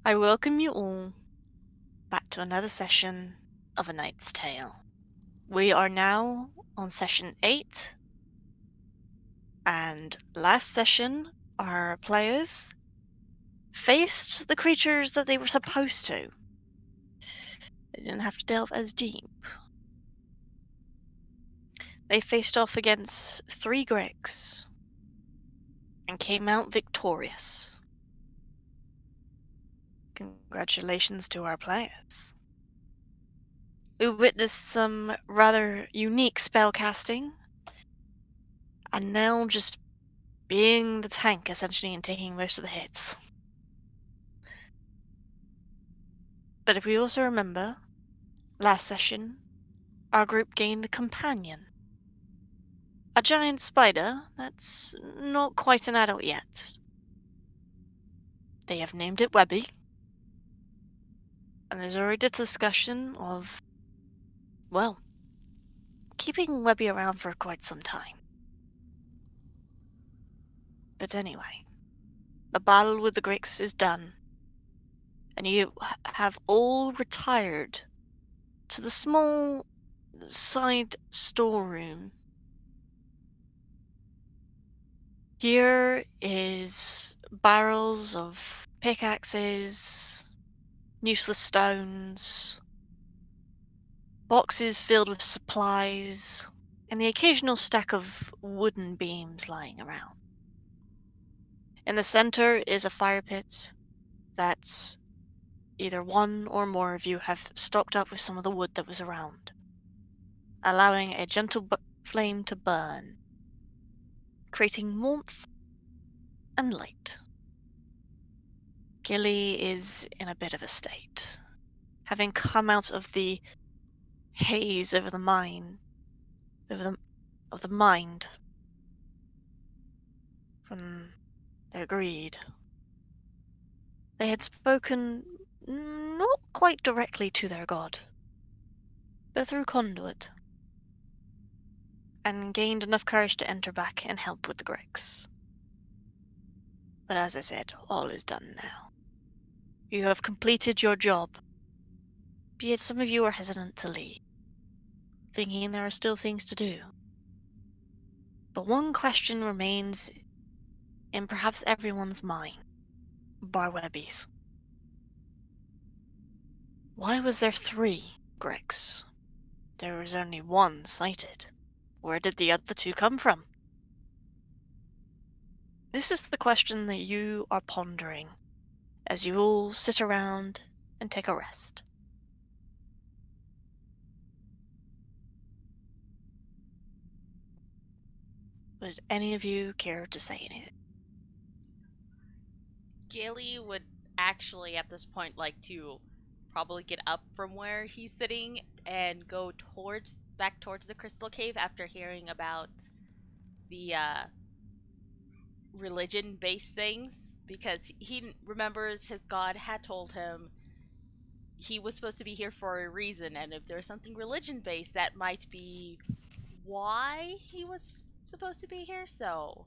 I welcome you all back to another session of A Knight's Tale. We are now on session 8, and last session our players faced the creatures that they were supposed to. They didn't have to delve as deep. They faced off against 3 Gregs and came out victorious. Congratulations to our players. We witnessed some rather unique spellcasting, and Knell just being the tank, essentially, and taking most of the hits. But if we also remember, last session, our group gained a companion. A giant spider that's not quite an adult yet. They have named it Webby. And there's already a discussion of, well, keeping Webby around for quite some time. But anyway, the battle with the Grix is done. And you have all retired to the small side storeroom. Here is barrels of pickaxes, useless stones, boxes filled with supplies, and the occasional stack of wooden beams lying around. In the center is a fire pit that either one or more of you have stocked up with some of the wood that was around, allowing a gentle flame to burn, creating warmth and light. Gillie is in a bit of a state, having come out of the haze over the mind, of the mind, from their greed. They had spoken not quite directly to their god, but through conduit, and gained enough courage to enter back and help with the Grex. But as I said, all is done now. You have completed your job, yet some of you are hesitant to leave, thinking there are still things to do. But one question remains in perhaps everyone's mind, bar Webby's. Why was there 3 Gregs? There was only 1 sighted. Where did the other 2 come from? This is the question that you are pondering as you all sit around and take a rest. Would any of you care to say anything? Gillie would actually, at this point, like to probably get up from where he's sitting and go back towards the crystal cave after hearing about the religion-based things, because he remembers his god had told him he was supposed to be here for a reason, and if there's something religion-based, that might be why he was supposed to be here, so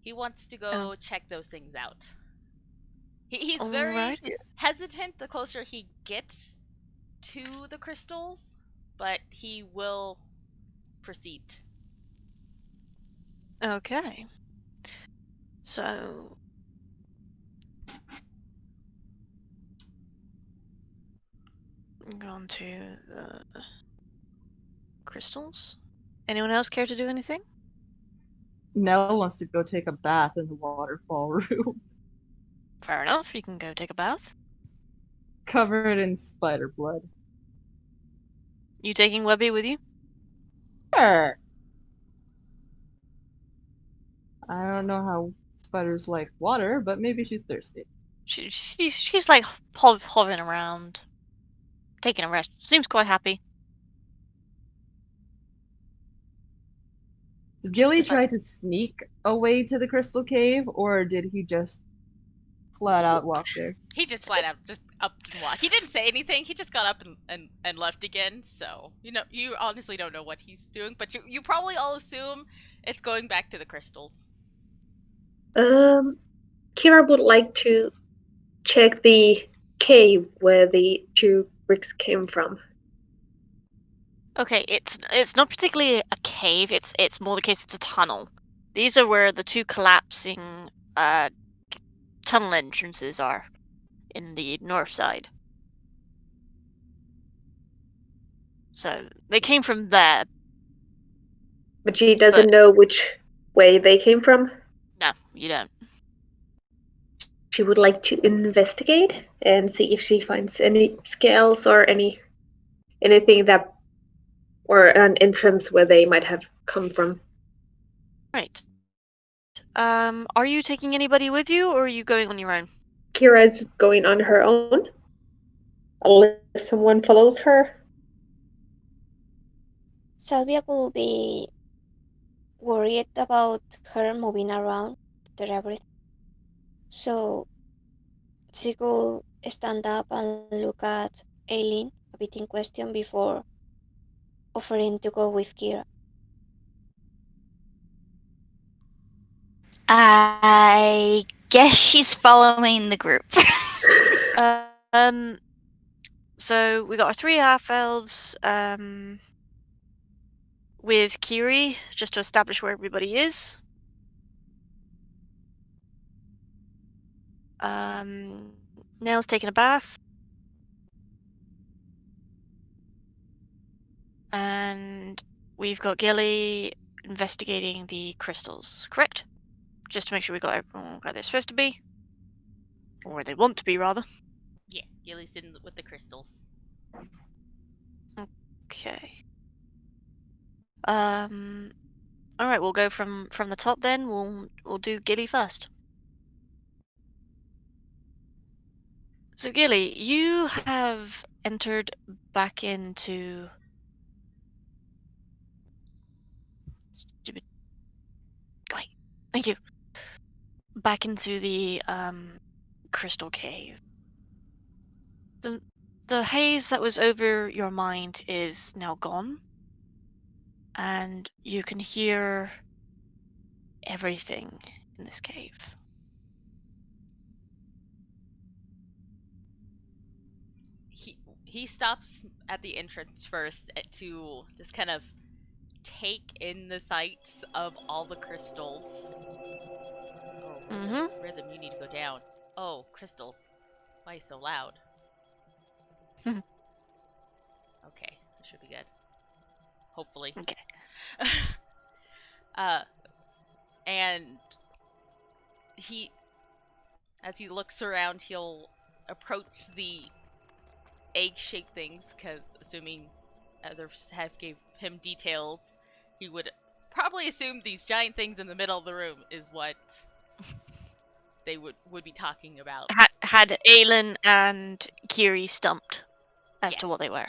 he wants to go check those things out. He's very hesitant the closer he gets to the crystals, but he will proceed. Okay. So... go on to the crystals. Anyone else care to do anything? Knell wants to go take a bath in the waterfall room. Fair enough, you can go take a bath. Covered in spider blood. You taking Webby with you? Sure. I don't know how spiders like water, but maybe she's thirsty. She's like hovering around, taking a rest. Seems quite happy. Did Gillie try to sneak away to the crystal cave, or did he just flat out walk there? He just flat out just up and walked. He didn't say anything. He just got up and left again. So you honestly don't know what he's doing, but you probably all assume it's going back to the crystals. Kiira would like to check the cave where the two bricks came from? Okay, it's not particularly a cave. It's more the case it's a tunnel. These are where the two collapsing tunnel entrances are in the north side. So they came from there. But she doesn't know which way they came from? No, you don't. She would like to investigate and see if she finds any scales or anything that, or an entrance where they might have come from. Right. Are you taking anybody with you, or are you going on your own? Kiira's going on her own, unless someone follows her. Salvia will be worried about her moving around after everything. So she could stand up and look at Alyn a bit in question before offering to go with Kiira. I guess she's following the group. So we got our 3 half-elves, with Hickory, just to establish where everybody is. Knell's taking a bath. And we've got Gillie investigating the crystals, correct? Just to make sure we got everyone where they're supposed to be. Or where they want to be, rather. Yes, Gillie's in with the crystals. Okay. Alright, we'll go from the top then. We'll do Gillie first. So Gillie, you have entered back into Wait, thank you. Back into the crystal cave. The haze that was over your mind is now gone, and you can hear everything in this cave. He stops at the entrance first to just kind of take in the sights of all the crystals. Oh, rhythm, you need to go down. Oh, crystals. Why so loud? Okay, that should be good. Hopefully. Okay. And as he looks around, he'll approach the egg-shaped things, because assuming others have gave him details, he would probably assume these giant things in the middle of the room is what they would be talking about. Had Alyn and Hickory stumped as to what they were.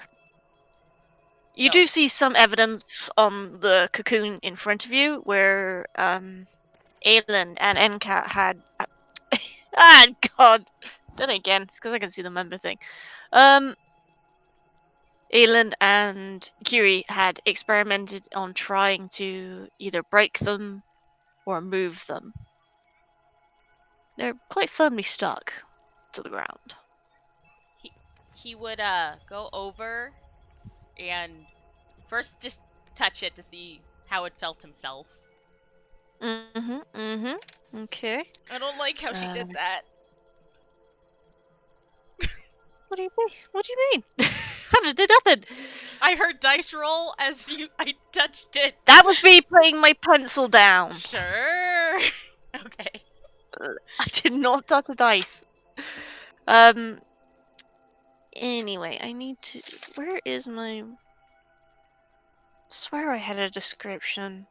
You do see some evidence on the cocoon in front of you where Alyn and Encat had... ah, God! Done it again. It's because I can see the member thing. Alyn and Hickory had experimented on trying to either break them or move them. They're quite firmly stuck to the ground. He would go over and first just touch it to see how it felt himself. Okay. I don't like how she did that. What do you mean? What do you mean? I didn't do nothing. I heard dice roll as I touched it. That was me putting my pencil down. Sure. Okay. I did not touch the dice. Anyway, I need to... Where is my... I swear I had a description.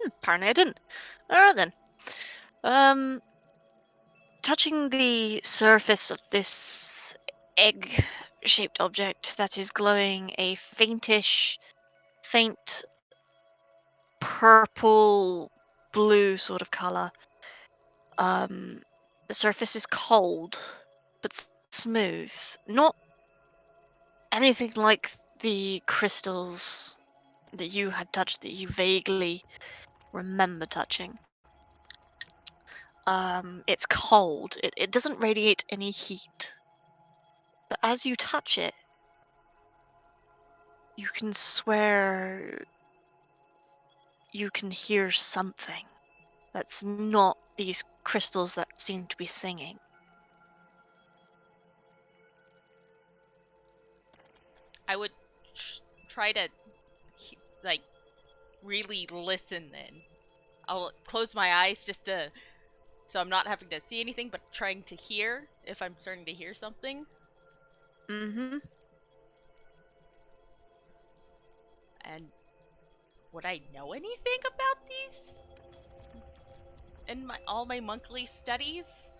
Apparently I didn't. Alright then. Touching the surface of this egg-shaped object that is glowing a faint purple blue sort of color. The surface is cold, but smooth. Not anything like the crystals that you had touched that you vaguely remember touching. It's cold. It doesn't radiate any heat. But as you touch it, you can swear you can hear something that's not these crystals that seem to be singing. I would try to, like, really listen then. I'll close my eyes just to, so I'm not having to see anything, but trying to hear if I'm starting to hear something. Mm-hmm. And would I know anything about these in all my monthly studies?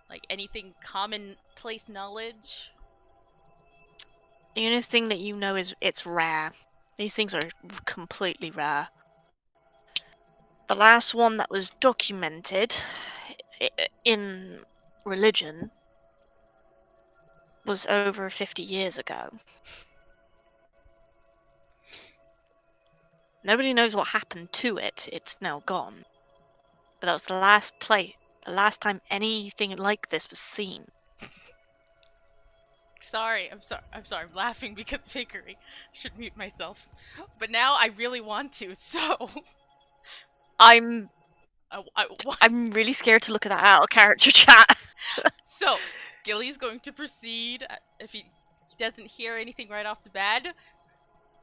Like anything commonplace knowledge? The only thing that you know is it's rare. These things are completely rare. The last one that was documented in religion was over 50 years ago. Nobody knows what happened to it. It's now gone. But that was the last time anything like this was seen. Sorry, I'm sorry. I'm laughing because of Hickory. Should mute myself. But now I really want to, so I'm really scared to look at that out of character chat. So, Gillie's going to proceed, if he doesn't hear anything right off the bat,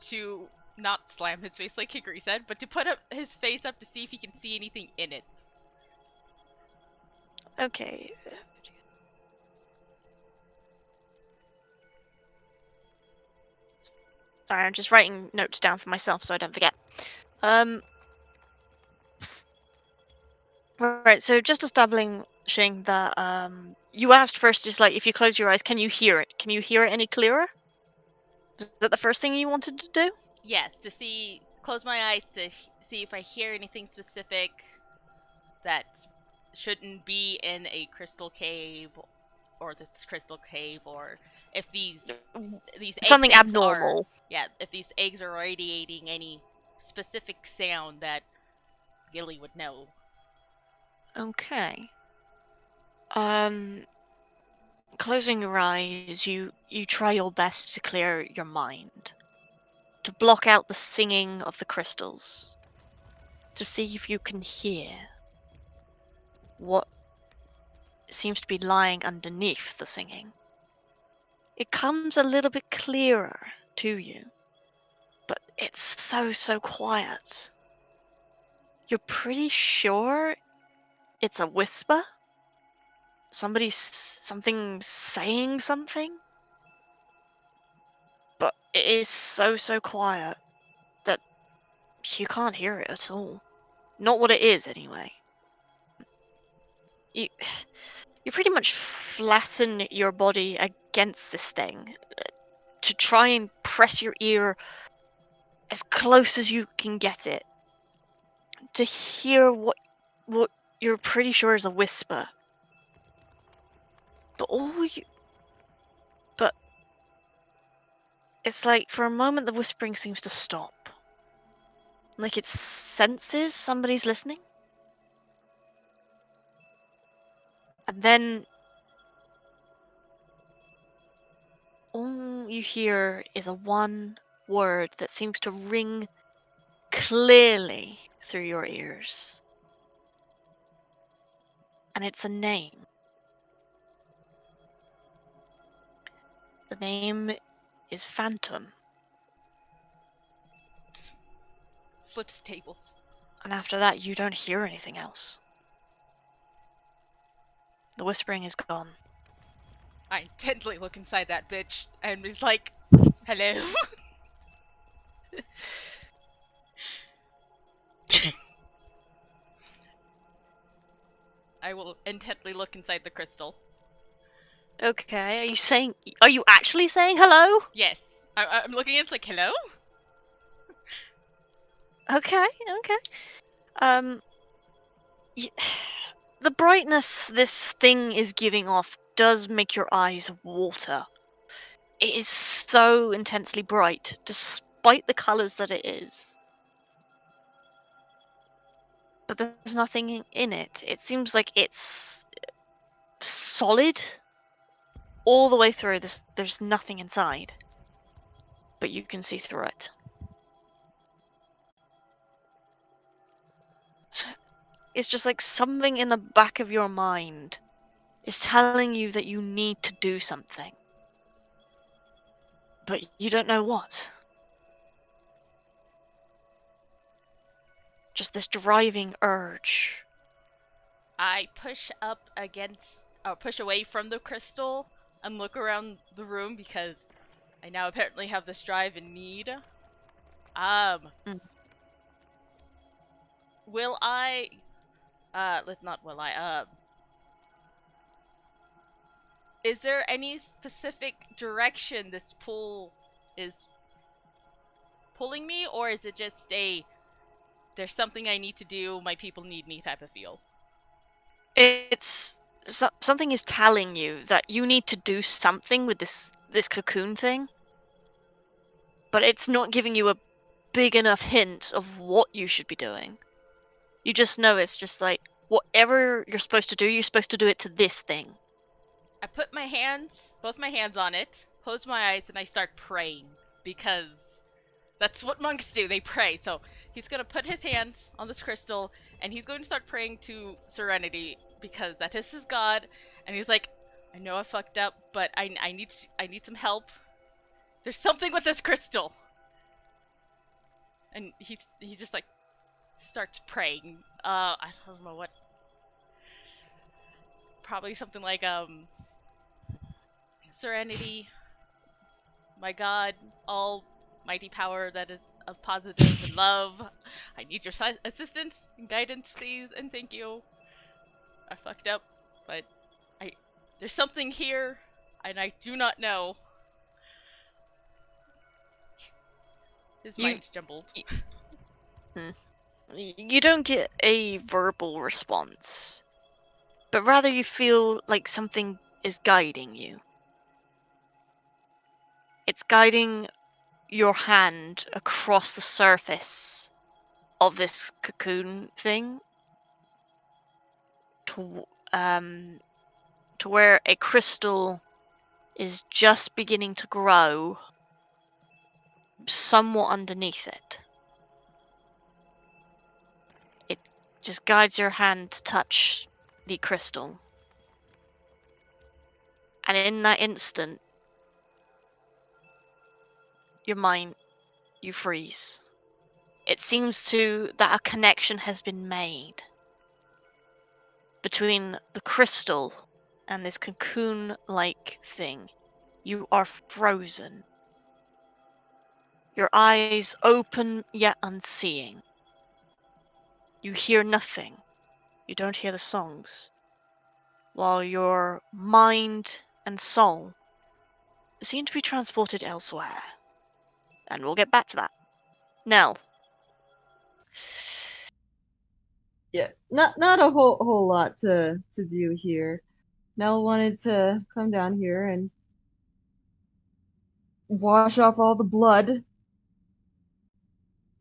to not slam his face like Hickory said, but to put up his face up to see if he can see anything in it. Okay. Sorry, I'm just writing notes down for myself so I don't forget. Right, so just establishing that you asked first, just like, if you close your eyes, can you hear it? Can you hear it any clearer? Was that the first thing you wanted to do? Yes, to close my eyes to see if I hear anything specific that shouldn't be in a crystal cave, or this crystal cave, or if these egg something things abnormal. If these eggs are radiating any specific sound that Gillie would know. Okay. Closing your eyes, you try your best to clear your mind, to block out the singing of the crystals, to see if you can hear what seems to be lying underneath the singing. It comes a little bit clearer to you, but it's so quiet. You're pretty sure it's a whisper? Something saying something? But it is so quiet that you can't hear it at all. Not what it is, anyway. You pretty much flatten your body against this thing to try and press your ear as close as you can get it to hear what you're pretty sure is a whisper. But it's like for a moment the whispering seems to stop. Like it senses somebody's listening. And then all you hear is a one word that seems to ring clearly through your ears. And it's a name. The name is Phantom. Flips tables. And after that, you don't hear anything else. The whispering is gone. I intently look inside that bitch and is like, hello? I will intently look inside the crystal. Okay, are you actually saying hello? Yes. I'm looking at it like, hello? Okay. The brightness this thing is giving off does make your eyes water. It is so intensely bright, despite the colors that it is. But there's nothing in it. It seems like it's solid all the way through. There's nothing inside, but you can see through it. It's just like something in the back of your mind is telling you that you need to do something, but you don't know what. Just this driving urge. I push push away from the crystal and look around the room because I now apparently have this drive and need. Will I? Not will I. Is there any specific direction this pull is pulling me, or is it just there's something I need to do, my people need me type of feel? It's something is telling you that you need to do something with this cocoon thing, but it's not giving you a big enough hint of what you should be doing. You just know it's just like whatever you're supposed to do, you're supposed to do it to this thing. I put both my hands on it, close my eyes, and I start praying because that's what monks do. They pray. So he's gonna put his hands on this crystal and he's going to start praying to Serenity because that is his god. And he's like, I know I fucked up, but I need some help. There's something with this crystal. And he's just like starts praying. I don't know what. Probably something like Serenity, my god, almighty power that is of positive and love. I need your assistance and guidance, please, and thank you. I fucked up, but there's something here, and I do not know. His mind's jumbled. You don't get a verbal response, but rather you feel like something is guiding you. It's guiding your hand across the surface of this cocoon thing to where a crystal is just beginning to grow somewhat underneath it. It just guides your hand to touch the crystal. And in that instant, you freeze. It seems that a connection has been made between the crystal and this cocoon-like thing. You are frozen. Your eyes open yet unseeing. You hear nothing. You don't hear the songs. While your mind and soul seem to be transported elsewhere. And we'll get back to that. Knell. Yeah, not a whole lot to do here. Knell wanted to come down here and wash off all the blood.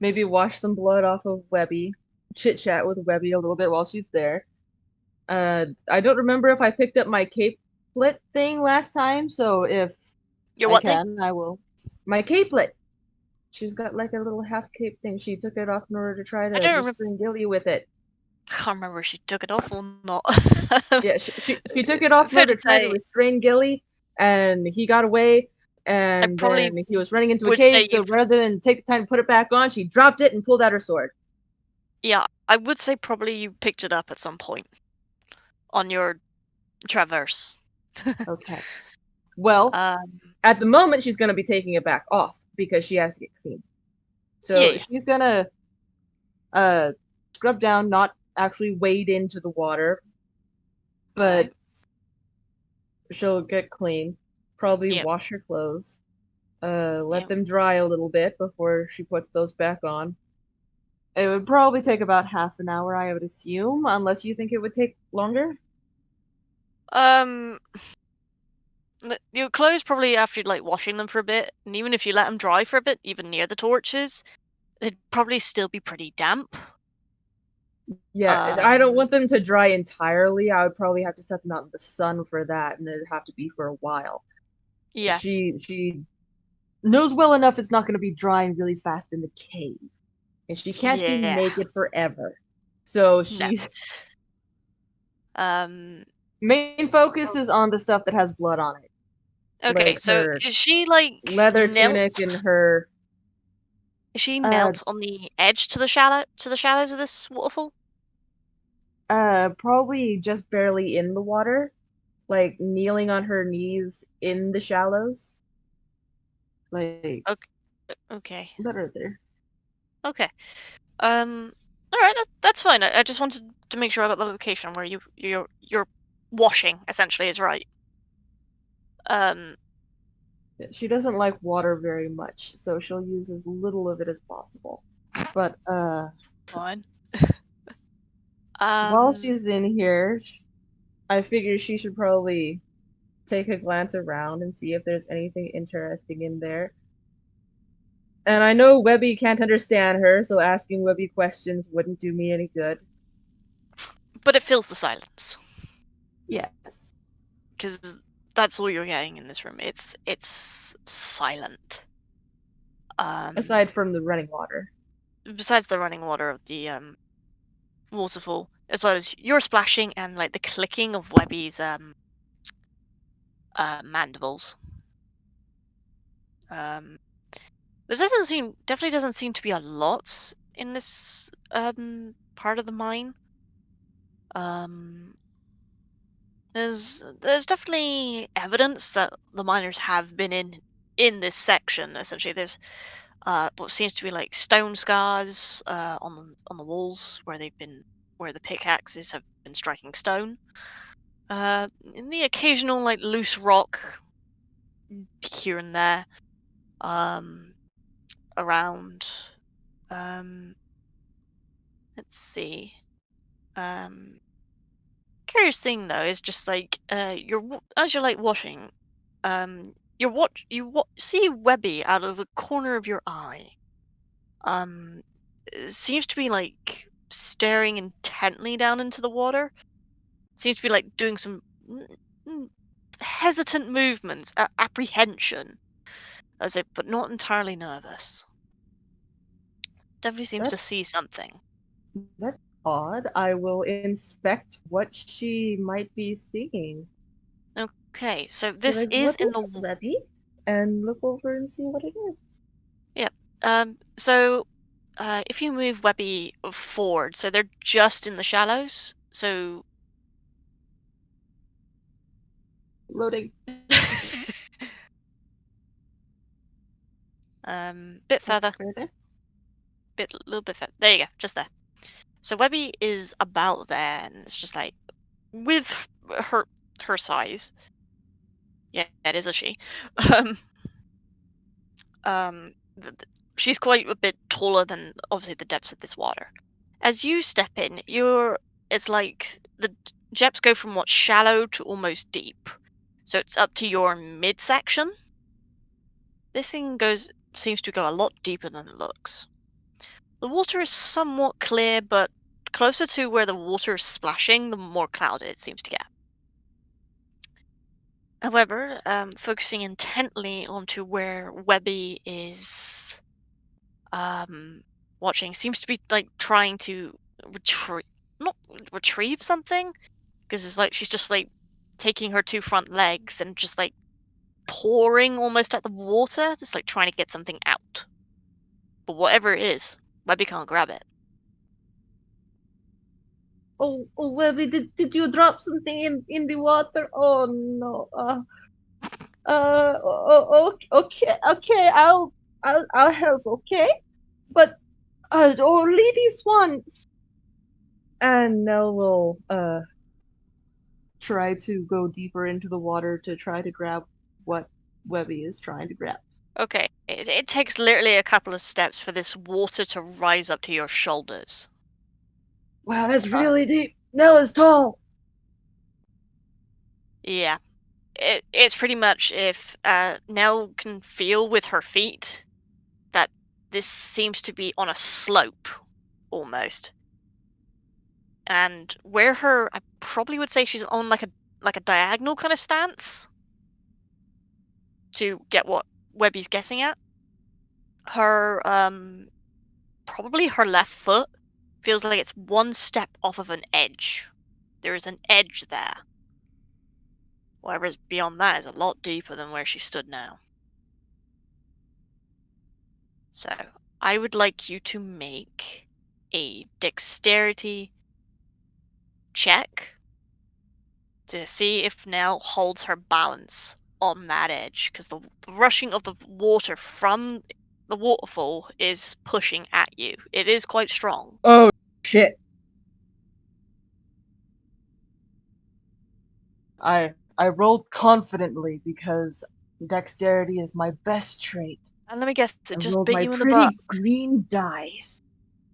Maybe wash some blood off of Webby. Chit chat with Webby a little bit while she's there. I don't remember if I picked up my capelet thing last time, so if Your I what can, thing? I will. My capelet. She's got like a little half cape thing. She took it off in order to try to don't remember. restrain Gillie with it. I can't remember if she took it off or not. Yeah, she took it off in Fair order to to try to say, restrain Gillie, and he got away, I and probably then he was running into a would cave, say so rather than take the time to put it back on, she dropped it and pulled out her sword. yeah, I would say probably you picked it up at some point on your traverse. Okay. Well, at the moment, she's going to be taking it back off because she has to get clean. So yeah. she's going to scrub down, not actually wade into the water, but she'll get clean, probably Yeah. wash her clothes, let them dry a little bit before she puts those back on. It would probably take about half an hour, I would assume, unless you think it would take longer. Your clothes probably after like washing them for a bit, and even if you let them dry for a bit, even near the torches, they'd probably still be pretty damp. Yeah, I don't want them to dry entirely. I would probably have to set them out in the sun for that, and it'd have to be for a while. Yeah. She knows well enough it's not going to be drying really fast in the cave, and she can't be Yeah. naked forever. So No. she's Um. main focus is on the stuff that has blood on it. Okay, Like so her is she like leather knelt? tunic and her Is she knelt on the edge to the shallows of this waterfall? probably just barely in the water, like kneeling on her knees in the shallows. Like Okay. better there. Okay. All right, that's fine. I just wanted to make sure I got the location where you're washing essentially is right. She doesn't like water very much, so she'll use as little of it as possible. But Fine. while she's in here, I figure she should probably take a glance around and see if there's anything interesting in there. And I know Webby can't understand her, so asking Webby questions wouldn't do me any good. But it fills the silence. Yes. Because that's all you're getting in this room. It's silent. Aside from the running water. Besides the running water of the waterfall, as well as your splashing and like the clicking of Webby's mandibles. There definitely doesn't seem to be a lot in this part of the mine. There's definitely evidence that the miners have been in this section. Essentially, there's what seems to be like stone scars on the walls where the pickaxes have been striking stone. In the occasional like loose rock here and there, around. Let's see. Curious thing though is just like as you're like washing, see Webby out of the corner of your eye. Seems to be like staring intently down into the water. Seems to be like doing some hesitant movements, apprehension, as if, but not entirely nervous. Definitely seems to see something. That's odd. I will inspect what she might be seeing. Okay, so this Like, is what in is the it, Webby? And look over and see what it is. Yeah. So if you move Webby forward, so they're just in the shallows. So Loading. bit further, Further. little bit further. There you go, just there. So Webby is about there, and it's just like with her size. Yeah, it is a she. Um, she's quite a bit taller than obviously the depths of this water. As you step in, it's like the depths go from what's shallow to almost deep. So it's up to your midsection. This thing seems to go a lot deeper than it looks. The water is somewhat clear, but closer to where the water is splashing, the more clouded it seems to get. However, focusing intently onto where Webby is watching, seems to be like trying to not retrieve something, because it's like she's just like taking her two front legs and just like pouring almost at the water, just like trying to get something out. But whatever it is, Webby can't grab it. Oh, Webby, did you drop something in the water? Oh no. Okay, I'll help. Okay, but only these once. And Knell will try to go deeper into the water to try to grab what Webby is trying to grab. Okay, it takes literally a couple of steps for this water to rise up to your shoulders. Wow, that's really deep. Knell is tall. Yeah. It's pretty much if Knell can feel with her feet that this seems to be on a slope, almost. And where I probably would say she's on like a diagonal kind of stance to get what Webby's guessing at. Her probably her left foot feels like it's one step off of an edge. There is an edge there. Whatever's beyond that is a lot deeper than where she stood now. So, I would like you to make a dexterity check to see if Nell holds her balance on that edge, because the rushing of the water from the waterfall is pushing at you. It is quite strong. Oh, shit. I rolled confidently because dexterity is my best trait. And let me guess, it I just rolled bit my you in the pretty butt. green dice.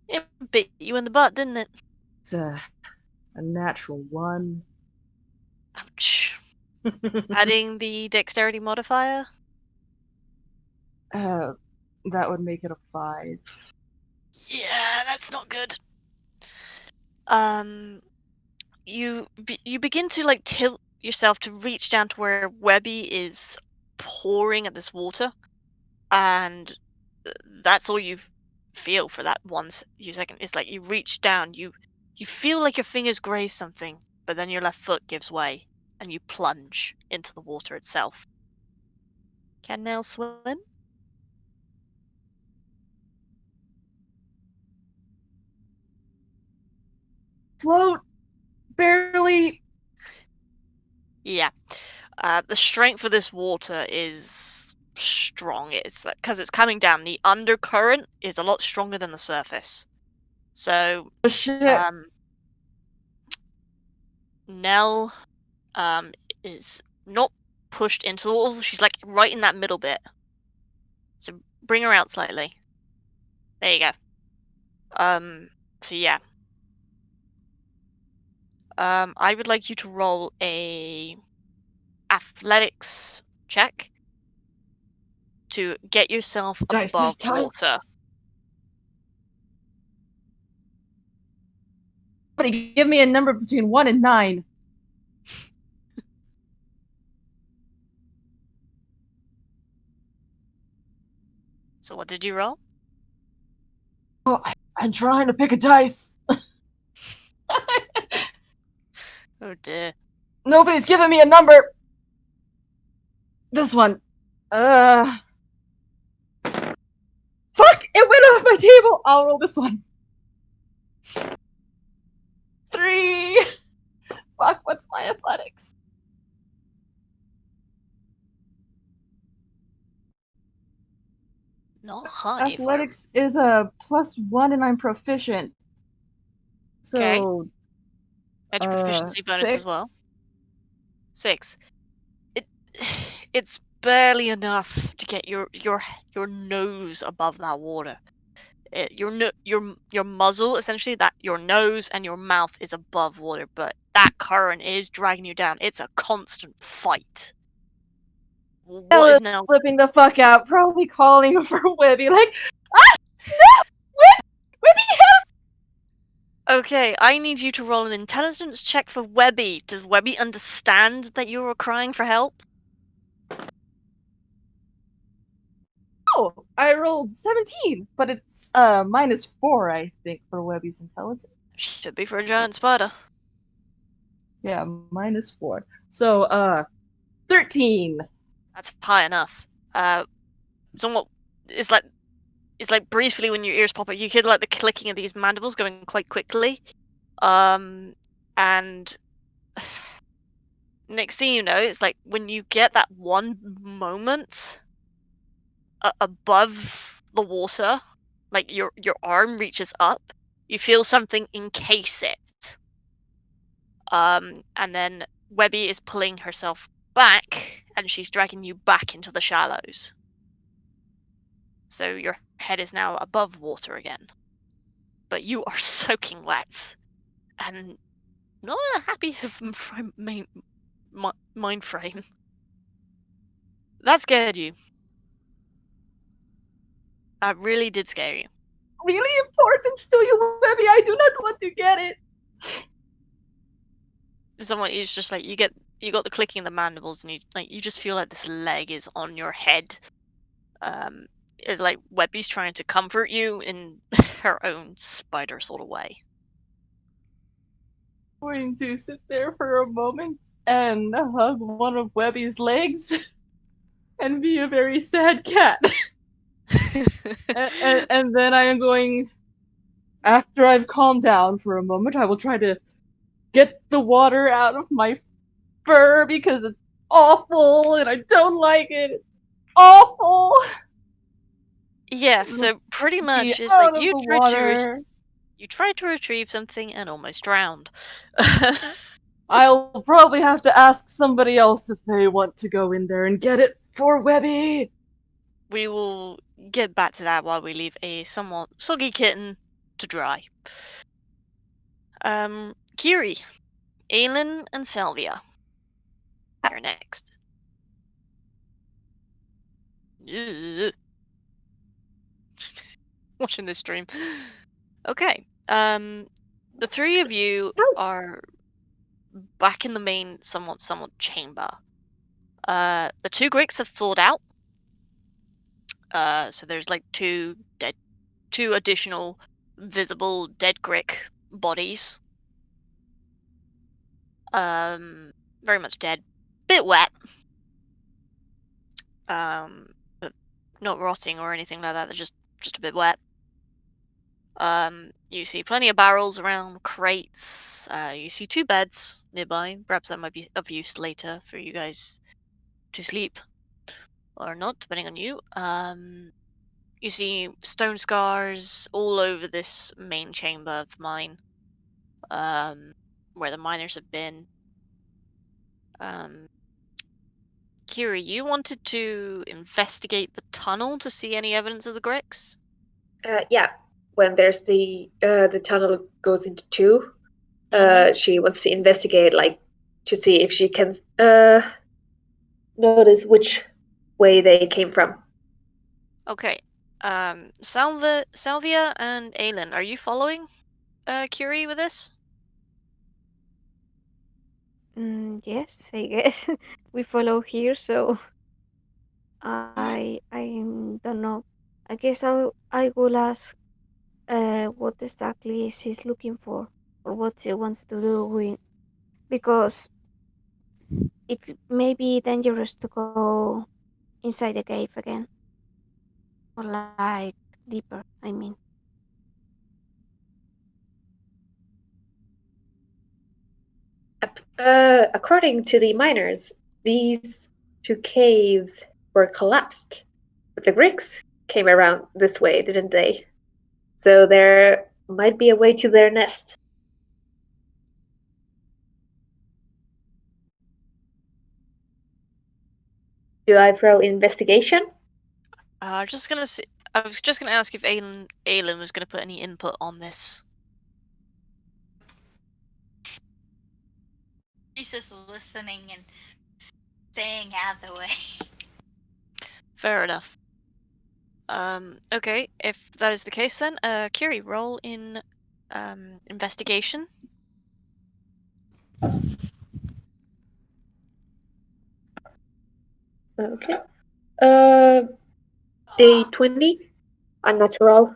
It bit you in the butt, didn't it? It's a natural 1. Ouch. Adding the dexterity modifier? That would make it a 5. Yeah, that's not good. You begin to like tilt yourself to reach down to where Webby is pouring at this water, and that's all you feel for that few second. It's like you reach down, you feel like your fingers graze something, but then your left foot gives way, and you plunge into the water itself. Can Nell swim? Float! Barely! Yeah. The strength of this water is strong. It's because it's coming down. The undercurrent is a lot stronger than the surface. So, Oh, shit. Nell is not pushed into the water. She's like right in that middle bit. So bring her out slightly. There you go. So yeah. I would like you to roll a athletics check to get yourself Dice above this time. water. Somebody give me a number between 1 and 9. So what did you roll? Oh, I'm trying to pick a dice. Oh dear. Nobody's giving me a number. This one. Fuck! It went off my table. I'll roll this one. 3. Fuck, what's my athletics? Not high. Athletics is a +1 and I'm proficient. So, Add your proficiency bonus 6. as well. 6. It's barely enough to get your nose above that water. Your muzzle, essentially, that your nose and your mouth is above water, but that current is dragging you down. It's a constant fight. What is now? Flipping the fuck out, probably calling for Webby, like, ah, no, Webby, help! Okay, I need you to roll an intelligence check for Webby. Does Webby understand that you are crying for help? Oh, I rolled 17, but it's -4, I think, for Webby's intelligence. Should be for a giant spider. Yeah, -4. So, 13. That's high enough. Somewhat. It's like briefly when your ears pop up, you hear like the clicking of these mandibles going quite quickly. And next thing you know, it's like when you get that one moment above the water, like your arm reaches up, you feel something encase it. And then Webby is pulling herself back, and she's dragging you back into the shallows. so your head is now above water again. But you are soaking wet, and not in a happy mind frame. That scared you. That really did scare you. Really important to you, Webby. I do not want to get it. Someone is just like you got the clicking of the mandibles, and you just feel like this leg is on your head. It's like Webby's trying to comfort you in her own spider sort of way. I'm going to sit there for a moment and hug one of Webby's legs and be a very sad cat. and then I am going, after I've calmed down for a moment, I will try to get the water out of my fur because it's awful and I don't like it. It's awful. Yeah, so pretty much it's out like of the water. You tried to retrieve something and almost drowned. I'll probably have to ask somebody else if they want to go in there and get it for Webby. We will get back to that while we leave a somewhat soggy kitten to dry. Kiri, Alyn, and Salvya. You're next. Ugh. Watching this stream. Okay. The three of you are back in the main somewhat chamber. The two Gricks have thawed out. So there's like two additional visible dead Grick bodies. Very much dead. Bit wet. But not rotting or anything like that. They're just a bit wet. You see plenty of barrels around, crates. You see two beds nearby. Perhaps that might be of use later for you guys to sleep, or not, depending on you. You see stone scars all over this main chamber of the mine, where the miners have been. Kira, you wanted to investigate the tunnel to see any evidence of the Gricks? Yeah, when there's the tunnel goes into two, she wants to investigate, like, to see if she can notice which way they came from. Okay. Salvya and Alyn, are you following Curie with this? Yes, I guess we follow here, so I don't know. I guess I will ask what exactly she's looking for or what she wants to do with, because it may be dangerous to go inside the cave again, or like deeper, I mean. According to the miners, these two caves were collapsed, but the Greeks came around this way, didn't they? So there might be a way to their nest. Do I throw investigation? I was just gonna ask if Alyn was gonna put any input on this. She's just listening and staying out of the way. Fair enough. Okay, if that is the case then, Curie, roll in investigation. Okay. Day 20, unnatural.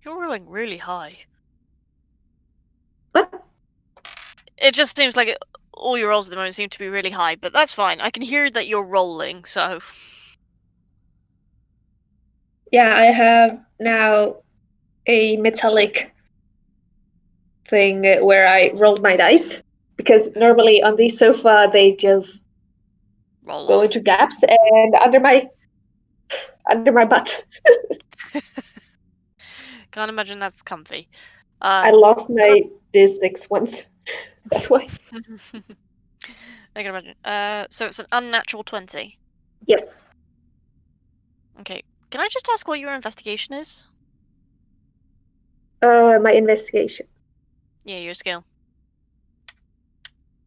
You're rolling really high. What? It just seems like all your rolls at the moment seem to be really high, but that's fine. I can hear that you're rolling, so... Yeah, I have now a metallic thing where I rolled my dice, because normally on the sofa they just go into gaps and under my butt. Can't imagine that's comfy. I lost my D6 once. That's why. I can imagine. So it's an unnatural 20. Yes. Okay. Can I just ask what your investigation is? My investigation. Yeah, your skill.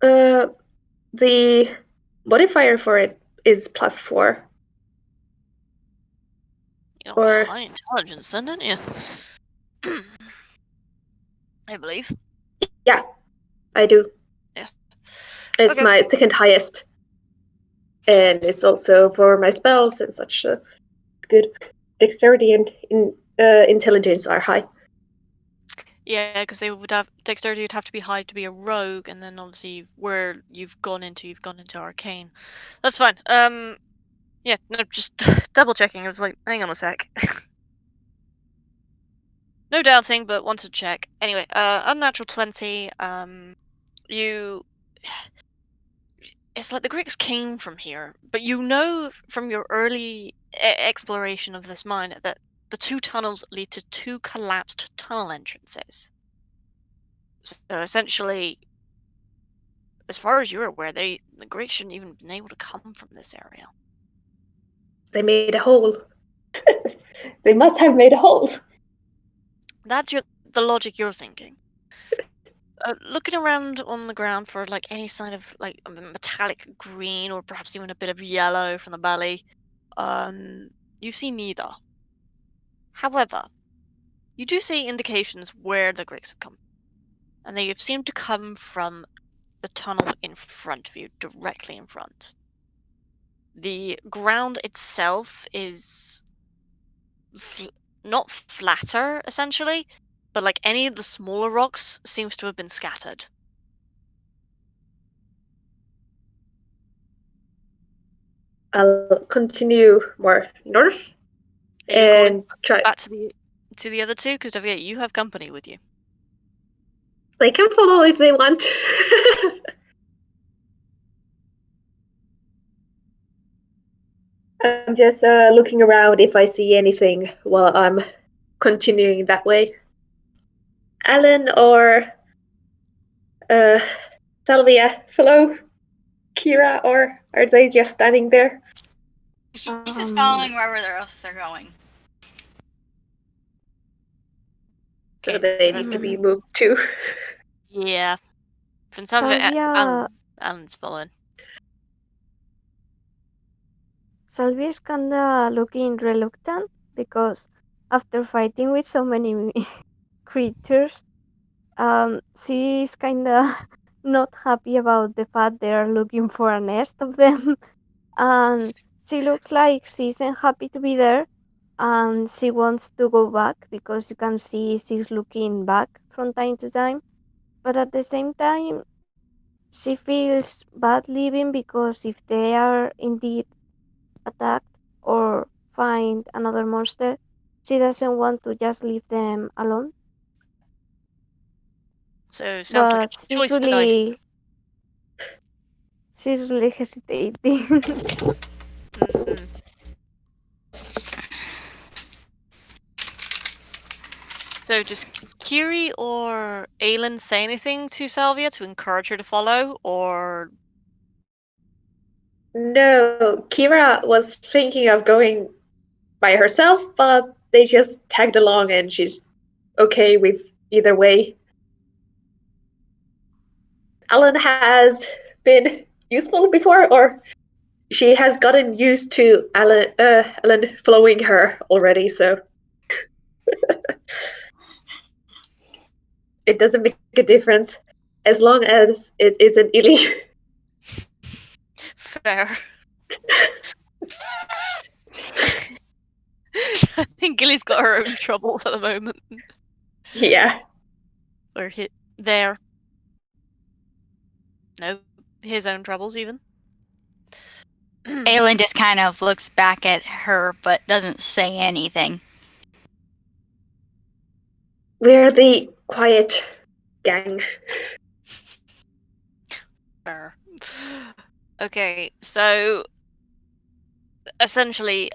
The modifier for it is +4. You got Or high intelligence then, don't you? I believe. yeah, I do. Yeah. It's Okay. my second highest, and it's also for my spells and such. Good. Dexterity and intelligence are high. Yeah, because they would have dexterity would have to be high to be a rogue, and then obviously where you've gone into arcane. That's fine. Yeah, no, just double checking. I was like, hang on a sec. No doubting, but wanted to check. Anyway, unnatural 20. You. It's like the Greeks came from here, but you know from your early exploration of this mine that the two tunnels lead to two collapsed tunnel entrances. So essentially, as far as you're aware, the Greeks shouldn't even been able to come from this area. They made a hole. They must have made a hole. That's the logic you're thinking. Looking around on the ground for like any sign of like a metallic green or perhaps even a bit of yellow from the belly, you see neither. However, you do see indications where the Greeks have come, and they seem to come from the tunnel in front of you, directly in front. The ground itself is not flatter, essentially, but like any of the smaller rocks seems to have been scattered. I'll continue more north Are you calling and try. back to the other two? Because yeah, you have company with you. They can follow if they want. I'm just looking around if I see anything while I'm continuing that way. Alyn or Salvia, follow Kiira, or are they just standing there? She's just following wherever else they're going. So Okay, they so need to be moved too. yeah. From sounds of it, Salvia, Alan's following. Salvia is kinda looking reluctant because after fighting with so many creatures, she's kinda not happy about the fact they are looking for a nest of them. And she looks like she's happy to be there, and she wants to go back because you can see she's looking back from time to time. But at the same time, she feels bad leaving because if they are indeed attacked or find another monster, she doesn't want to just leave them alone. So sounds like a But choice dice. she's really hesitating. Mm. So does Kiri or Aelin say anything to Salvia to encourage her to follow, or No, Kiira was thinking of going by herself, but they just tagged along and she's okay with either way. Alyn has been useful before, or she has gotten used to Alyn following her already, so it doesn't make a difference as long as it isn't Illy. fair? I think Gillie's got her own troubles at the moment. Yeah. Or hit there. No, his own troubles even. Aelin just kind of looks back at her but doesn't say anything. We're the quiet gang. Fair. Okay, so essentially,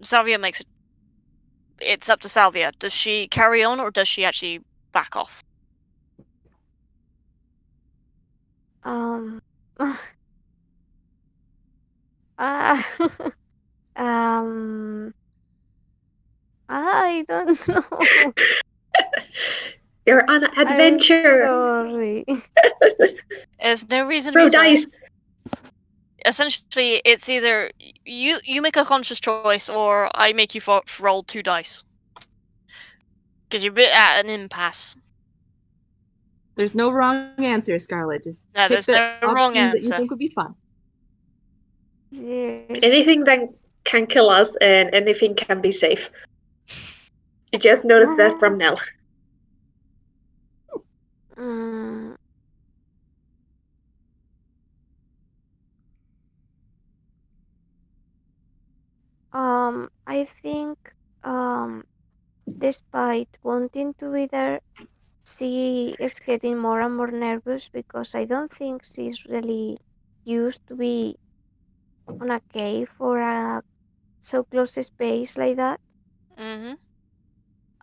Salvia makes it. It's up to Salvia. Does she carry on or does she actually back off? um, uh, I don't know. You're on an I'm adventure. sorry. There's no reason to Throw be sorry. dice. Essentially, it's either you make a conscious choice, or I make you roll 2 dice. Because you're a bit at an impasse. There's no wrong answer, Scarlet. Just No, pick there's the no wrong options that you answer. think would be fun. Yes. Anything that can kill us and anything can be safe. You just noticed that from Knell. Mm, I think despite wanting to be there, she is getting more and more nervous because I don't think she's really used to be on a cave or a so close space like that. Mm-hmm.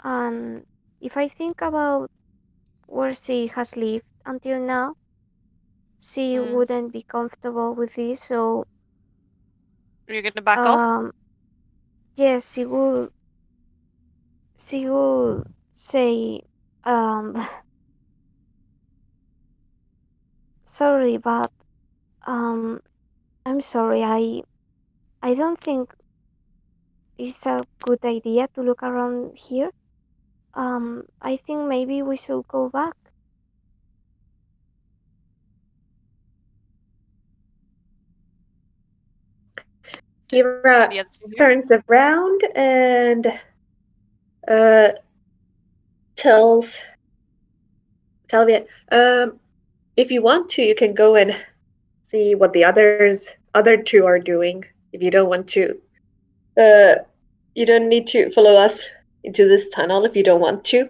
And if I think about where she has lived until now, she wouldn't be comfortable with this. So, You're gonna back off? yes, she will. She will say, um, "Sorry, but um, I'm sorry. I don't think it's a good idea to look around here. I think maybe we should go back." Kiira The other two here? turns around and uh, tells Salvya, if you want to, you can go and see what the other two are doing. If you don't want to, you don't need to follow us into this tunnel if you don't want to.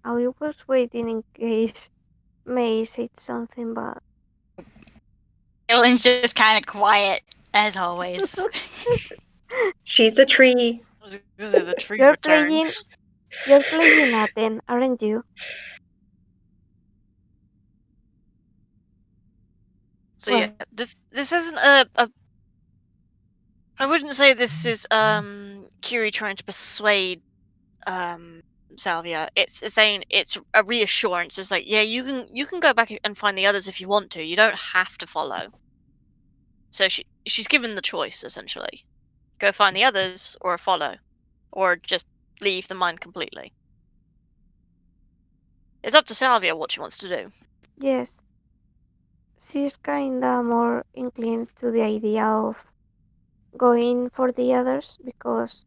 I was waiting in case May said something, but Alyn's just kind of quiet, as always. She's a tree. I was gonna say the tree you're returns. playing Aten, aren't you? So Well, yeah, this isn't a I wouldn't say this is Kiri trying to persuade Salvia. It's saying it's a reassurance. It's like, yeah, you can go back and find the others if you want to. You don't have to follow. So she's given the choice essentially. Go find the others or follow, or just leave the mine completely. It's up to Salvia what she wants to do. yes, she's kinda more inclined to the idea of going for the others because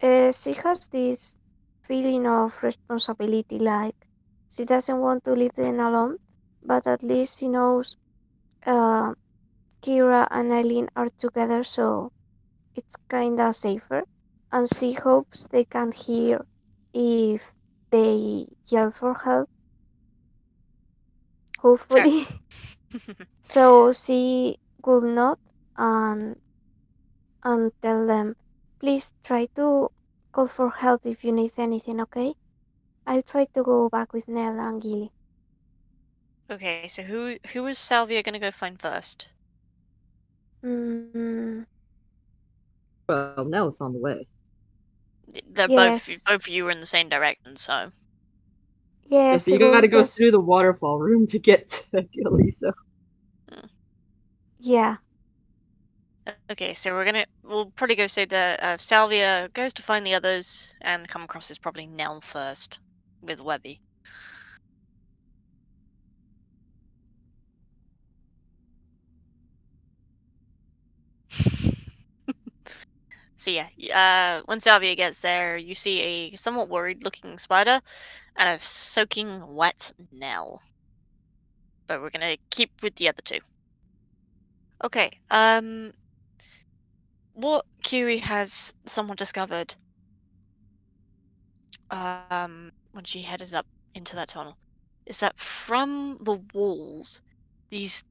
she has this feeling of responsibility, like she doesn't want to leave them alone, but at least she knows uh, Kiira and Alyn are together, so it's kinda safer. And she hopes they can hear if they yell for help, Fair. hopefully. So she will nod and tell them, please try to call for help if you need anything, okay? I'll try to go back with Knell and Gillie. Okay, so who is Salvia gonna go find first? Mm, Well, Nell's on the way. They're both yes, of you are in the same direction, so Yeah, yes, so she you will gotta go just, through the waterfall room to get to Gillie, so. yeah, okay. So we'll probably go say that Salvia goes to find the others and come across is probably Knell first with Webby. So yeah, when Salvia gets there, you see a somewhat worried-looking spider and a soaking wet Knell. But we're gonna keep with the other two. Okay. What Kiri has somewhat discovered when she heads up into that tunnel is that from the walls, these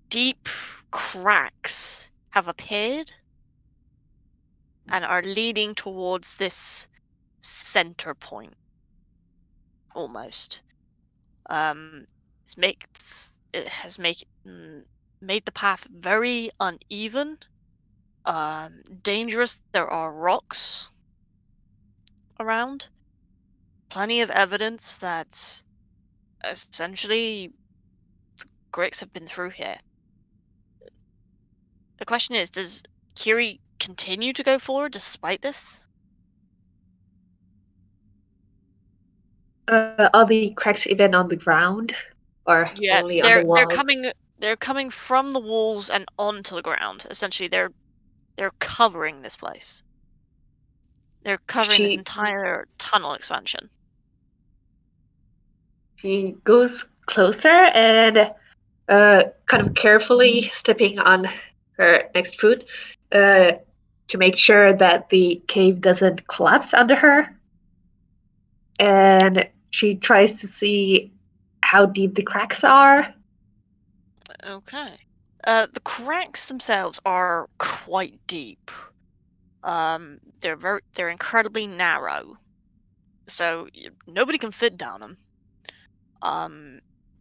deep cracks have appeared and are leading towards this center point almost. It has made made the path very uneven, dangerous. There are rocks around. Plenty of evidence that essentially Grix have been through here. The question is, does Kiri continue to go forward despite this? Are the cracks even on the ground, or Yeah, only on the walls? they're coming from the walls and onto the ground. Essentially, they're covering this place. They're covering this entire tunnel expansion. She goes closer and kind of carefully stepping on her next foot to make sure that the cave doesn't collapse under her. And she tries to see how deep the cracks are. Okay. The cracks themselves are quite deep. They're incredibly narrow, so nobody can fit down them.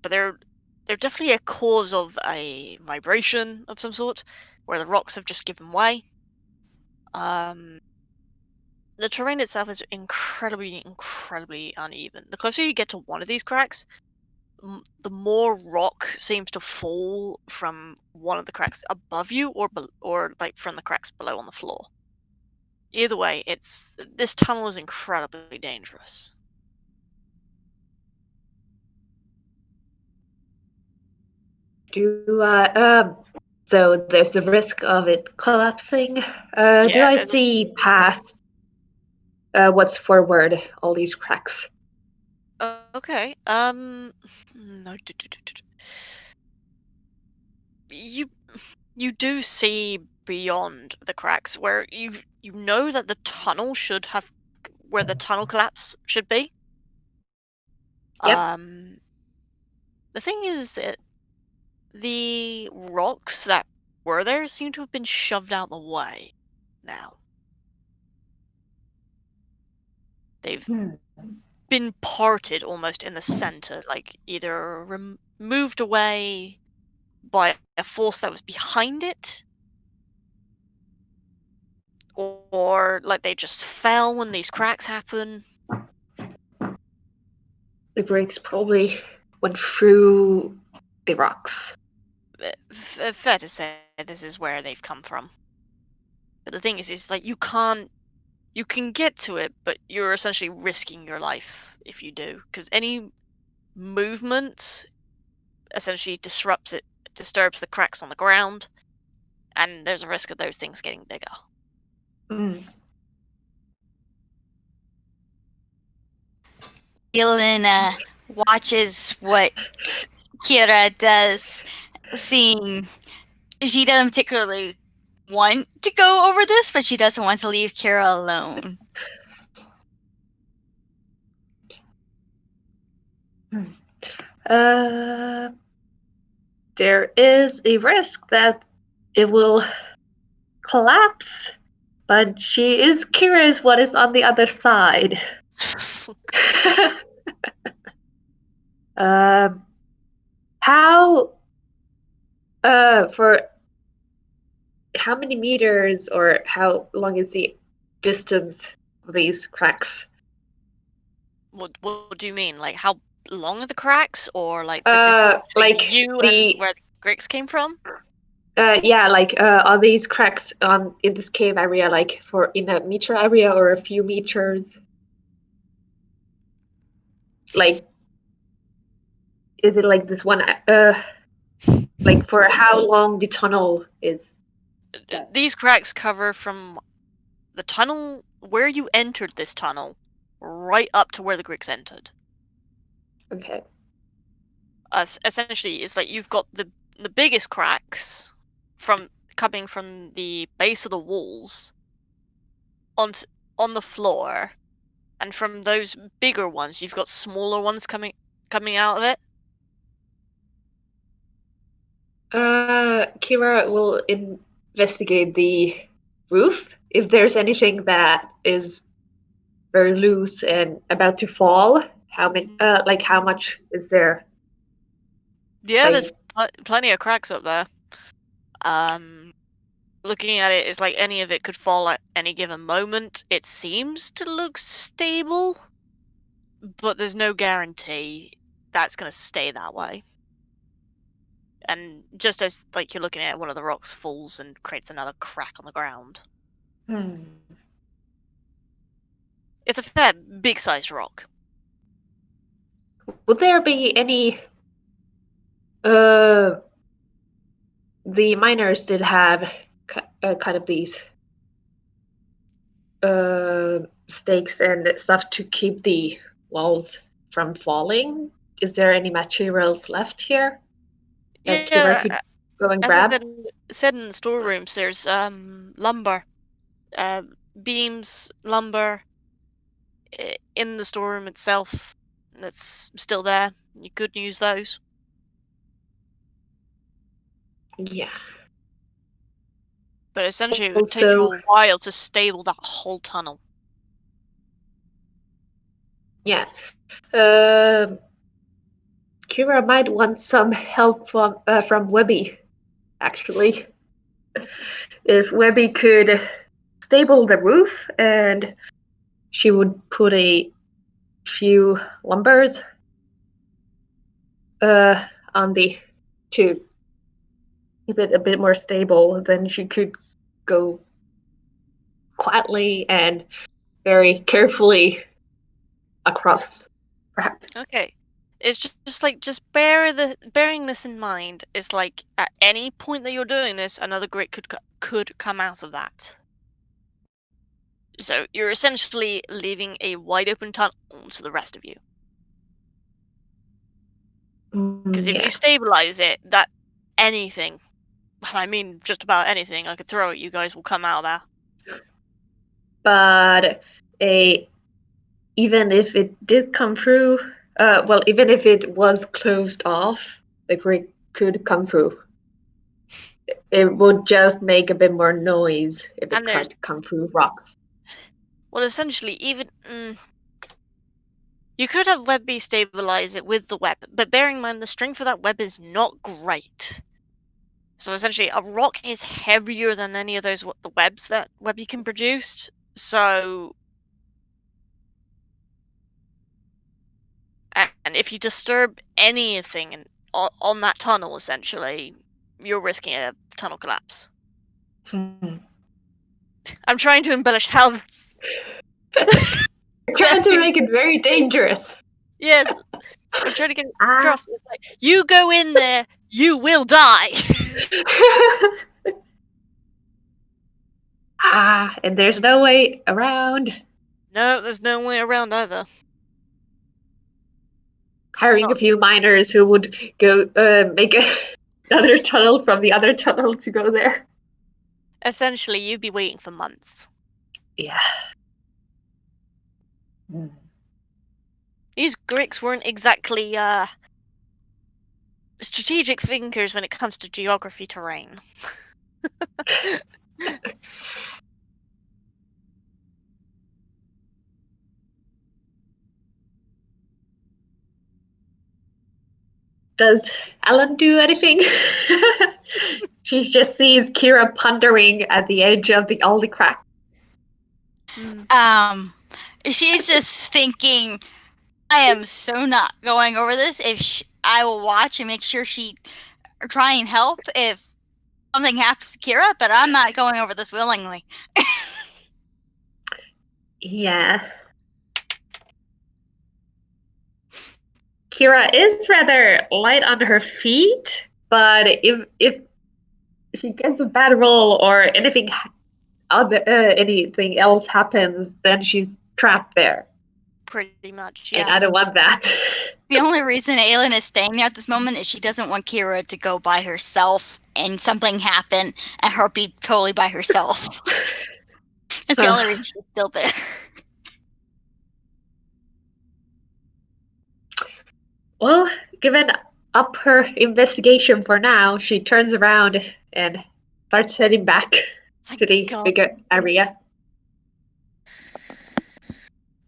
But they're definitely a cause of a vibration of some sort, where the rocks have just given way. The terrain itself is incredibly uneven. The closer you get to one of these cracks, the more rock seems to fall from one of the cracks above you, or like from the cracks below on the floor. Either way, this tunnel is incredibly dangerous. So there's the risk of it collapsing. Do I see past what's forward all these cracks? Okay. No. You do see beyond the cracks where you know that the tunnel where the tunnel collapse should be. Yep. The thing is that the rocks that were there seem to have been shoved out the way now. They've been parted almost in the center, like either moved away by a force that was behind it, or like they just fell when these cracks happen. The bricks probably went through the rocks. Fair to say this is where they've come from. But the thing is like you can get to it, but you're essentially risking your life if you do, because any movement essentially disturbs the cracks on the ground, and there's a risk of those things getting bigger. Alyn watches what Kiira does, seeing she doesn't particularly want to go over this, but she doesn't want to leave Kiira alone. There is a risk that it will collapse, but she is curious what is on the other side. For how many meters or how long is the distance of these cracks? What do you mean? Like how long are the cracks, or like the distance between you and where the Grix came from? Are these cracks in this cave area like in a meter area or a few meters? Like, is it like this one? Like for how long the tunnel is? These cracks cover from the tunnel where you entered this tunnel right up to where the Grix entered. Okay. Essentially, it's like you've got the biggest cracks coming from the base of the walls on the floor, and from those bigger ones, you've got smaller ones coming out of it. Kiira will investigate the roof if there's anything that is very loose and about to fall. How much is there? Yeah, there's plenty of cracks up there. Looking at it, it's like any of it could fall at any given moment. It seems to look stable, but there's no guarantee that's going to stay that way. And just as like you're looking at it, one of the rocks falls and creates another crack on the ground. It's a fair big-sized rock. Would there be any... the miners did have kind of these stakes and stuff to keep the walls from falling. Is there any materials left here that Kiira could go and as I grab? said in the storerooms, there's lumber, beams, lumber in the storeroom itself that's still there. You could use those. Yeah. But essentially, it would take you a while to stable that whole tunnel. Yeah. Kiira might want some help from Webby, actually. If Webby could stable the roof, and she would put a few lumbers on the to keep it a bit more stable, then she could go quietly and very carefully across, perhaps. Okay. It's just bearing this in mind is like at any point that you're doing this, another grit could come out of that. So you're essentially leaving a wide open tunnel to the rest of you. Because if you stabilize it, that anything, and I mean just about anything I could throw at you guys will come out of there. But even if it did come through, even if it was closed off, the grid could come through. It would just make a bit more noise if it tried to come through rocks. Well, essentially, even you could have Webby stabilize it with the web, but bearing in mind the strength of that web is not great. So essentially, a rock is heavier than any of those the webs that Webby can produce. So, and if you disturb anything on that tunnel, essentially, you're risking a tunnel collapse. I'm trying to embellish how. Trying to make it very dangerous. Yes, I'm trying to get it across. It's like, you go in there, you will die. And there's no way around. No, there's no way around either. Hiring a few miners who would go make another tunnel from the other tunnel to go there. Essentially, you'd be waiting for months. Yeah. These Gricks weren't exactly strategic thinkers when it comes to geography terrain. Does Alyn do anything? She just sees Kiira pondering at the edge of all the crack. She's just thinking, I am so not going over this. If I will watch and make sure she try and help if something happens to Kiira, but I'm not going over this willingly. Yeah. Kiira is rather light on her feet, but if she gets a bad roll or anything else happens, then she's trapped there. Pretty much, yeah. And I don't want that. The only reason Alyn is staying there at this moment is she doesn't want Kiira to go by herself and something happen and her be totally by herself. That's the only reason she's still there. Well, given up her investigation for now, she turns around and starts heading back to the bigger area.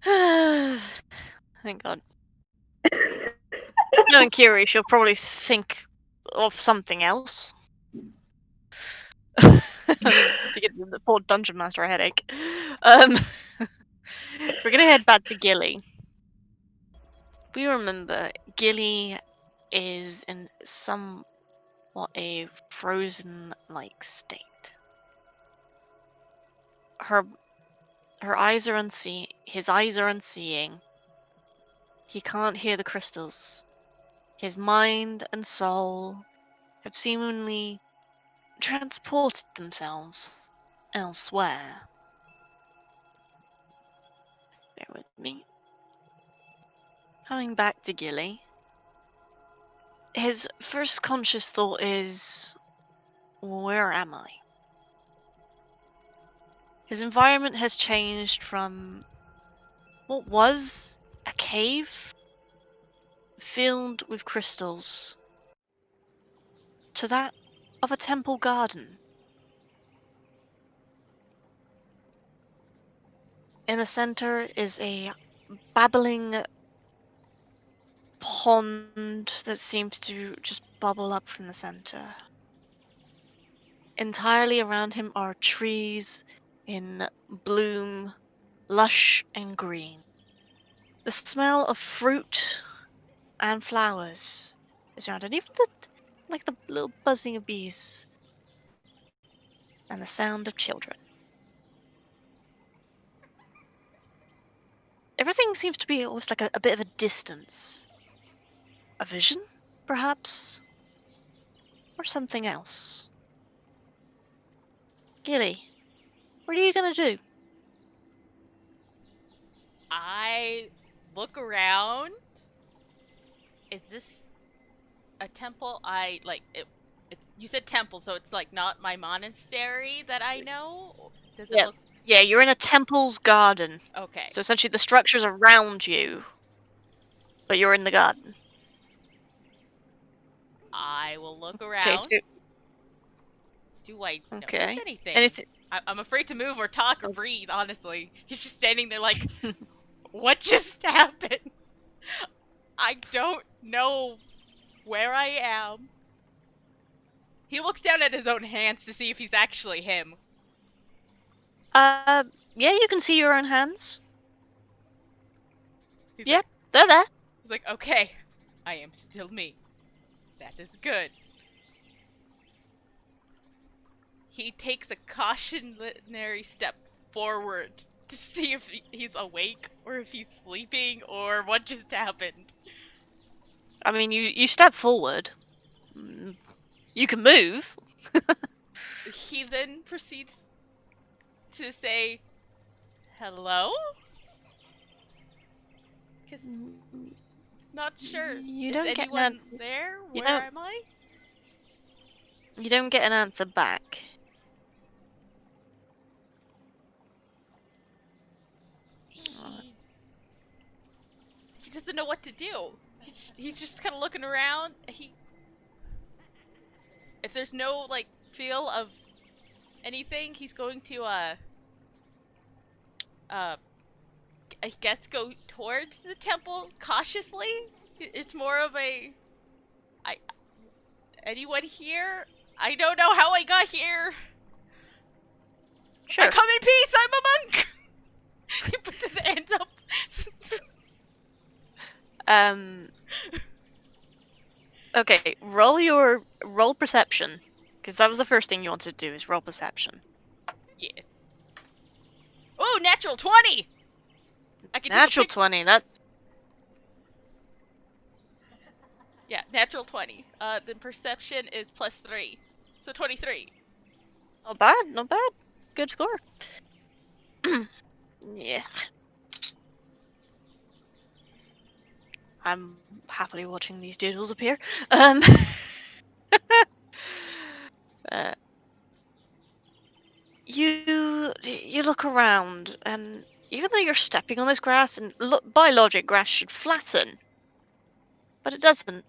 Thank God. Knowing Kiira, she'll probably think of something else. To get the poor dungeon master a headache. We're gonna head back to Gillie. We remember Gillie is in somewhat a frozen-like state. Her eyes are unseeing. His eyes are unseeing. He can't hear the crystals. His mind and soul have seemingly transported themselves elsewhere. Bear with me. Coming back to Gillie, his first conscious thought is, where am I? His environment has changed from what was a cave filled with crystals to that of a temple garden. In the center is a babbling pond that seems to just bubble up from the center. Entirely around him are trees in bloom, lush and green. The smell of fruit and flowers is around, and even the little buzzing of bees and the sound of children. Everything seems to be almost like a bit of a distance. A vision, perhaps? Or something else. Gillie, what are you gonna do? I look around. Is this a temple? It's you said temple, so it's like not my monastery that I know. Does it Yeah. look Yeah, you're in a temple's garden. okay? So essentially the structure's around you, but you're in the garden. I will look Okay, around. so Do I notice okay. anything? Anything? I'm afraid to move or talk or Oh. breathe, honestly. He's just standing there like, what just happened? I don't know where I am. He looks down at his own hands to see if he's actually him. Yeah, you can see your own hands. He's Yep, like, they're there. he's like, okay, I am still me. That is good. He takes a cautionary step forward to see if he's awake or if he's sleeping or what just happened. I mean, you step forward. You can move. He then proceeds to say, hello? Because it's not sure. You Is don't get an anyone answer. there? You Where am I? You don't get an answer back. He doesn't know what to do. He's just kind of looking around. If there's no like feel of anything, he's going to I guess go towards the temple cautiously. It's more of a anyone here? I don't know how I got here. Sure. I come in peace. I'm a monk. He puts his hands up. Okay, roll perception, because that was the first thing you wanted to do is roll perception. Yes. Oh, natural 20. I can Natural 20. That. Yeah, natural 20. Then perception is +3, so 23. Not bad. Not bad. Good score. Yeah. I'm happily watching these doodles appear. You look around, and even though you're stepping on this grass, and by logic, grass should flatten, but it doesn't.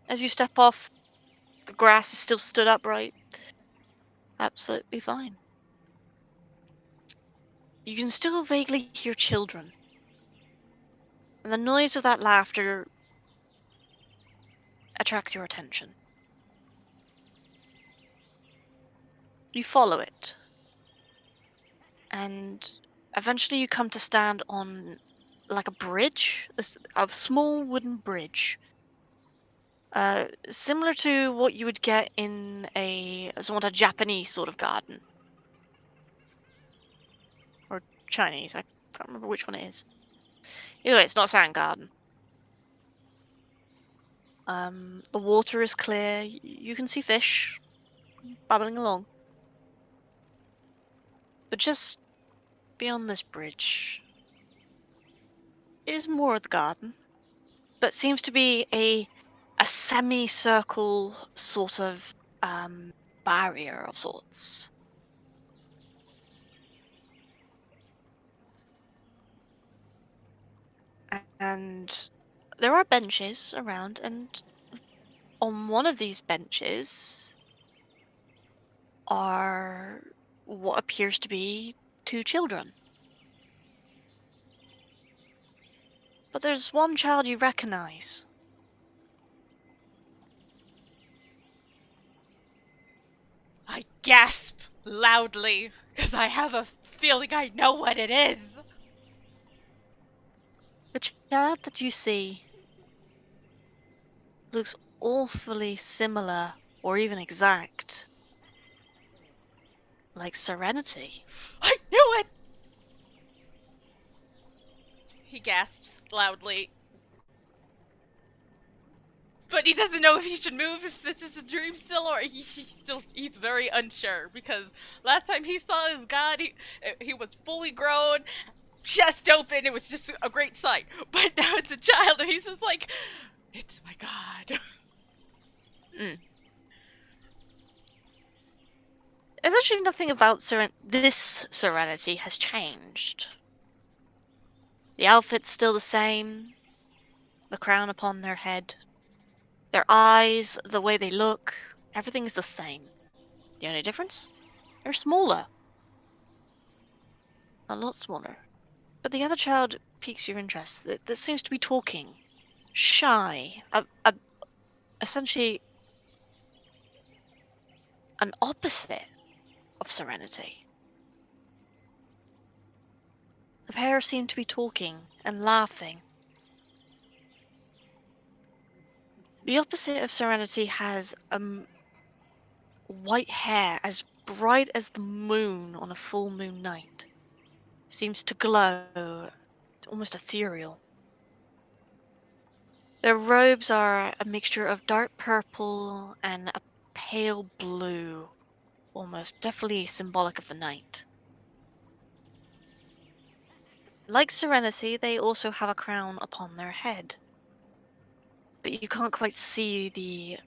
As you step off, the grass is still stood upright. Absolutely fine. You can still vaguely hear children, and the noise of that laughter attracts your attention. You follow it, and eventually you come to stand on like a bridge, a small wooden bridge, similar to what you would get in a somewhat a Japanese sort of garden, or Chinese. I can't remember which one it is. Either way, it's not a sand garden. The water is clear. You can see fish babbling along. But just beyond this bridge is more of the garden, but seems to be a semicircle sort of barrier of sorts. And there are benches around, and on one of these benches are what appears to be two children. But there's one child you recognize. I gasp loudly because I have a feeling I know what it is. The child that you see looks awfully similar, or even exact, like Serenity. I knew it! He gasps loudly. But he doesn't know if he should move, if this is a dream still, or he's very unsure, because last time he saw his god, he was fully grown, chest open, it was just a great sight. But now it's a child, and he's just like, it's my god. Essentially, nothing about this Serenity has changed. The outfit's still the same, the crown upon their head, their eyes, the way they look, everything's the same. The only difference? They're smaller. A lot smaller. But the other child piques your interest. That seems to be talking. Shy. Essentially an opposite of Serenity. The pair seem to be talking and laughing. The opposite of Serenity has white hair as bright as the moon on a full moon night. Seems to glow, almost ethereal. Their robes are a mixture of dark purple and a pale blue, almost definitely symbolic of the night. Like Serenity, they also have a crown upon their head, but you can't quite see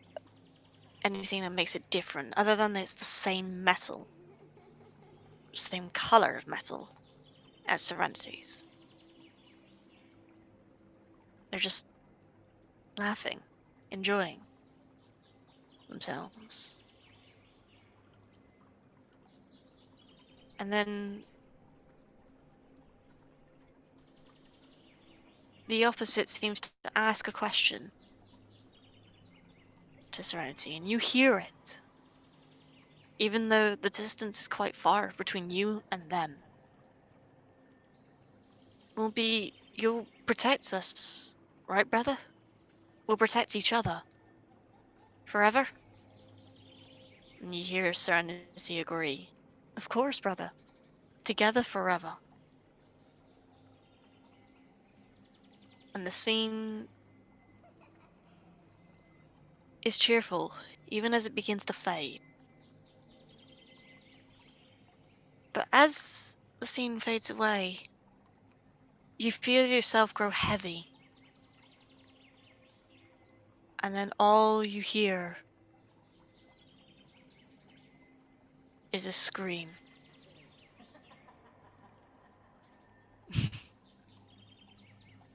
anything that makes it different, other than it's the same metal, same color of metal as Serenity's. They're just laughing, enjoying themselves. And then the opposite seems to ask a question to Serenity, and you hear it, even though the distance is quite far between you and them. You'll protect us, right, brother? We'll protect each other. Forever? And you hear Serenity agree. Of course, brother. Together forever. And the scene is cheerful, even as it begins to fade. But as the scene fades away, you feel yourself grow heavy. And then all you hear is a scream.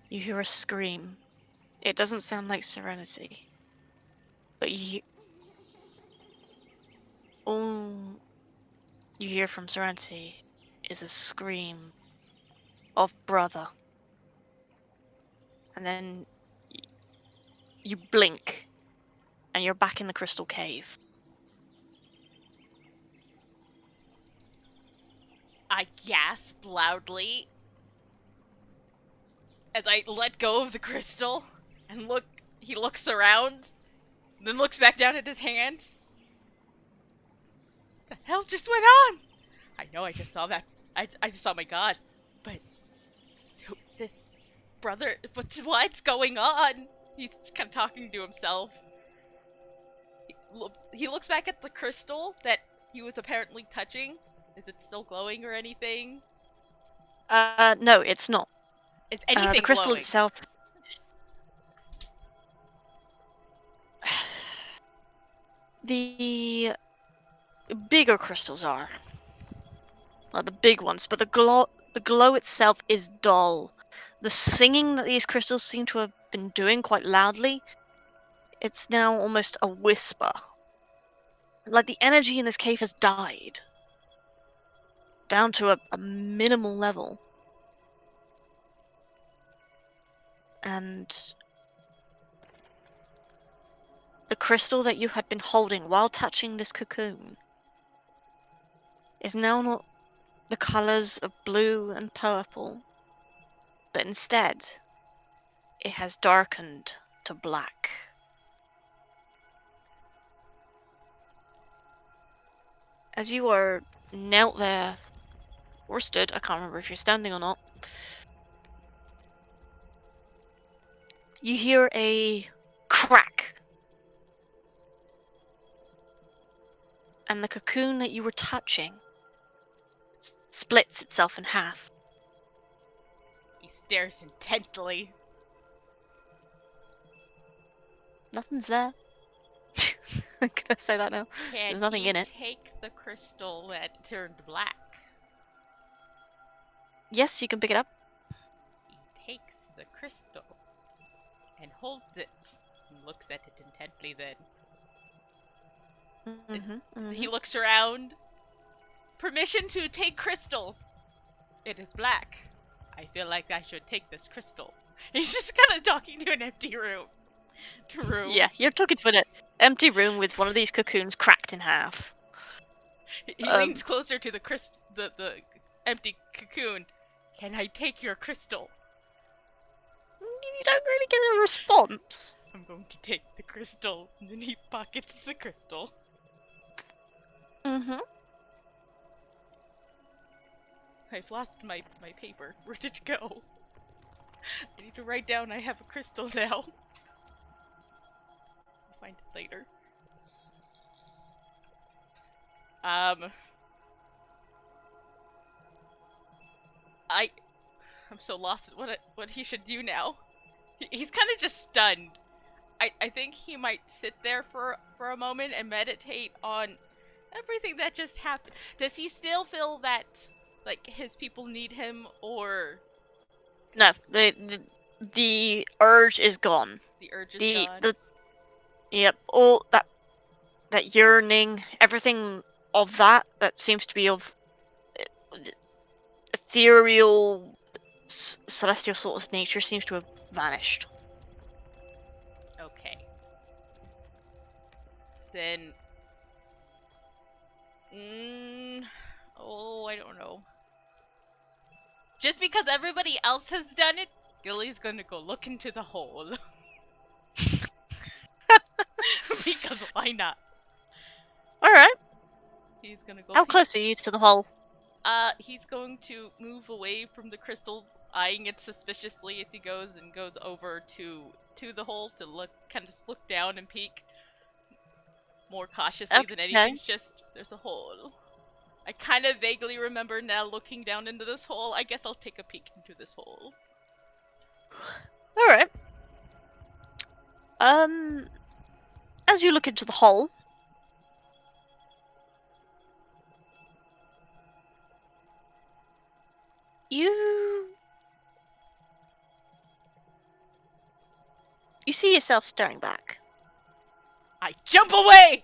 You hear a scream. It doesn't sound like Serenity. But all you hear from Serenity is a scream of brother. And then you blink and you're back in the crystal cave. I gasp loudly as I let go of the crystal and look. He looks around, then looks back down at his hands. The hell just went on? I know I just saw that. I just saw my god. But this brother, what's going on? He's kind of talking to himself. He looks back at the crystal that he was apparently touching. Is it still glowing or anything? No, it's not. Is anything the crystal glowing? itself. The bigger crystals are. Not the big ones, but the glow itself is dull. The singing that these crystals seem to have been doing quite loudly, it's now almost a whisper. Like the energy in this cave has died. Down to a minimal level. And the crystal that you had been holding while touching this cocoon is now not the colors of blue and purple, but instead it has darkened to black. As you are knelt there, or stood, I can't remember if you're standing or not, you hear a crack. And the cocoon that you were touching splits itself in half. He stares intently. Nothing's there. Can I say that now? Can There's nothing he in it. take the crystal that turned black? Yes, you can pick it up. He takes the crystal and holds it and looks at it intently then. He looks around. Permission to take crystal. It is black. I feel like I should take this crystal. He's just kind of talking to an empty room. Yeah, you're talking to an empty room with one of these cocoons cracked in half. He leans closer to the empty cocoon. Can I take your crystal? You don't really get a response. I'm going to take the crystal. And then he pockets the crystal. I've lost my paper. Where did it go? I need to write down I have a crystal now. I'll find it later. I'm so lost at what he should do now. He's kind of just stunned. I think he might sit there for a moment and meditate on everything that just happened. Does he still feel that like his people need him, or no? The urge is gone. The urge is gone. Yep, all that yearning, everything of that seems to be of ethereal, celestial sort of nature seems to have vanished. Okay. Then... I don't know. Just because everybody else has done it, Gillie's gonna go look into the hole. Because why not? Alright. He's gonna go... How close are you to the hole? He's going to move away from the crystal, eyeing it suspiciously as he goes over to the hole to look down and peek. More cautiously than anything, just, there's a hole. I kind of vaguely remember now looking down into this hole. I guess I'll take a peek into this hole. Alright. As you look into the hole, you see yourself staring back. I jump away! Why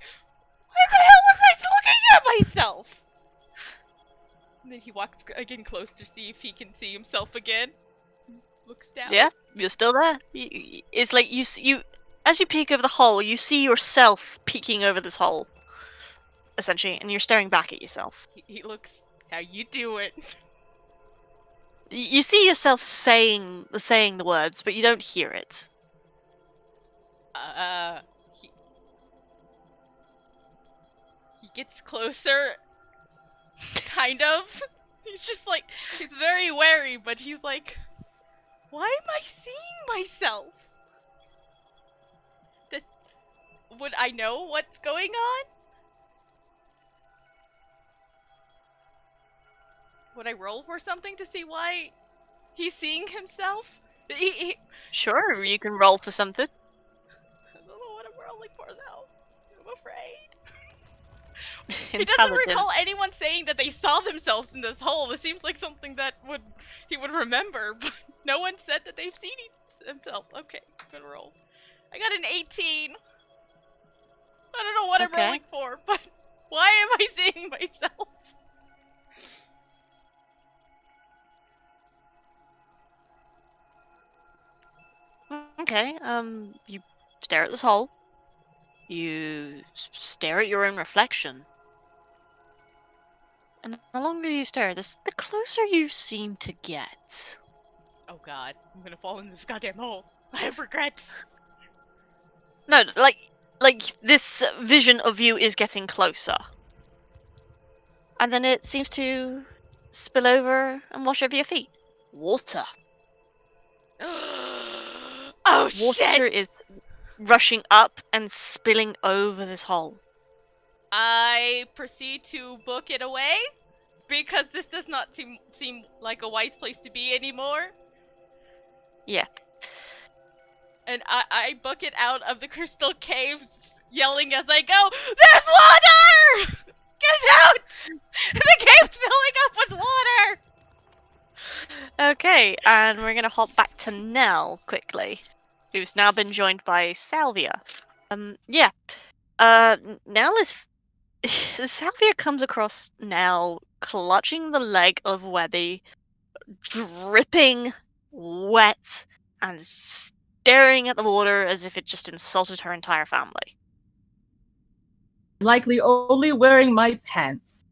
the hell was I looking at myself? And then he walks again close to see if he can see himself again. Looks down. Yeah, you're still there. It's like you as you peek over the hole, you see yourself peeking over this hole, essentially, and you're staring back at yourself. He looks How you doing? You see yourself saying the words, but you don't hear it. He gets closer, kind of. He's just like, he's very wary, but he's like, why am I seeing myself? Would I know what's going on? Would I roll for something to see why he's seeing himself? Sure, you can roll for something. I don't know what I'm rolling for though. I'm afraid. He doesn't recall anyone saying that they saw themselves in this hole. It seems like something that he would remember, but no one said that they've seen himself. Okay, good roll. I got an 18. I don't know what I'm rolling for, but why am I seeing myself? Okay, you stare at this hole. You stare at your own reflection. And the longer you stare, the closer you seem to get. Oh god, I'm gonna fall in this goddamn hole. I have regrets. No, like this vision of you is getting closer. And then it seems to spill over and wash over your feet. Water. Oh shit! Water is rushing up and spilling over this hole. I proceed to book it away because this does not seem like a wise place to be anymore. Yeah. And I book it out of the crystal cave, yelling as I go, "There's water! Get out! The cave's filling up with water!" Okay, and we're gonna hop back to Knell quickly, who's now been joined by Salvya. Yeah. Knell is... Salvya comes across Knell clutching the leg of Webby, dripping wet, and staring at the water as if it just insulted her entire family. Likely only wearing my pants.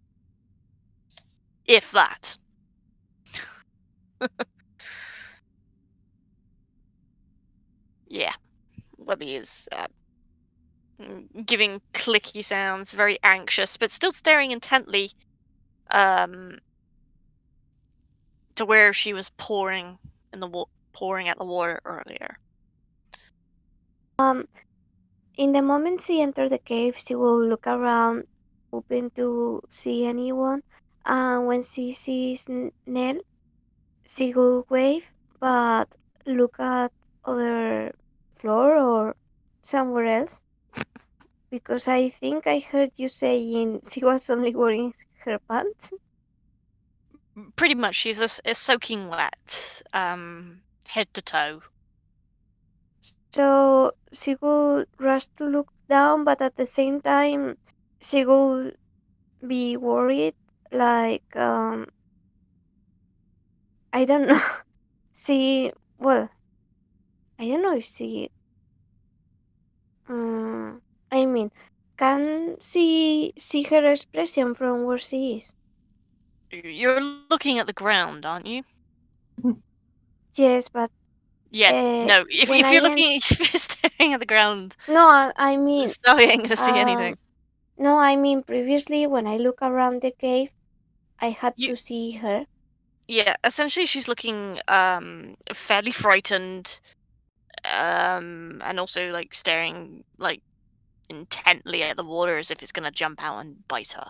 If that. Yeah. Webby is giving clicky sounds, very anxious, but still staring intently to where she was pouring pouring at the water earlier. In the moment she enters the cave, she will look around, hoping to see anyone. And when she sees Knell, she will wave, but look at other floor or somewhere else. Because I think I heard you saying she was only wearing her pants. Pretty much, she's a soaking wet, head to toe. So she will rush to look down, but at the same time, she will be worried. Like, I don't know. Well, I don't know if she. I mean, can she see her expression from where she is? You're looking at the ground, aren't you? Yes, but Yeah, no. If when you're looking, if you're staring at the ground, no, I mean, Sally ain't gonna see anything. no, I mean previously when I look around the cave, I had to see her. Yeah, essentially she's looking fairly frightened, and also like staring like intently at the water as if it's gonna jump out and bite her.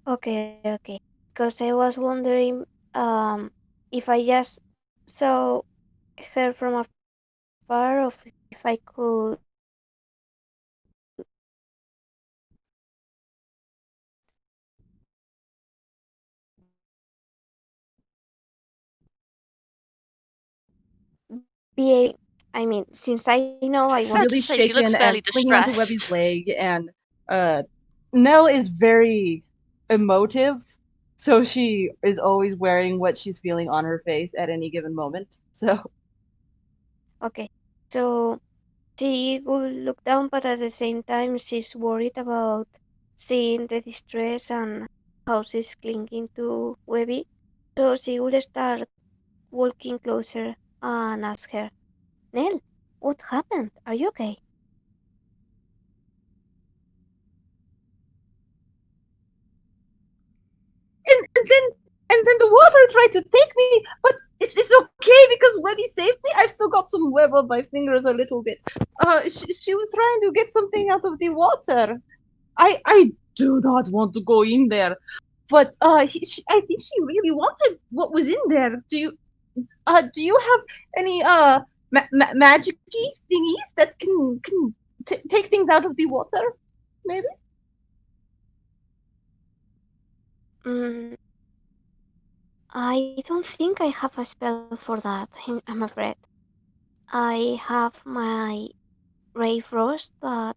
Okay. Because I was wondering if I just saw her from afar, or if I could be a. I mean, since I know I want Really to say she looks shaken fairly and clinging onto distressed. Webby's leg, and Knell is very emotive, so she is always wearing what she's feeling on her face at any given moment. So Okay, so she will look down, but at the same time, she's worried about seeing the distress and houses clinging to Webby, so she will start walking closer and ask her, Knell, what happened? Are you okay? And then the water tried to take me, but it's okay because Webby saved me. I've still got some web on my fingers a little bit. She was trying to get something out of the water. I do not want to go in there, but I think she really wanted what was in there. Do you have any magic-y thingies that can take things out of the water? Maybe. I don't think I have a spell for that, I'm afraid. I have my Ray Frost, but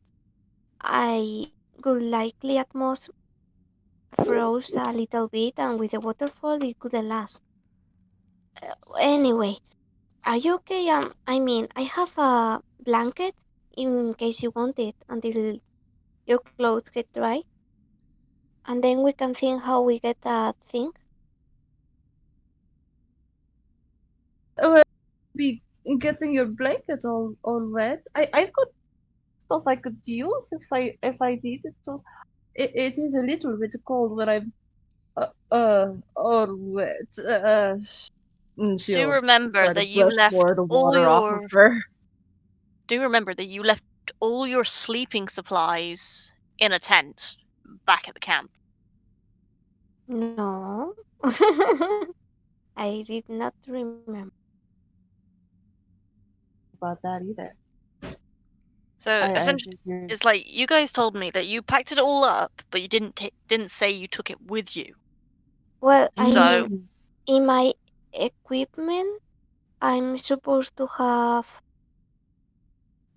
I could likely at most froze a little bit, and with the waterfall it couldn't last. Anyway, are you okay? I mean, I have a blanket in case you want it until your clothes get dry, and then we can think how we get that thing. Be getting your blanket all wet. I've got stuff I could use if I needed to. It is a little bit cold when I'm all wet. Do She'll remember try to that you brush left more of the all water off of your her. do remember that you left all your sleeping supplies in a tent back at the camp. No, I did not remember. About that either. So I essentially, figured it's like you guys told me that you packed it all up, but you didn't say you took it with you. Well, I So mean, in my equipment, I'm supposed to have.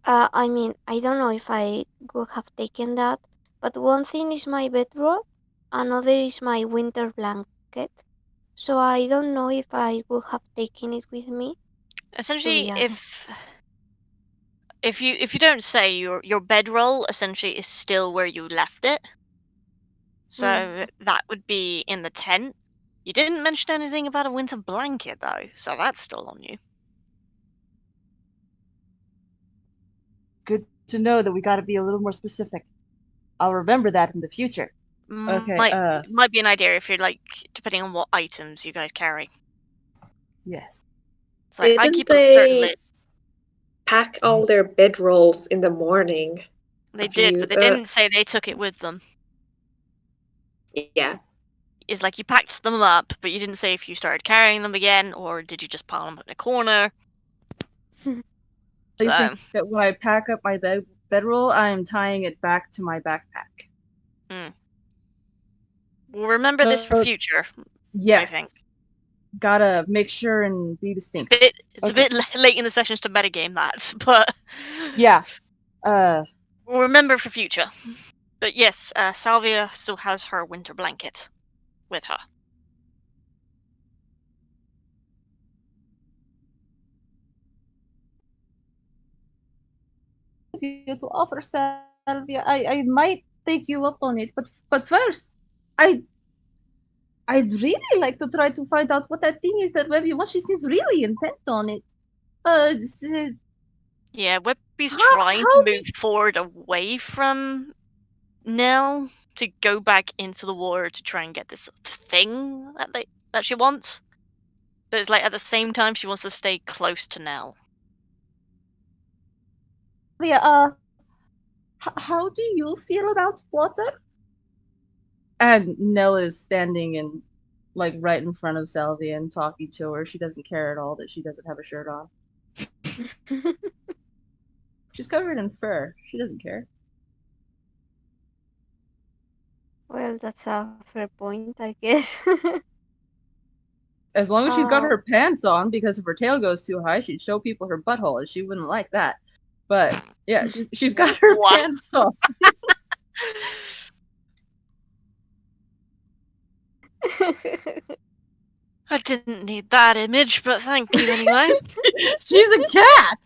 I mean, I don't know if I would have taken that, but one thing is my bedroll, another is my winter blanket. So I don't know if I would have taken it with me, to essentially, be honest. if you don't say your bedroll essentially is still where you left it, so that would be in the tent. You didn't mention anything about a winter blanket though, so that's still on you. good to know that we got to be a little more specific. I'll remember that in the future. Okay. Might be an idea if you're like depending on what items you guys carry. Yes. It's like I Didn't keep a certain they list. pack all their bedrolls in the morning? They A did, few, but they didn't say they took it with them. yeah. It's like you packed them up, but you didn't say if you started carrying them again, or did you just pile them up in a corner. I So, think that when I pack up my bedroll, I'm tying it back to my backpack. we'll remember this for So, future. yes. I think. Gotta make sure and be distinct. It's a bit late in the sessions to metagame that, but Yeah. we'll remember for future. But yes, Salvia still has her winter blanket with her. You to offer, Salvia. I might take you up on it, but first, I'd really like to try to find out what that thing is that Webby wants. She seems really intent on it. Yeah, Webby's How trying to move forward away from Knell to go back into the water to try and get this thing that she wants. But it's like at the same time she wants to stay close to Knell. Salvia, how do you feel about water? And Knell is standing in, like, right in front of Salvia and talking to her. She doesn't care at all that she doesn't have a shirt on. She's covered in fur. She doesn't care. Well, that's a fair point, I guess. As long as she's got Uh, her pants on, because if her tail goes too high, she'd show people her butthole, and she wouldn't like that. But yeah, she's got her Wow. pants on. I didn't need that image, but thank you anyway. She's a cat.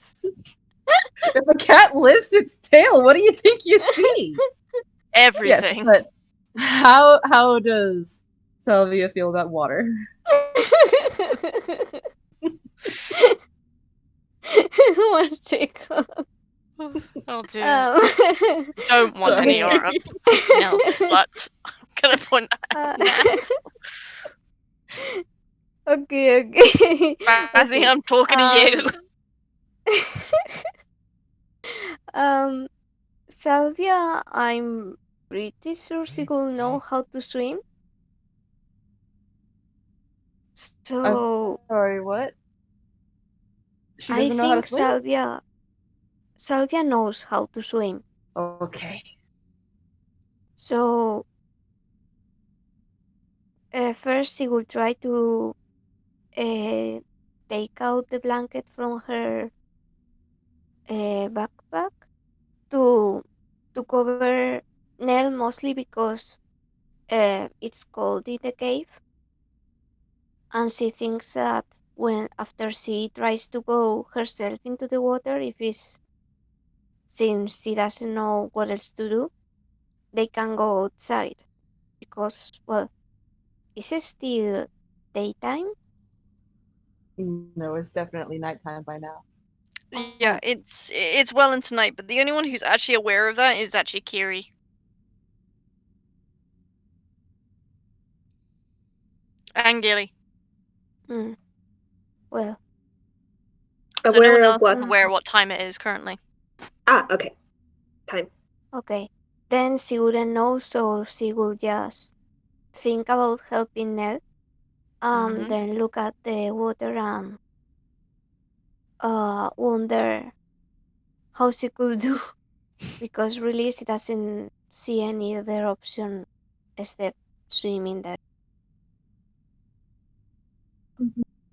If a cat lifts its tail, what do you think you see? Everything. Yes, How does Salvia feel about water? One second. Oh dear. Um, Don't want any Sorry. art of Knell, but I'm gonna point that out now. okay. I think Okay. I'm talking to you. Um, Salvia, I'm pretty sure she will know how to swim. So Sorry, what? She I doesn't know how to think swim? Salvia knows how to swim. Okay. So first she will try to take out the blanket from her backpack to cover Nell, mostly because it's cold in the cave, and she thinks that when after she tries to go herself into the water, if it's since she doesn't know what else to do, they can go outside because well, is it still daytime? No, it's definitely nighttime by now. Yeah, it's well into night, but the only one who's actually aware of that is actually Kiira. And Gillie. Mm. Well, So no one Aware of else what? is aware what time it is currently. Ah, okay. Time. okay. Then she wouldn't know, so she will just think about helping Nell, Mhm. then look at the water and wonder how she could do because really she doesn't see any other option except swimming there.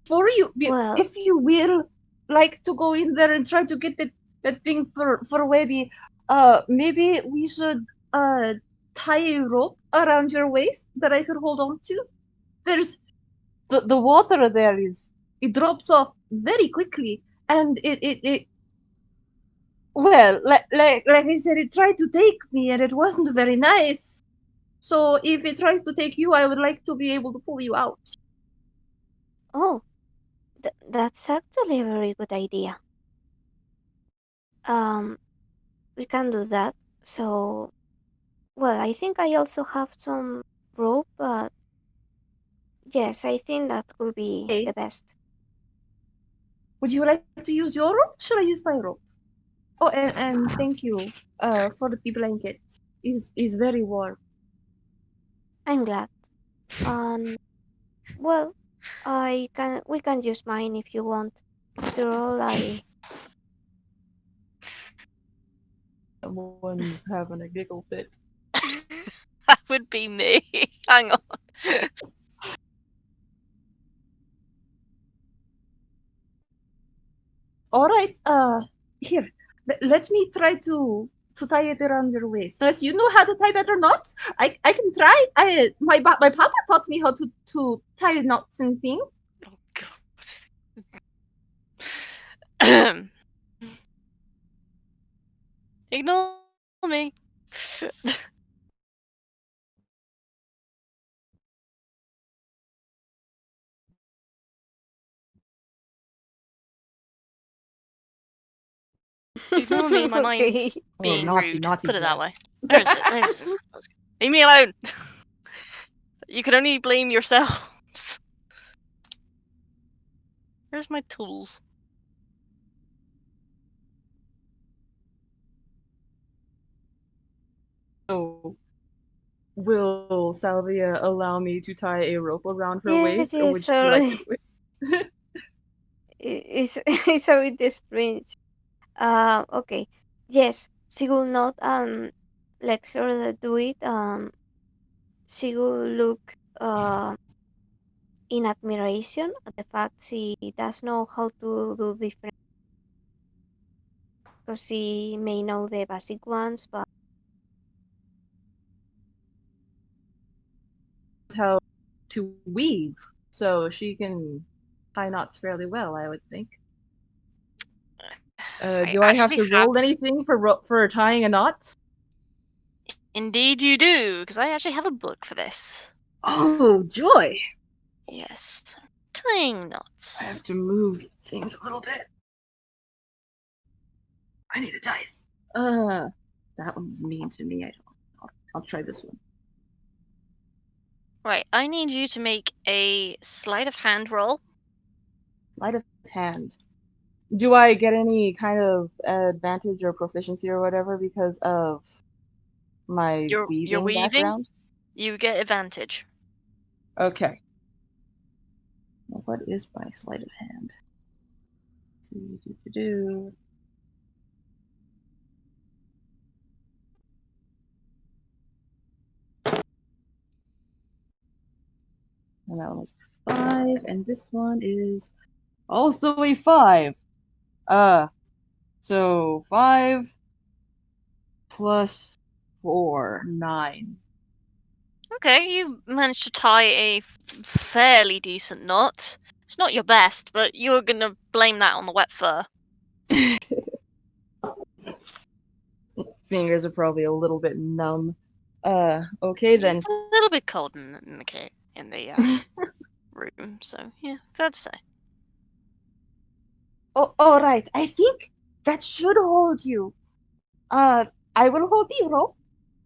For you, Well, if you will like to go in there and try to get that thing for Webby, maybe we should tie a rope around your waist that I could hold on to. There's the water there is it drops off very quickly, and it well, like I said, it tried to take me, and it wasn't very nice. So if it tries to take you, I would like to be able to pull you out. oh, that's actually a very good idea. Um, we can do that. So, well, I think I also have some rope, but yes, I think that will be Okay. the best. Would you like to use your rope? Should I use my rope? Oh, and thank you for the blanket. Is very warm. I'm glad. And well, we can use mine if you want. After all, I Someone's having a giggle fit. That would be me. Hang on. All right. Here. Let me try to tie it around your waist. Unless you know how to tie better knots, I can try. My papa taught me how to tie knots and things. Oh god. Ignore me. Ignore me, my okay. mind's Oh, being naughty, rude. naughty Put it that Jen. way. There's it. There's it. Leave me alone. You can only blame yourselves. Where's my tools? So, will Salvia allow me to tie a rope around her Yes, waist, or yes, would you like to sorry. do it? It's it's a bit strange. Okay. Yes, she will not let her do it. She will look in admiration at the fact she does know how to do different because she may know the basic ones, but How to weave, so she can tie knots fairly well, I would think. I Do I have actually to have. roll anything for tying a knot? Indeed you do, because I actually have a book for this. Oh, joy! Yes. Tying knots. I have to move things a little bit. I need a dice. That one's mean to me. I'll try this one. Right, I need you to make a sleight of hand roll. Sleight of hand. Do I get any kind of advantage or proficiency or whatever because of my You're weaving weaving. background? You get advantage. Okay. Well, what is my sleight of hand? Do. And that one was 5, and this one is also a 5. So 5 plus 4, 9. Okay, you managed to tie a fairly decent knot. It's not your best, but you're gonna blame that on the wet fur. Fingers are probably a little bit numb. Okay then. It's a little bit cold in the room, so yeah, fair to say. Oh, all right. I think that should hold you. I will hold the rope,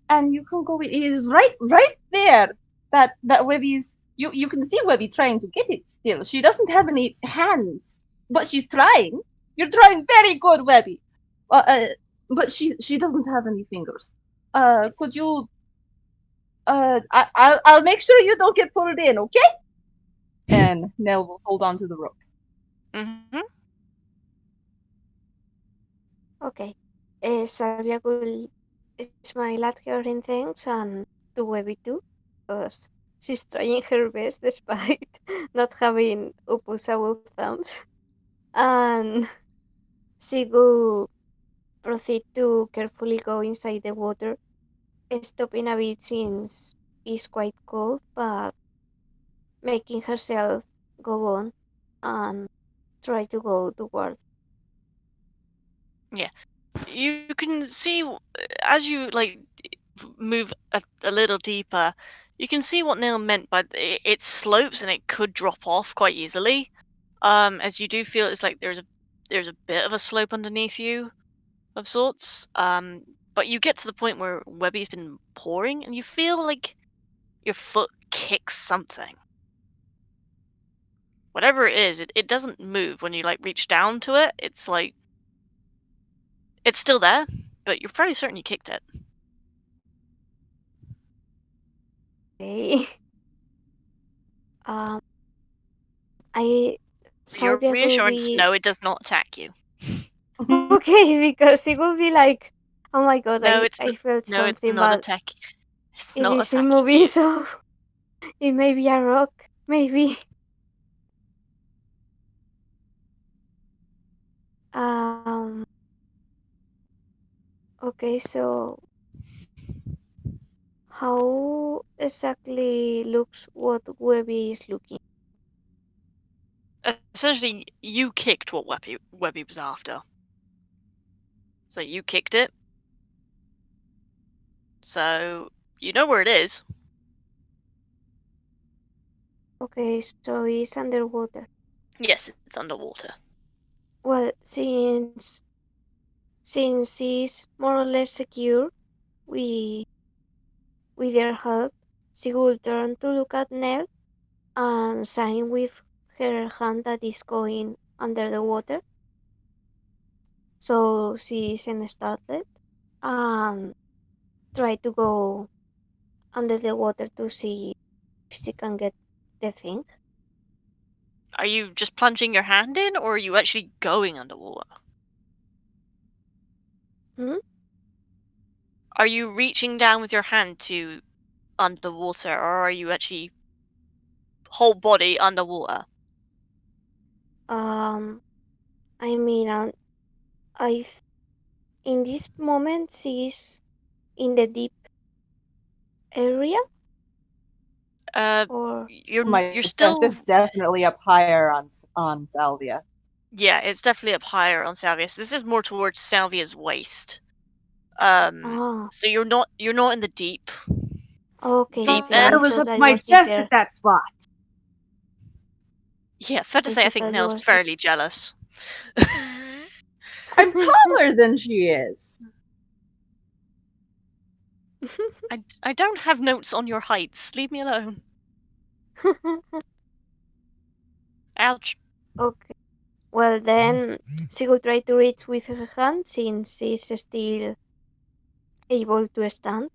and you can go. It is right there. That Webby's. You can see Webby trying to get it. Still, she doesn't have any hands, but she's trying. You're trying very good, Webby. But she doesn't have any fingers. Could you? I'll make sure you don't get pulled in, okay? And Knell will hold on to the rope. Mm-hmm. Okay. Salvia will smile at her in thanks and to Webby too, because she's trying her best despite not having opposable thumbs. And she will proceed to carefully go inside the water, stopping a bit since it's quite cold, but making herself go on and try to go towards. You can see as you move a little deeper, you can see what Neil meant by it slopes and it could drop off quite easily. As you do feel it's like there's a bit of a slope underneath you of sorts. But you get to the point where Webby's been pouring and you feel like your foot kicks something. Whatever it is, it doesn't move when you reach down to it. It's like it's still there, but you're fairly certain you kicked it. Okay. I For your Salvia will reassurance, be no, it does not attack you. okay because it will be like, oh my god, No, I felt no, it's something, not but attack. It's it not is in attacking movie, you. so it may be a rock, maybe. Um. Okay, so how exactly looks what Webby is looking? Essentially, you kicked what Webby was after. So you kicked it. So you know where it is. Okay, so it's underwater. Yes, it's underwater. Well, since it's more or less secure, we with their help, she will turn to look at Knell and sign with her hand that is going under the water. So she isn't startled and try to go under the water to see if she can get the thing. Are you just plunging your hand in, or are you actually going underwater? Hmm? Are you reaching down with your hand to underwater, or are you actually whole body underwater? I mean, in this moment she's in the deep area, or You're That's still definitely up higher on Salvia. yeah, it's definitely up higher on Salvia. So this is more towards Salvia's waist. Oh, So you're not in the deep. okay, Deep okay. I end. Water was thought up that to it my was chest deeper. at that spot. Yeah, fair to I say, I thought think that it Nell's was fairly jealous. I'm taller than she is. I don't have notes on your heights. Leave me alone. Ouch. Okay. Well, then she will try to reach with her hand since she's still able to stand.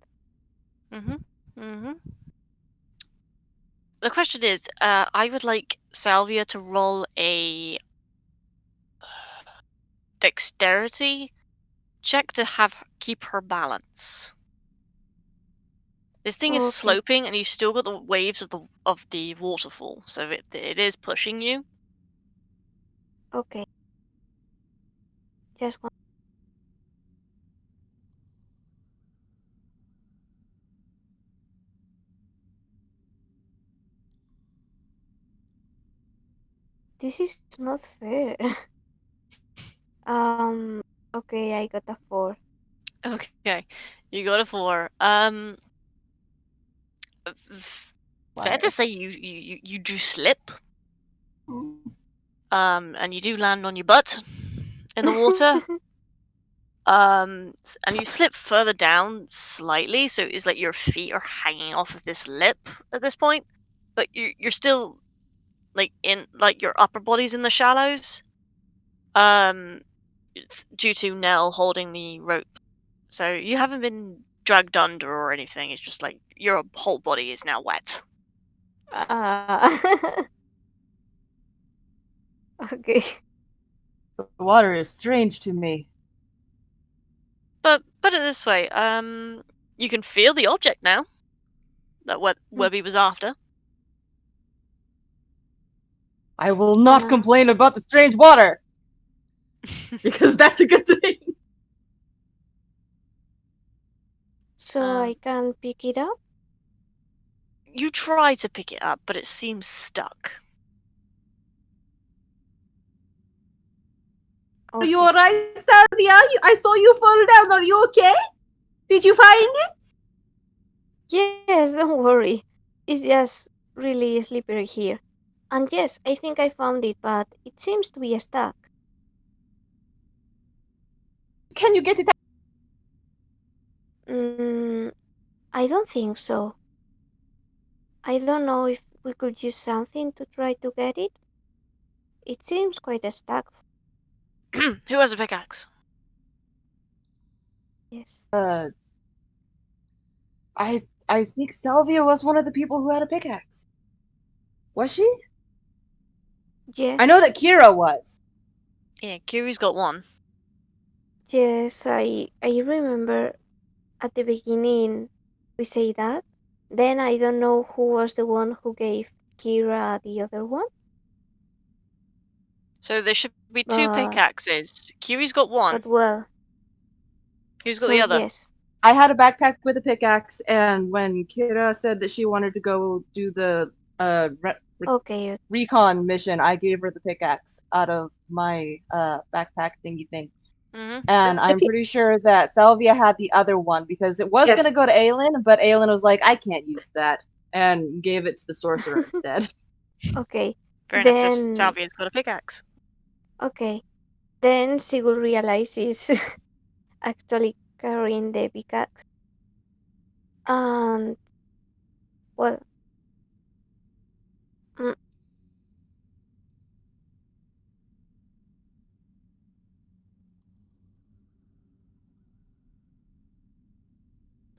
The question is, I would like Salvia to roll a dexterity check to keep her balance. This thing is Okay. sloping, and you've still got the waves of the waterfall, so it is pushing you. Okay. Just one. This is not fair. Okay, I got a 4. Okay, you got a 4. Fair to say you do slip. And you do land on your butt in the water. And you slip further down slightly, so it's like your feet are hanging off of this lip at this point, but you're still like in like your upper body's in the shallows. Due to Knell holding the rope, so you haven't been dragged under or anything. It's just like your whole body is now wet. Okay. The water is strange to me. But put it this way, you can feel the object now that Webby was after. I will not complain about the strange water, because that's a good thing. So I can pick it up? You try to pick it up, but it seems stuck. Are you alright, Salvia? I saw you fall down. Are you okay? Did you find it? Yes, don't worry. It's just really slippery here. And yes, I think I found it, but it seems to be stuck. Can you get it out? I don't think so. I don't know if we could use something to try to get it. It seems quite stuck. Who has a pickaxe? Yes. I think Salvia was one of the people who had a pickaxe. Was she? Yes. I know that Kiira was. Yeah, Kiri's got one. Yes, I remember at the beginning we say that. Then I don't know who was the one who gave Kiira the other one. So there should be two pickaxes. Kiri's got one. But well. Who's got the other? Yes. I had a backpack with a pickaxe, and when Kiira said that she wanted to go do the Okay. recon mission, I gave her the pickaxe out of my backpack thingy thing. And I'm pretty sure that Salvia had the other one because it was going to go to Alyn, but Alyn was like, I can't use that, and gave it to the sorcerer instead. Okay. Fair enough, so Then Salvia's got a pickaxe. okay. Then Sigurd realizes actually carrying the pickaxe. And well,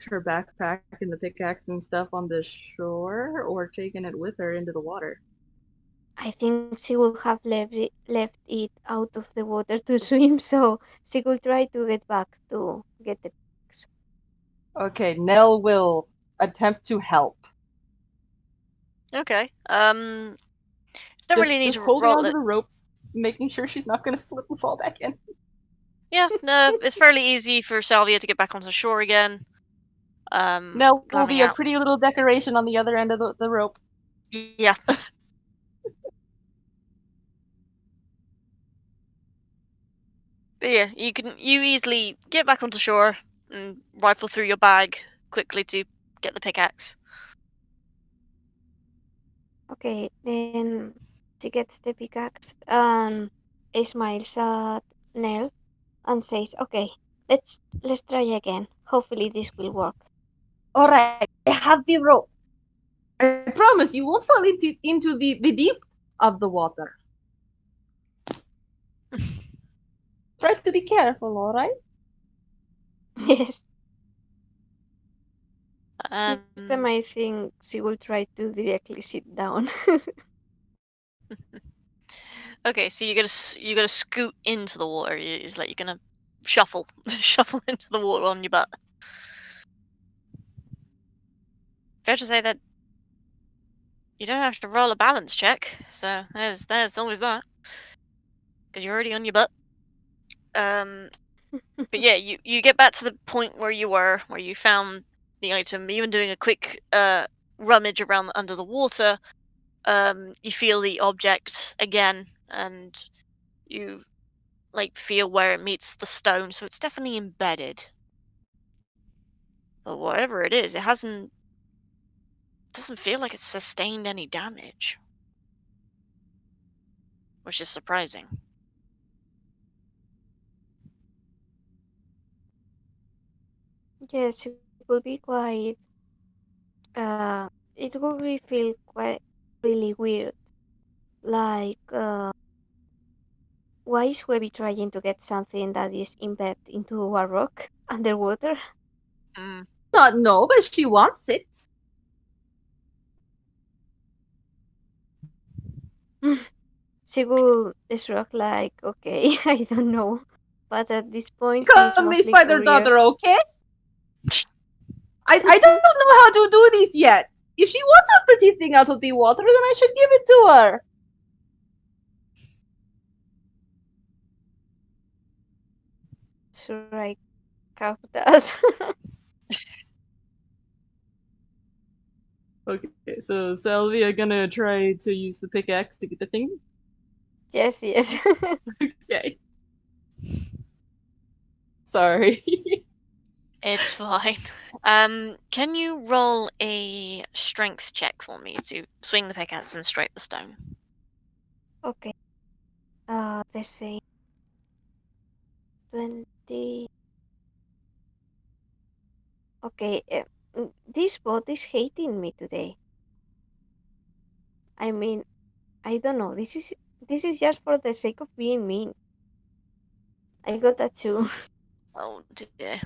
her backpack and the pickaxe and stuff on the shore, or taken it with her into the water? I think she would have left it out of the water to swim, so she could try to get back to get the pickaxe. Okay, Knell will attempt to help. Okay. Don't really need just to holding roll onto it. the rope, making sure she's not going to slip and fall back in. Yeah, no, it's fairly easy for Salvia to get back onto shore again. Knell will be a out. pretty little decoration on the other end of the rope. Yeah. But yeah, you easily get back onto shore. and rifle through your bag quickly to get the pickaxe. Okay, then she gets the pickaxe and smiles at Knell and says, "Okay, let's try again. Hopefully this will work." Alright, I have the rope. I promise you won't fall into the deep of the water. Try to be careful, alright? Yes. Um, This time I think she will try to directly sit down. okay, so you're gonna scoot into the water. It's like you're gonna shuffle into the water on your butt. Fair to say that you don't have to roll a balance check, so there's always that, because you're already on your butt. But yeah, you get back to the point where you found the item. Even doing a quick rummage around under the water, you feel the object again, and you like feel where it meets the stone, so it's definitely embedded. But whatever it is, it doesn't feel like it's sustained any damage, which is surprising. Yes, it will be quite. It will be feel quite really weird. Like, why is Webby trying to get something that is embedded into a rock underwater? Mm. Not know, but she wants it. She will shrug like, okay, I don't know. But at this point, she's Become a mostly spider daughter, curious. okay? I don't know how to do this yet. If she wants a pretty thing out of the water, then I should give it to her. Sure, I have that. Okay, so Salvia gonna try to use the pickaxe to get the thing. Yes, yes. Okay. Sorry. It's fine. Can you roll a strength check for me to swing the pickaxe and strike the stone? Okay. The same 20. Okay, this bot is hating me today. I mean, I don't know. This is just for the sake of being mean. I got that too. Oh dear.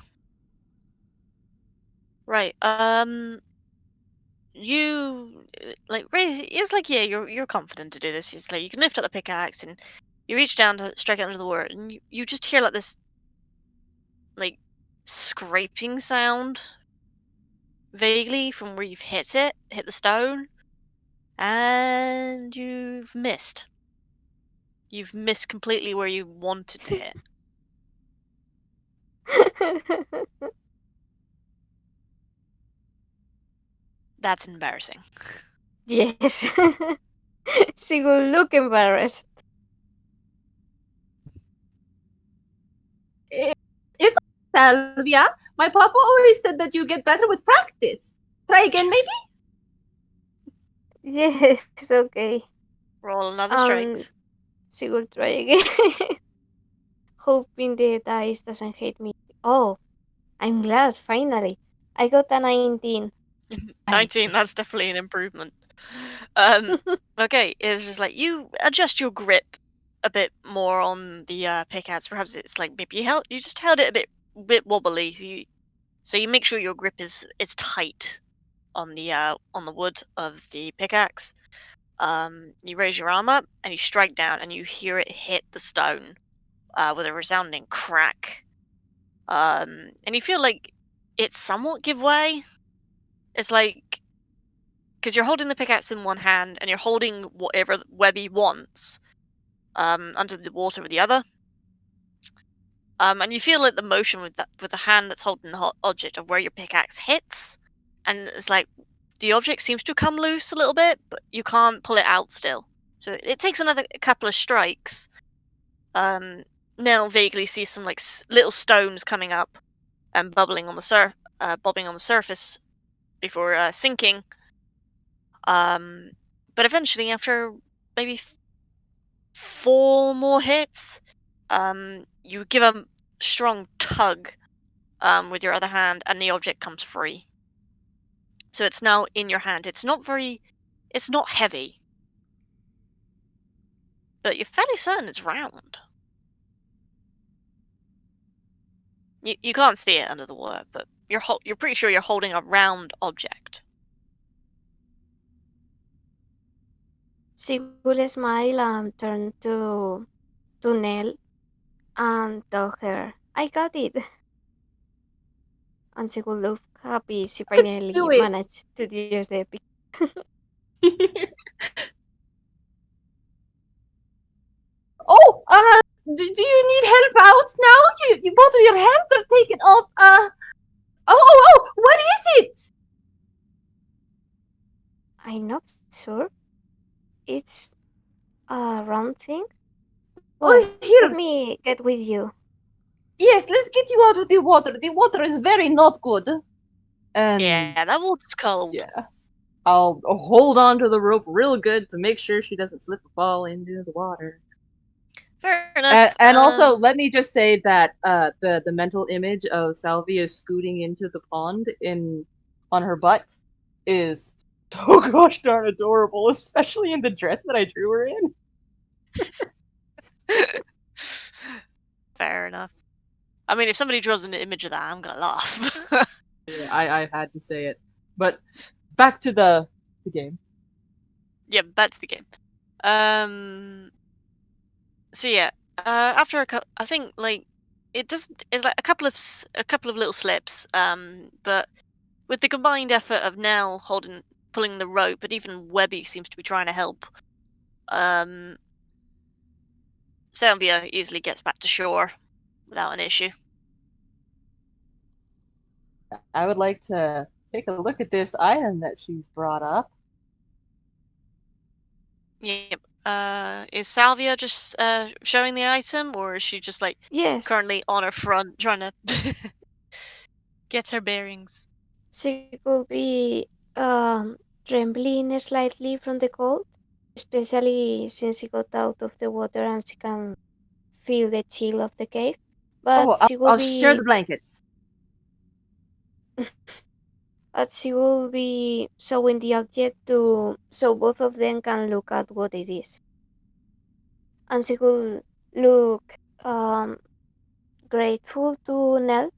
Right. You it's like yeah, you're confident to do this. It's like you can lift up the pickaxe and you reach down to strike it under the water, and you just hear like this like scraping sound vaguely from where you've hit the stone, and you've missed. You've missed completely where you wanted to hit. That's embarrassing. Yes. She will look embarrassed. It's Salvia. My papa always said that you get better with practice. Try again, maybe? Yes, okay. Roll another strike. She will try again. Hoping the dice doesn't hate me. Oh, I'm glad, finally. I got a 19. 19, that's definitely an improvement. Okay, it's just like you adjust your grip a bit more on the pickaxe. Perhaps it's like maybe you just held it a bit wobbly. So you make sure your grip is tight on the wood of the pickaxe. You raise your arm up and you strike down, and you hear it hit the stone with a resounding crack. And you feel like it somewhat give way. It's like because you're holding the pickaxe in one hand and you're holding whatever Webby wants under the water with the other. And you feel like the motion with the hand that's holding the object of where your pickaxe hits, and it's like the object seems to come loose a little bit, but you can't pull it out still. So it takes another couple of strikes. Knell vaguely sees some like little stones coming up, and bobbing on the surface before sinking. But eventually, after maybe 4 more hits, you give a strong tug with your other hand, and the object comes free. So it's now in your hand. It's not heavy, but you're fairly certain it's round. You can't see it under the water, but you're pretty sure you're holding a round object. She will smile and turn to Knell and tell her, I got it. And she will look happy she finally Do it. managed to use the pick. Oh, do you need help out now? You both of your hands are taken off. What is it? I'm not sure. It's a round thing. Well, Oh, here. let me get with you. Yes, let's get you out of the water. The water is very not good. And Yeah, that water's cold. yeah, I'll hold on to the rope real good to make sure she doesn't slip or fall into the water. Fair enough. And also, let me just say that the mental image of Salvia scooting into the pond on her butt is so gosh darn adorable, especially in the dress that I drew her in. Fair enough. I mean, if somebody draws an image of that, I'm gonna laugh. Yeah, I had to say it. But back to the game. Yeah, back to the game. So yeah, after I think like it's like a couple of little slips. But with the combined effort of Knell pulling the rope, but even Webby seems to be trying to help. Salvia easily gets back to shore without an issue. I would like to take a look at this item that she's brought up. Yep. Is Salvia just showing the item, or is she just like Yes, currently on her front trying to get her bearings? she could be trembling slightly from the cold, especially since she got out of the water and she can feel the chill of the cave. But Oh, she will I'll share the be blankets. showing the object so both of them can look at what it is. And she will look grateful to Knell if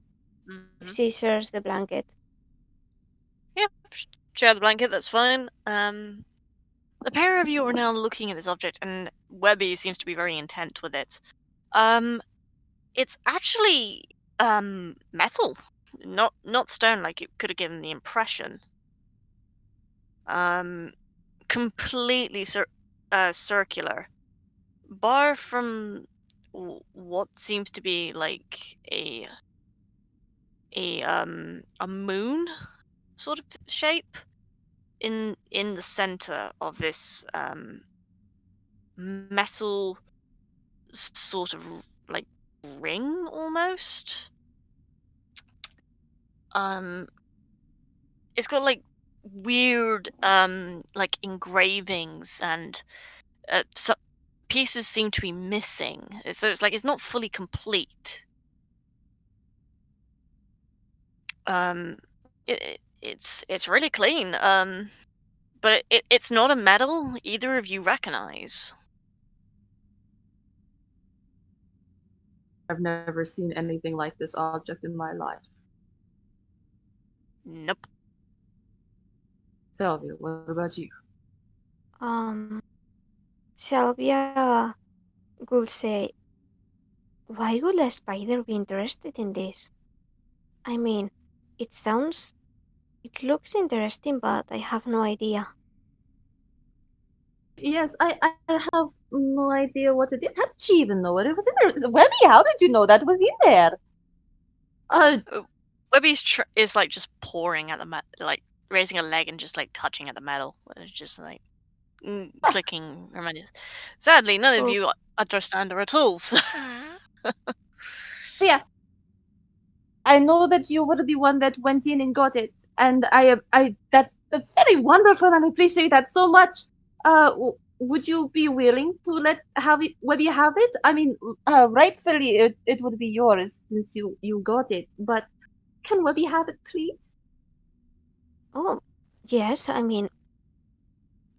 Mm-hmm. she shares the blanket. Yeah, share the blanket. That's fine. The pair of you are now looking at this object, and Webby seems to be very intent with it. It's actually metal, not stone like it could have given the impression. Completely circular, bar from what seems to be like a moon sort of shape in the center of this metal sort of like ring almost. It's got like weird like engravings, and some pieces seem to be missing, so it's like it's not fully complete. It's really clean, but it's not a metal either of you recognize. I've never seen anything like this object in my life. Nope. Salvia, what about you? Salvia will say, why would a spider be interested in this? I mean, it looks interesting, but I have no idea. Yes, I have no idea what it is. How did she even know what it was in there? Webby, how did you know that was in there? Webby's is like just pouring at the like raising a leg and just like touching at the metal. It's just like clicking reminders. Sadly, none of Oh, you understand our tools. Yeah, I know that you were the one that went in and got it, and that's very wonderful, and I appreciate that so much. Would you be willing to have it, Webby have it? I mean, rightfully it would be yours since you got it, but can Webby have it, please? Oh, yes, I mean,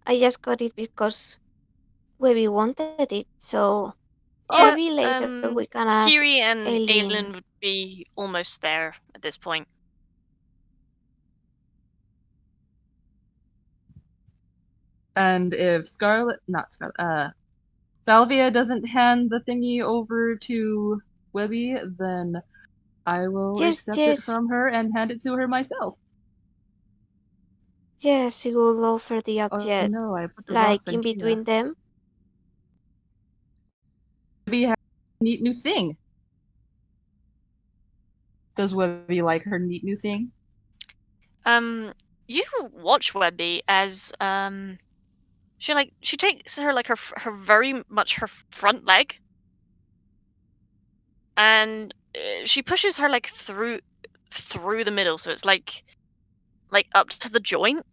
I just got it because Webby wanted it, so Yeah, maybe later we can ask Kiri and Alyn. Aelin would be almost there at this point. And if not Scarlet, Salvia doesn't hand the thingy over to Webby, then I will Yes, accept it yes, from her and hand it to her myself. yes, he will offer the Oh object, no, I put the like rocks on in Kiira. between them. Webby has a neat new thing. Does Webby like her neat new thing? You watch Webby as she takes her very much her front leg, and she pushes her like through the middle, so it's like up to the joint,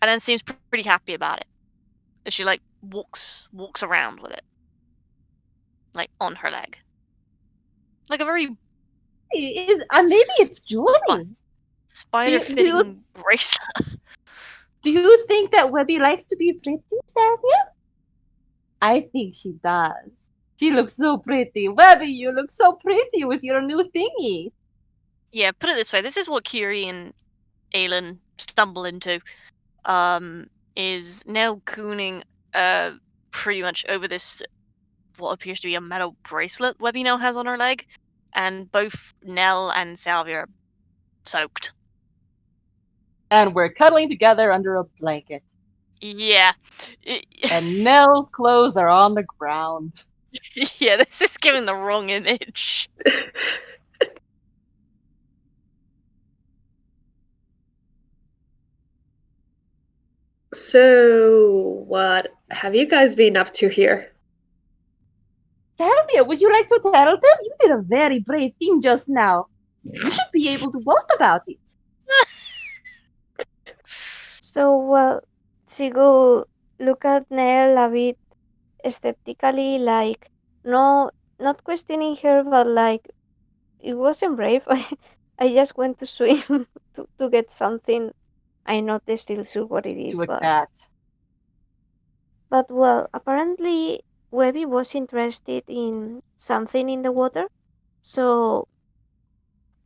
and then seems pretty happy about it. And she like walks around with it, like on her leg, like a very Maybe it's spi- Julie. spider Do you fitting bracelet. do you think that Webby likes to be pretty, Salvia? I think she does. She looks so pretty. Webby, you look so pretty with your new thingy. Yeah, put it this way: this is what Kiri and Aelin stumble into. Is now cooning pretty much over this what appears to be a metal bracelet Webby now has on her leg, and both Knell and Salvia are soaked. And we're cuddling together under a blanket. Yeah. And Nell's clothes are on the ground. Yeah, this is giving the wrong image. So, what have you guys been up to here? Salvia, would you like to tell them? You did a very brave thing just now. You should be able to boast about it. So, well, she will look at Nell a bit skeptically, like, no, not questioning her, but like, it wasn't brave. I just went to swim to get something. I'm not still sure what it To is, a cat. but well, apparently Webby was interested in something in the water, so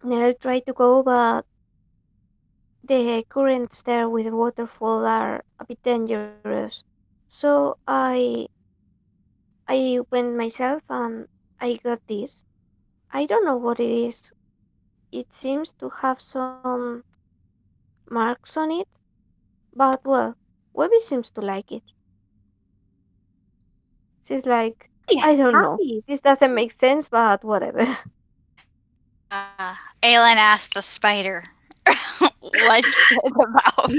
Nell tried to go, but the currents there with the waterfall are a bit dangerous. So I went myself and I got this. I don't know what it is. It seems to have some marks on it, but well, Webby seems to like it. She's like, Hey, I don't know. happy. This doesn't make sense, but whatever. Aelin asked the spider, "What's it about?"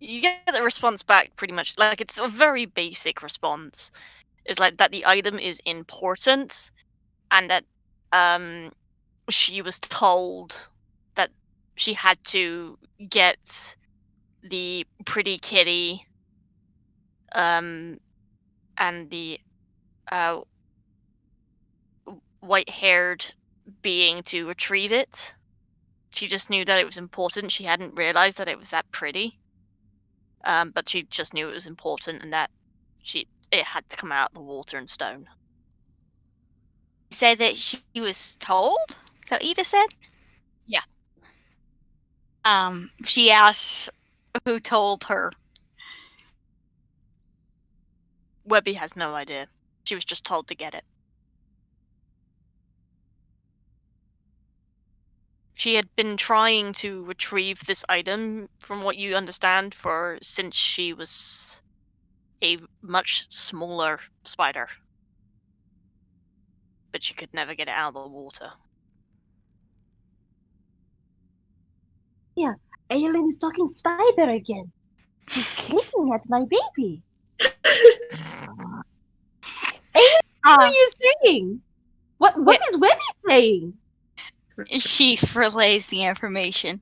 You get the response back pretty much like it's a very basic response. It's like that the item is important and that she was told that she had to get the pretty kitty and the uh, white-haired being to retrieve it. She just knew that it was important. She hadn't realized that it was that pretty. But she just knew it was important and that it had to come out of the water and stone. Said that she was told. Is that what you just said? Yeah. She asks who told her. Webby has no idea. She was just told to get it. She had been trying to retrieve this item, from what you understand, since she was a much smaller spider. But she could never get it out of the water. Yeah, Aelin is talking spider again. She's clicking at my baby. What Uh, are you saying? What is Webby saying? she relays the information.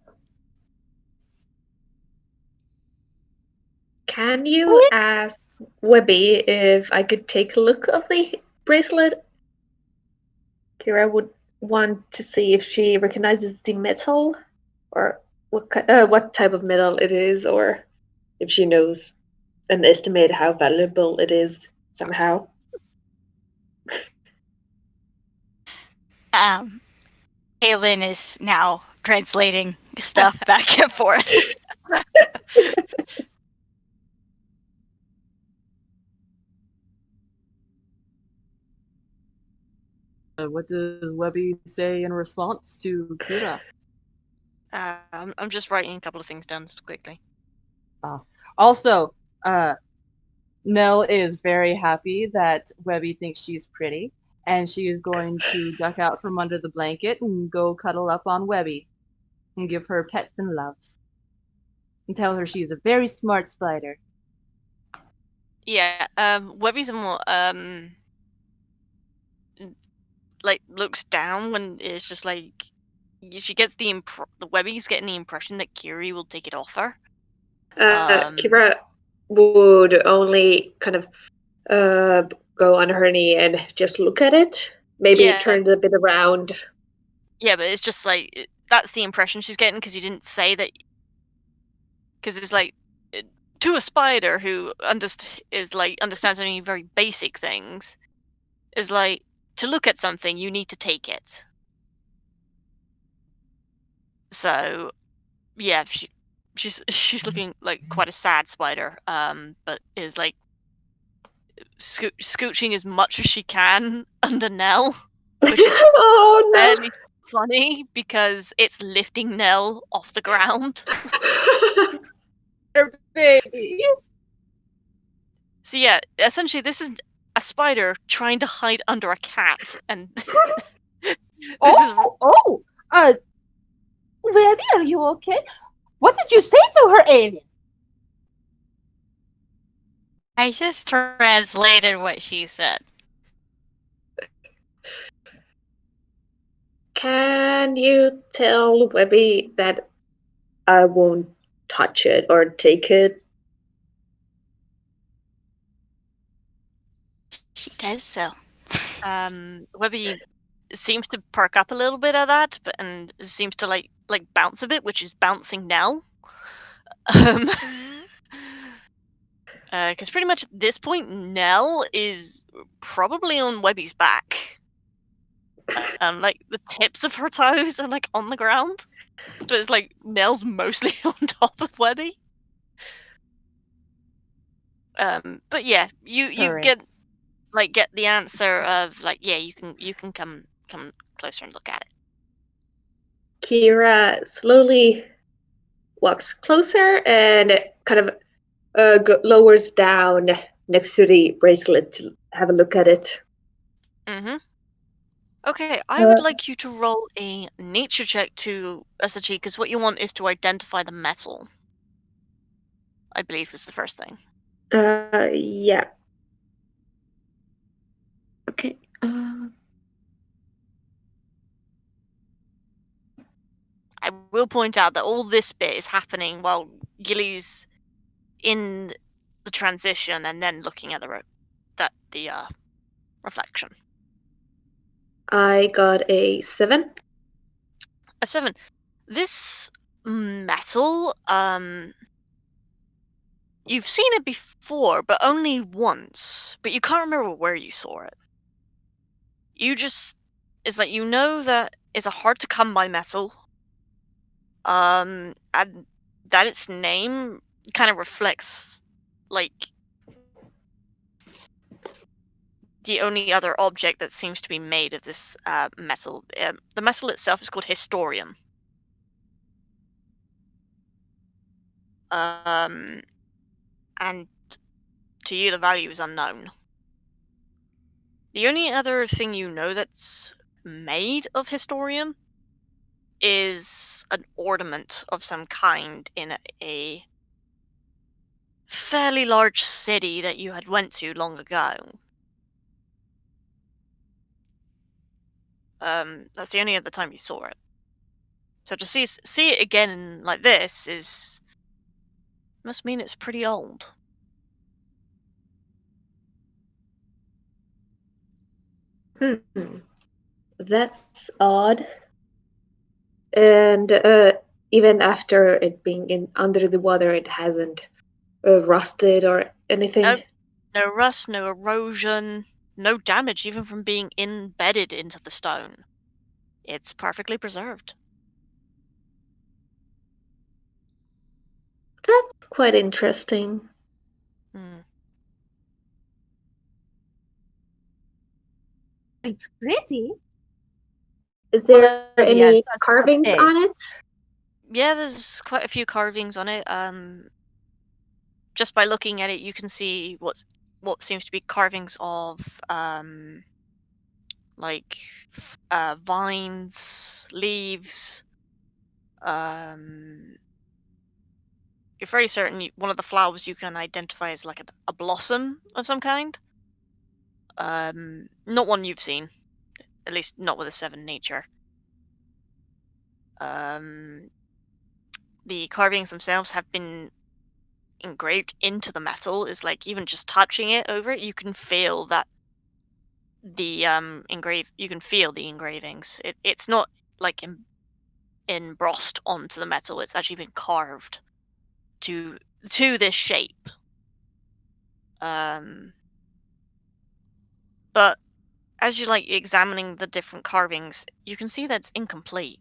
Can you ask Webby if I could take a look of the bracelet? Kiira would want to see if she recognizes the metal, or what type of metal it is, or if she knows and estimate how valuable it is somehow. Alyn is now translating stuff back and forth. What does Webby say in response to Kiira? I'm just writing a couple of things down quickly. Also, Knell is very happy that Webby thinks she's pretty, and she is going to duck out from under the blanket and go cuddle up on Webby and give her pets and loves. And tell her she's a very smart spider. Yeah, Webby's more like looks down when it's just like she gets the Webby's getting the impression that Kiri will take it off her. Kiira would only kind of go on her knee and just look at it. Maybe Yeah. turn it a bit around. Yeah, but it's just like that's the impression she's getting because you didn't say that. Because it's like to a spider who understands only very basic things, is like to look at something you need to take it. So yeah, she's looking like quite a sad spider, but is like scooching as much as she can under Knell, which is Oh fairly funny because it's lifting Knell off the ground. Her baby. So yeah, essentially this is a spider trying to hide under a cat, and Webby, are you okay? What did you say to her, Alyn? I just translated what she said. Can you tell Webby that I won't touch it or take it? She does so. Webby seems to perk up a little bit at that, and seems to like bounce a bit, which is bouncing Knell. Because pretty much at this point, Knell is probably on Webby's back. Like the tips of her toes are like on the ground, so it's like Knell's mostly on top of Webby. But yeah, you Correct. get the answer of like, yeah, you can come closer and look at it. Kiira slowly walks closer and kind of lowers down next to the bracelet to have a look at it. Mm-hmm. Okay, I would like you to roll a nature check to SHE, because what you want is to identify the metal. I believe is the first thing. Yeah. Okay. I will point out that all this bit is happening while Gillie's in the transition and then looking at the reflection. I got a 7. A 7. This metal, you've seen it before, but only once. But you can't remember where you saw it. It's like you know that it's a hard to come by metal. And that its name kind of reflects like the only other object that seems to be made of this metal. The metal itself is called Historium. And to you, the value is unknown. The only other thing you know that's made of Historium is an ornament of some kind in a fairly large city that you had went to long ago. That's the only other time you saw it. So to see it again like this must mean it's pretty old. That's odd. And even after it being under the water, it hasn't rusted or anything. No rust, no erosion, no damage even from being embedded into the stone. It's perfectly preserved. That's quite interesting. Pretty. Is there Well, yeah, any that's carvings okay. on it? Yeah, there's quite a few carvings on it. Just by looking at it, you can see what seems to be carvings of like vines, leaves. You're very certain one of the flowers you can identify as like a blossom of some kind. Not one you've seen, at least not with a 7 nature. The carvings themselves have been engraved into the metal. Is like even just touching it over it, you can feel that the you can feel the engravings. It's not like embossed onto the metal. It's actually been carved to this shape. But as you're like examining the different carvings, you can see that it's incomplete.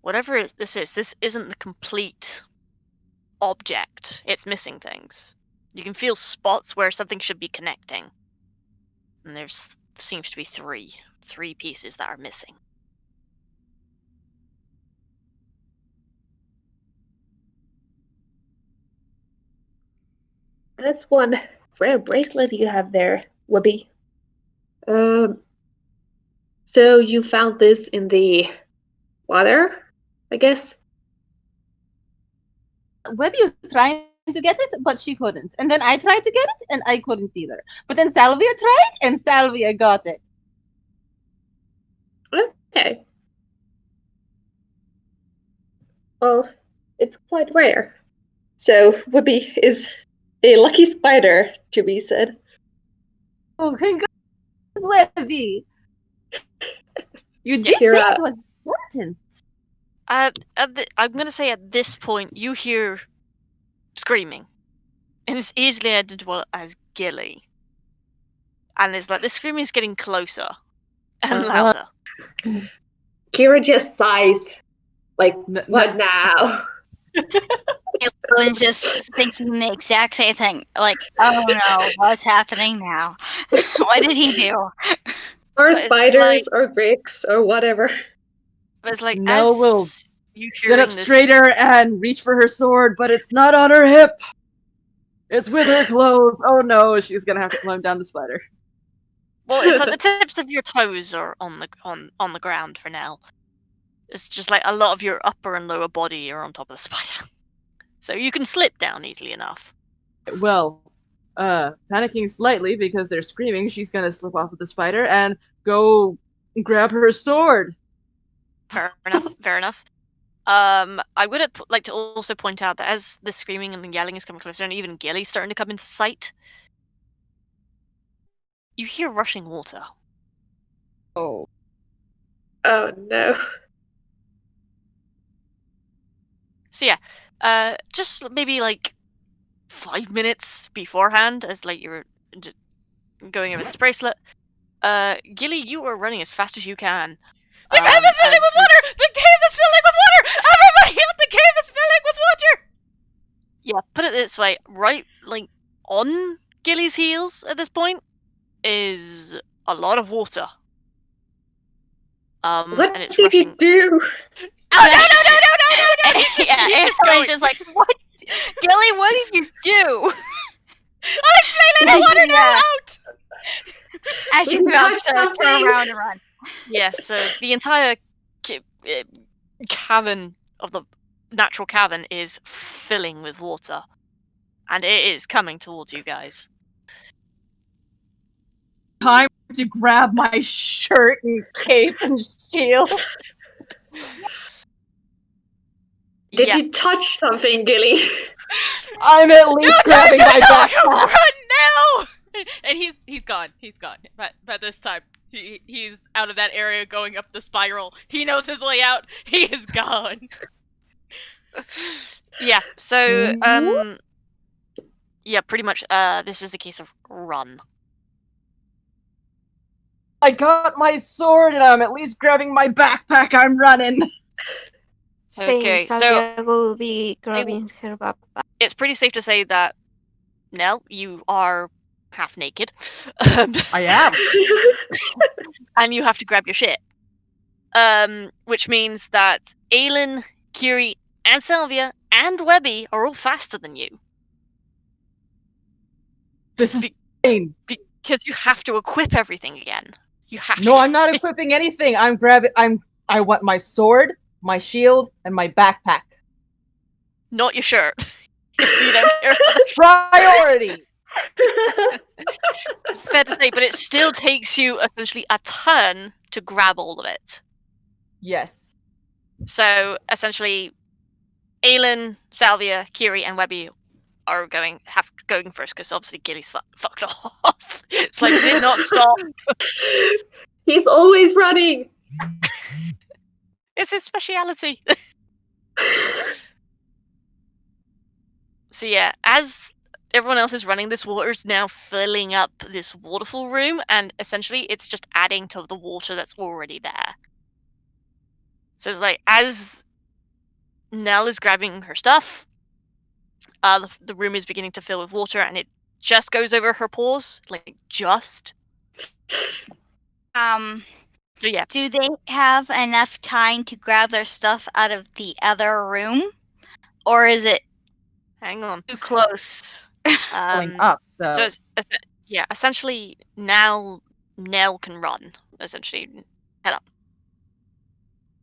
Whatever this isn't the complete object. It's missing things. You can feel spots where something should be connecting. And there's seems to be three pieces that are missing. That's one rare bracelet you have there, Webby. So you found this in the water, I guess? Webby was trying to get it, but she couldn't. And then I tried to get it, and I couldn't either. But then Salvia tried, and Salvia got it. Okay. Well, it's quite rare. So Webby is a lucky spider, to be said. Oh, congrats, Webby! You did Kiira. say it was important. I'm gonna say at this point you hear screaming, and it's easily identifiable as Gillie. And it's like the screaming is getting closer and louder. Kiira just sighs, like, what now? Alyn's just thinking the exact same thing. Like, oh no, what's happening now? What did he do? Or But it's spiders, like- or bricks, or whatever. But it's like Knell as will you sit hearing up this, straighter and reach for her sword, but it's not on her hip. It's with her clothes. Oh no, she's gonna have to climb down the spider. well, it's like the tips of your toes are on the ground for now. It's just like a lot of your upper and lower body are on top of the spider, so you can slip down easily enough. Well, panicking slightly because they're screaming, she's gonna slip off of the spider and go grab her sword. Fair enough. Fair enough. I would like to also point out that as the screaming and the yelling is coming closer, and even Gillie's starting to come into sight, you hear rushing water. Oh. Oh no. So yeah, just maybe like 5 minutes beforehand, as like you were just going over this bracelet, Gillie, you are running as fast as you can. The cave is filling with water! The cave is filling with water! Everybody out! The cave is filling with water! Yeah, put it this way, right, like, on Gillie's heels at this point is a lot of water. What and it's did rushing. you do? Oh, no! Yeah, everybody's just like, what? Gillie, what did you do? I'm flailing the water now out! As you about to turn around and run. Yeah, so the entire cabin of the natural cavern is filling with water. And it is coming towards you guys. Time to grab my shirt and cape and shield. Did Yeah, you touch something, Gillie? I'm at least grabbing my backpack. Run now! And he's gone. He's gone. But this time he's out of that area, going up the spiral. He knows his way out. He is gone. yeah. So yeah, pretty much. This is a case of run. I got my sword and I'm at least grabbing my backpack. I'm running. Same, Okay, so Salvia will be grabbing her backpack. it's pretty safe to say that Knell, you are half naked. I am. And you have to grab your shit. Which means that Alyn, Kiira, and Salvia, and Webby are all faster than you. This is insane. Because you have to equip everything again. You have to. No, I'm not equipping anything. I want my sword, my shield, and my backpack. Not your shirt. If you don't care about the Priority! fair to say, but it still takes you essentially a turn to grab all of it. Yes. So essentially, Alyn, Salvia, Kiira, and Webby are going first because obviously Gillie's fucked off. It's like did not stop. He's always running. It's his speciality. So yeah, as everyone else is running, this water is now filling up this waterfall room, and essentially it's just adding to the water that's already there. So it's like, as Knell is grabbing her stuff, the room is beginning to fill with water, and it just goes over her paws, like just. So yeah. Do they have enough time to grab their stuff out of the other room? Or is it Hang on. too close? Going up, so Essentially now Knell can run. Essentially, head up.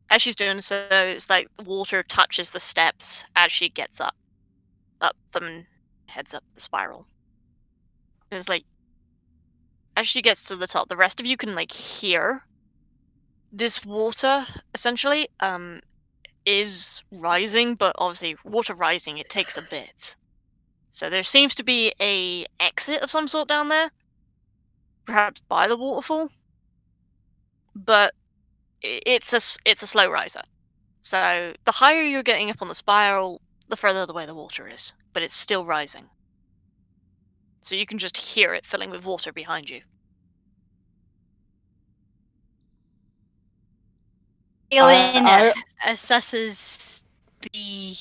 As she's doing so, it's like the water touches the steps as she gets up them and heads up the spiral. And it's like, as she gets to the top, the rest of you can like hear this water essentially is rising, but obviously water rising, it takes a bit. So there seems to be a exit of some sort down there, perhaps by the waterfall, but it's a slow riser. So the higher you're getting up on the spiral, the further away the water is, but it's still rising. So you can just hear it filling with water behind you. Alyn assesses the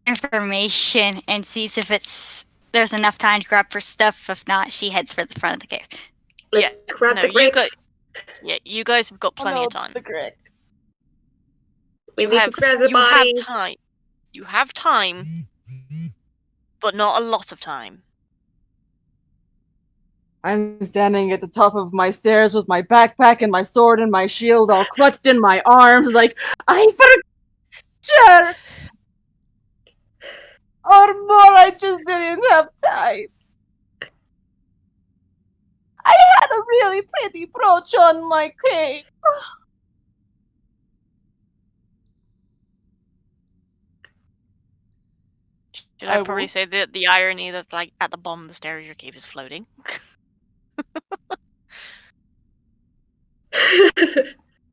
information and sees if there's enough time to grab her stuff. If not, she heads for the front of the cave. Let's grab the bricks. You guys have got plenty of time. The bricks. We need to grab the body. Have time. You have time, but not a lot of time. I'm standing at the top of my stairs with my backpack and my sword and my shield all clutched in my arms, like, I forgot! Or more, I just didn't have time. I had a really pretty brooch on my cape. Should I probably say the irony that, like, at the bottom of the stairs your cape is floating?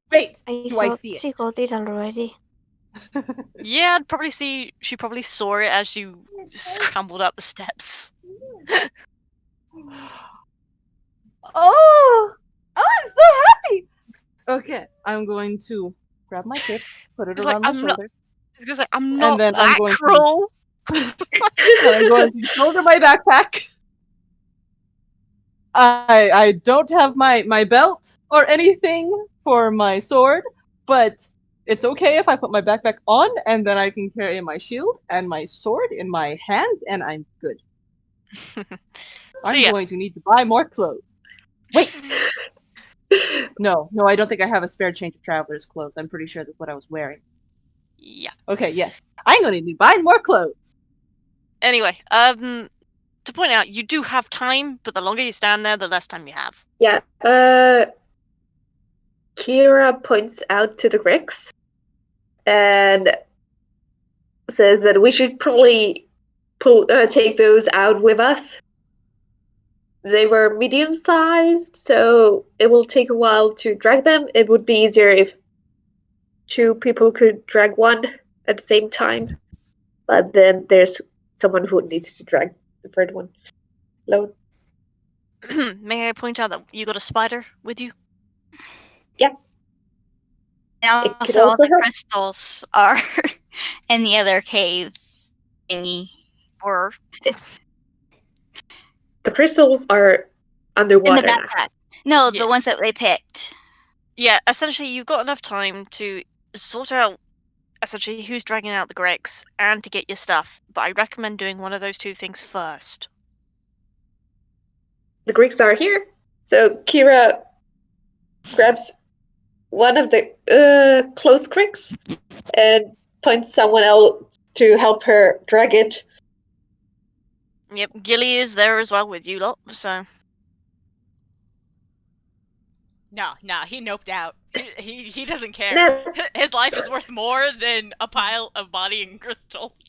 Wait, I do I thought see it? she got it already. Yeah, I'd probably see she probably saw it as you scrambled up the steps. Oh, I'm so happy. Okay, I'm going to grab my cape, put it around my shoulders. It's like, I'm not then that cruel. And I'm going to shoulder my backpack. I don't have my belt or anything for my sword, but it's okay if I put my backpack on and then I can carry my shield and my sword in my hands and I'm good. I'm going to need to buy more clothes. Wait! No, I don't think I have a spare change of traveler's clothes. I'm pretty sure that's what I was wearing. Yeah. Okay, yes. I'm gonna need to buy more clothes. Anyway, to point out, you do have time, but the longer you stand there, the less time you have. Yeah. Kiira points out to the Gricks and says that we should probably take those out with us. They were medium-sized, so it will take a while to drag them. It would be easier if 2 people could drag one at the same time. But then there's someone who needs to drag the third one alone. May I point out that you got a spider with you? Yeah. And It could also, all also the help. crystals are in the other cave thingy. Or The crystals are underwater In the now. backpack. No, Yeah. the ones that they picked. yeah, essentially you've got enough time to sort out essentially who's dragging out the Greeks and to get your stuff. But I recommend doing one of those 2 things first. The Greeks are here, so Kiira grabs one of the close Greeks and points someone else to help her drag it. Yep, Gillie is there as well with you lot, so No, he noped out. He doesn't care. No. His life is worth more than a pile of body and crystals.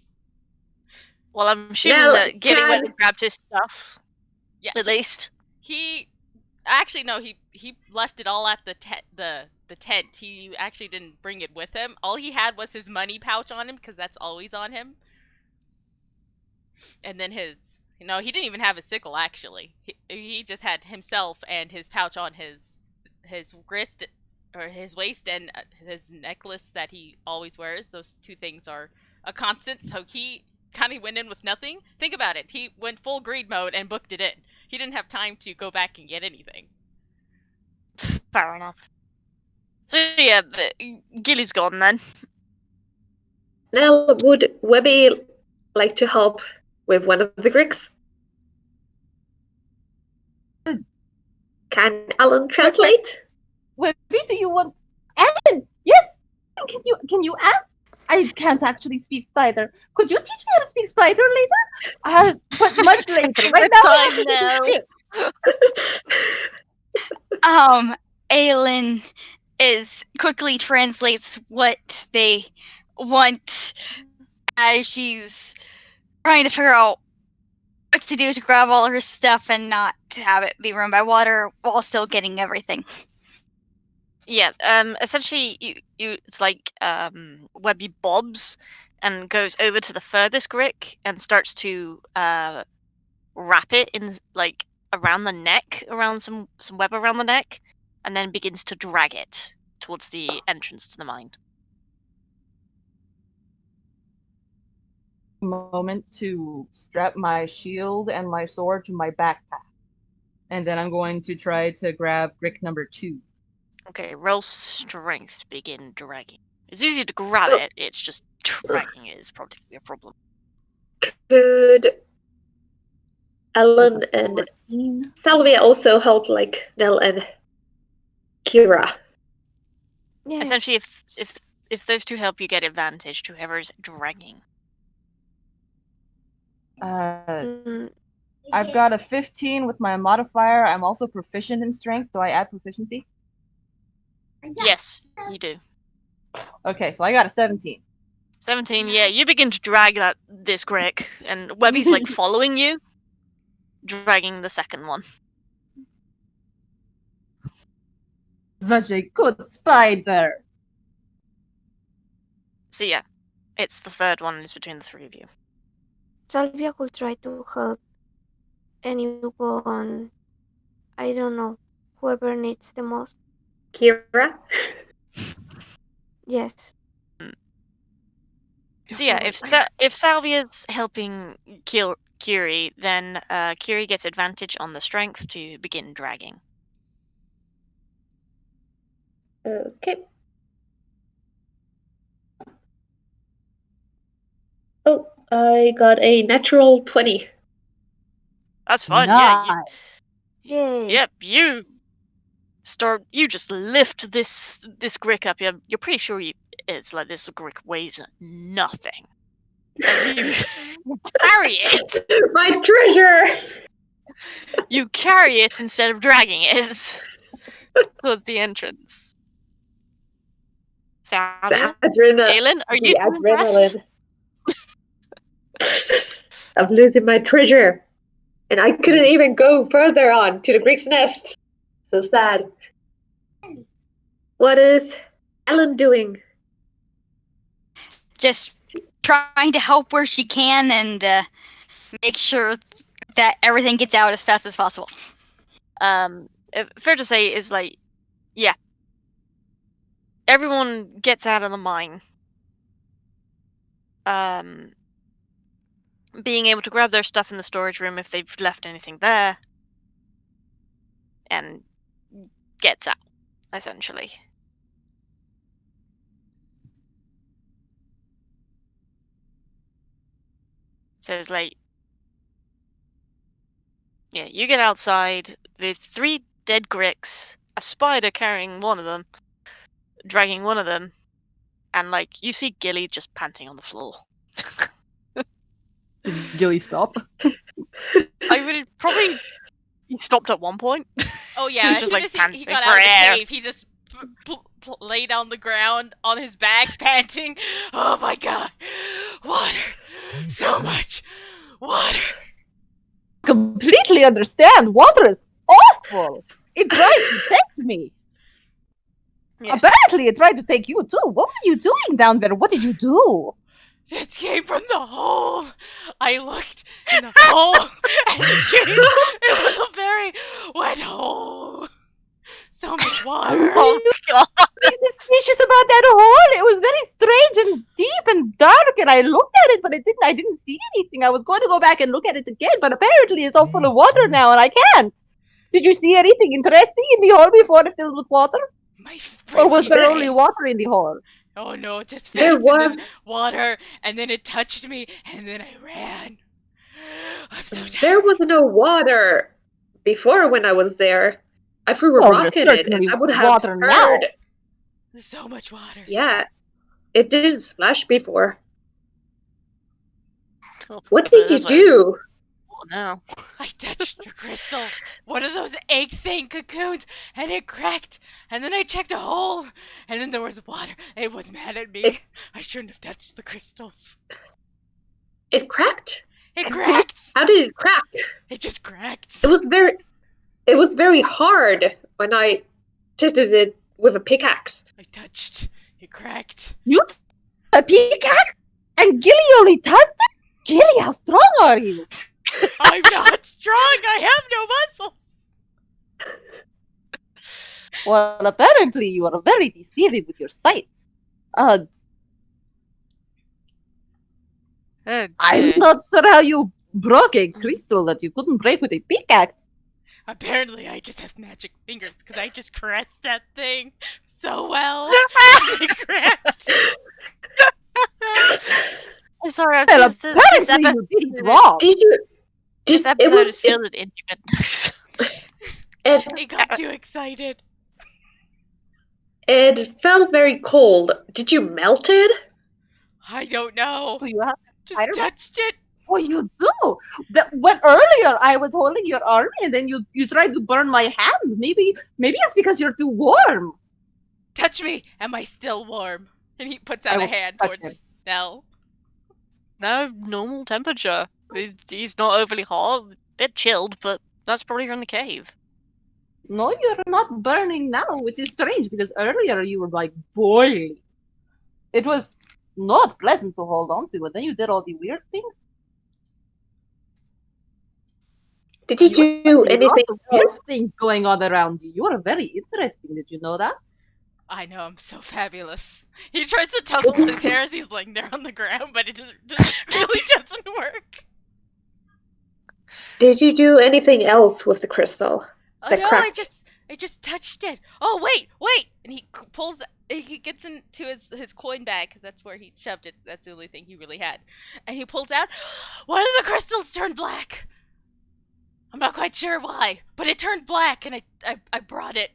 well, I'm assuming Knell that Gillie went can- and grabbed his stuff, Yeah, at least. he actually no, he left it all at the tent. He actually didn't bring it with him. All he had was his money pouch on him because that's always on him. And then he didn't even have a sickle actually. He just had himself and his pouch on his wrist or his waist and his necklace that he always wears. Those 2 things are a constant. So he kind of went in with nothing. Think about it. He went full greed mode and booked it in. He didn't have time to go back and get anything. Fair enough. So yeah, Gillie's gone then. Knell, would Webby like to help with one of the Greeks? Can Alyn translate? Webby, do you want Alyn? Yes. Can you ask? I can't actually speak spider. Could you teach me how to speak spider later? But much later. Right now, I have to Time do this. Alyn quickly translates what they want as she's trying to figure out what to do to grab all her stuff and not to have it be run by water while still getting everything. Yeah, essentially it's like Webby bobs and goes over to the furthest Grick and starts to wrap it in like around the neck, around some web around the neck, and then begins to drag it towards the entrance to the mine. Moment to strap my shield and my sword to my backpack. And then I'm going to try to grab Grick number 2. Okay, roll strength to begin dragging. It's easy to grab it, it's just dragging it is probably a problem. Could That's Alyn a and 14. Salvia also help like Knell and Kiira? Yes. Essentially, if those 2 help, you get advantage to whoever's dragging. Mm, I've got a 15 with my modifier. I'm also proficient in strength. Do I add proficiency? Yes, you do. Okay, so I got a 17. 17, yeah, you begin to drag this Grick, and Webby's like following you, dragging the second one. Such a good spider. So yeah, it's the third one is between the 3 of you. Salvia could try to help anyone. I don't know. Whoever needs the most. Kiira? Yes. So yeah, if Salvia's helping Kiri, then Kiri gets advantage on the strength to begin dragging. Okay. Oh, I got a natural 20. That's fun, Nice. yeah. Yay. Yep, you just lift this Grick up. You're pretty sure it's like this brick weighs nothing. As you carry it, My treasure! you carry it instead of dragging it towards the entrance. Salvya? Alyn, are you The impressed? adrenaline of losing my treasure. And I couldn't even go further on to the Greek's nest. So sad. What is Alyn doing? Just trying to help where she can and make sure that everything gets out as fast as possible. Fair to say is like, yeah. Everyone gets out of the mine. Being able to grab their stuff in the storage room if they've left anything there. And gets out, essentially. Says like, yeah, you get outside with 3 dead gricks, a spider carrying one of them, dragging one of them, and like you see Gillie just panting on the floor. Did Gillie stop? I would probably he stopped at one point. Oh yeah, He was as just, soon like, as he panting got for out of the air. cave, he just lay down the ground on his back, panting. Oh my god, water, so much water. Completely understand. Water is awful. It tried to take me. Yeah. Apparently, it tried to take you too. What were you doing down there? What did you do? It came from the hole. I looked in the hole, and it was a very wet hole. So much water. Oh god. Suspicious about that hole. It was very strange and deep and dark, and I looked at it, but I didn't see anything. I was going to go back and look at it again, but apparently it's all full of water now, and I can't. Did you see anything interesting in the hole before it filled with water? Or was there only water in the hole? Oh no, just There face was- in the water, and then it touched me, and then I ran. I'm so tired. There was no water before when I was there. I threw a Oh, rock there's in it, and certainly I would have water now. heard. There's so much water. Yeah, it didn't splash before. Well, What put did it you this way, do? oh, no. I touched your crystal, one of those egg thing cocoons, and it cracked. And then I checked a hole, and then there was water. It was mad at me. I shouldn't have touched the crystals. It cracked? It cracked. How did it crack? It just cracked. It was very hard when I tested it with a pickaxe. I touched. It cracked. You a pickaxe? And Gillie only touched it? Gillie, how strong are you? I'm not strong. I have no muscles. Well, apparently you are very deceiving with your sight. Oh, I'm dear. not sure how you broke a crystal that you couldn't break with a pickaxe. Apparently, I just have magic fingers because I just caressed that thing so well. It cracked. I'm sorry, Well, this apparently you did it wrong. this episode is filled with innuendos. I got too excited. It felt very cold. Did you melt it? I don't know. So you have, Just I don't- touched it. oh, you do. When earlier I was holding your arm and then you tried to burn my hand. Maybe it's because you're too warm. Touch me. Am I still warm? And he puts I out a will hand touch towards him. Snell. No, normal temperature. He's not overly hot, a bit chilled, but that's probably from the cave. No, you're not burning now, which is strange because earlier you were like boiling. It was not pleasant to hold on to, but then you did all the weird things. Did you do Lots anything of weird else? things going on around you. You are very interesting. Did you know that? I know, I'm so fabulous. He tries to tussle with his hair as he's laying there on the ground, but it just really doesn't work. Did you do anything else with the crystal? Oh That no, cracked. I just touched it. Oh wait, and he pulls. He gets into his coin bag because that's where he shoved it. That's the only thing he really had, and he pulls out. One of the crystals turned black. I'm not quite sure why, but it turned black, and I brought it.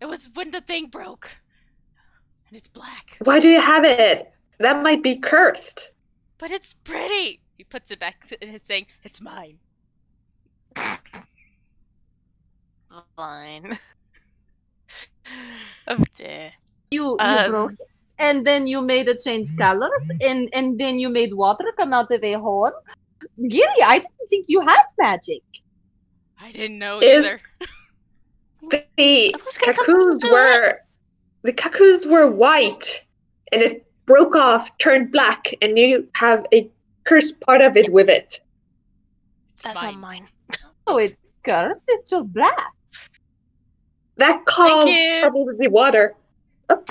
It was when the thing broke, And it's black. Why do you have it? That might be cursed. But it's pretty! He puts it back and is saying, it's mine. Fine. Oh dear. You broke it, and then you made it change colors, and then you made water come out of a hole. Gillie, I didn't think you had magic. I didn't know Is- either. The I was gonna come cuckoos to were white, and it broke off, turned black, and you have a cursed part of it with it. It's That's mine. not mine. Oh, it's cursed. It's just black. That caused you. trouble with the water. Oh.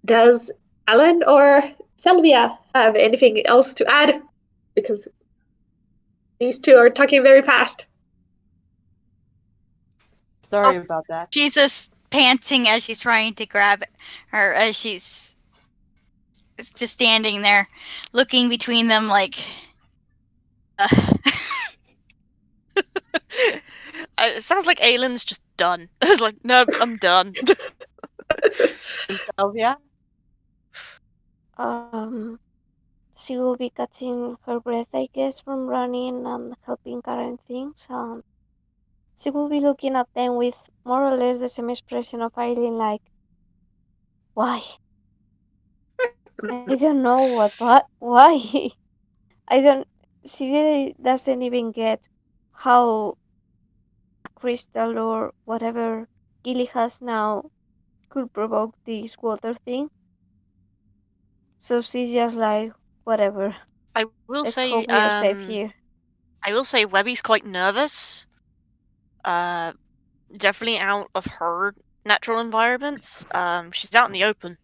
Does Alyn or Salvya have anything else to add? Because these two are talking very fast. Sorry about that. She's just panting as she's trying to grab her, as she's just standing there, looking between them like. It sounds like Alyn's just done. It's like, no, I'm done. Salvia? She will be catching her breath, I guess, from running and helping carrying things. She will be looking at them with more or less the same expression of Alyn, like, why? I don't know what, why? She doesn't even get how crystal or whatever Gillie has now could provoke this water thing. So she's just like, whatever. I will Let's say, hope we are safe here. I will say Webby's quite nervous. Definitely out of her natural environments. She's out in the open.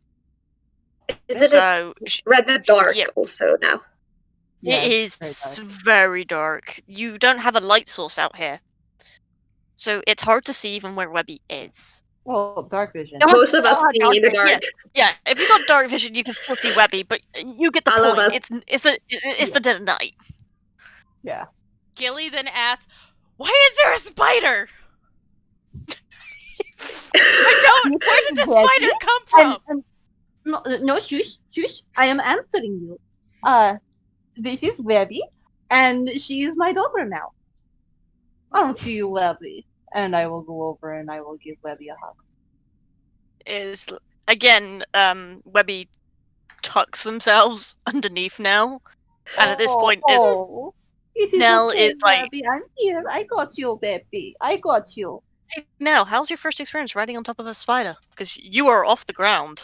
Is it So rather dark yeah. also now? Yeah, it it's is very dark. You don't have a light source out here. So it's hard to see even where Webby is. Well, dark vision. Most of us see in the dark. Yeah, if you got dark vision, you can still see Webby, but you get the All of point. us. It's the dead of night. Yeah. Gillie then asks, why is there a spider? Where did the spider come from? No, shush. I am answering you. This is Webby, and she is my daughter now. Aren't you, Webby? And I will go over and I will give Webby a hug. Is again, Webby tucks themselves underneath Knell, and at this point, it is Knell okay, is like, Webby. I'm here. I got you, Webby. I got you. hey, Knell, how's your first experience riding on top of a spider? Because you are off the ground.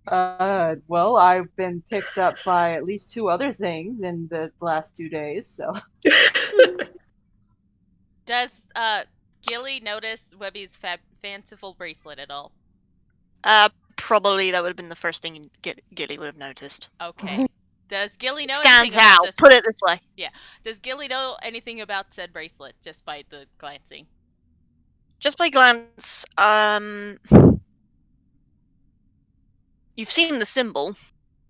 Well, I've been picked up by at least 2 other things in the last 2 days, so. Does Gillie notice Webby's fanciful bracelet at all? Probably that would have been the first thing Gillie would have noticed. Okay. Does Gillie know Stands anything about out. this? Put it this way. Yeah. Does Gillie know anything about said bracelet just by the glancing? Just by glance, you've seen the symbol,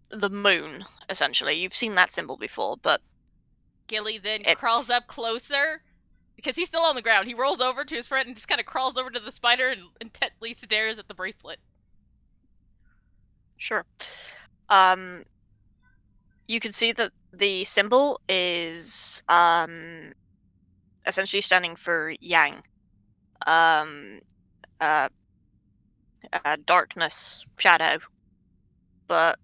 the moon, essentially. You've seen that symbol before, but Gillie then crawls up closer because he's still on the ground. He rolls over to his friend and just kind of crawls over to the spider and intently stares at the bracelet. Sure. You can see that the symbol is essentially standing for yang. Darkness, shadow. But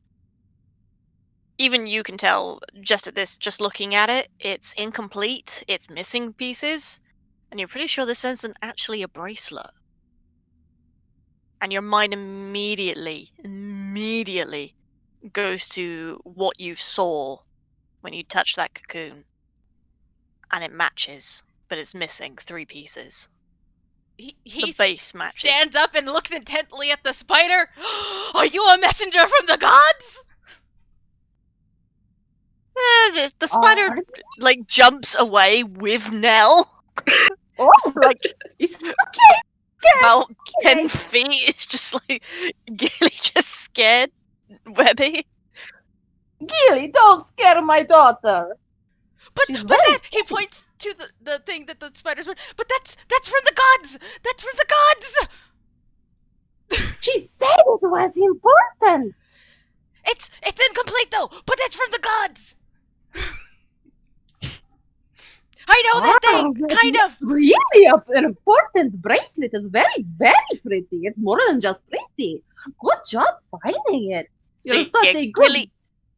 even you can tell just looking at it, it's incomplete, it's missing pieces, and you're pretty sure this isn't actually a bracelet. And your mind immediately goes to what you saw when you touched that cocoon. And it matches, but it's missing 3 pieces. He The base matches. stands up and looks intently at the spider. Are you a messenger from the gods? The spider like jumps away with Knell. Oh, like, it's okay. About 10 feet. It's just like Gillie just scared Webby. Gillie, don't scare my daughter. But that he points to the thing that the spiders were. But that's from the gods. That's from the gods. She said it was important! It's incomplete though, but it's from the gods. I know that thing, kind of. Really an important bracelet. It's very, very pretty. It's more than just pretty. Good job finding it. You're So, such yeah, a good Gillie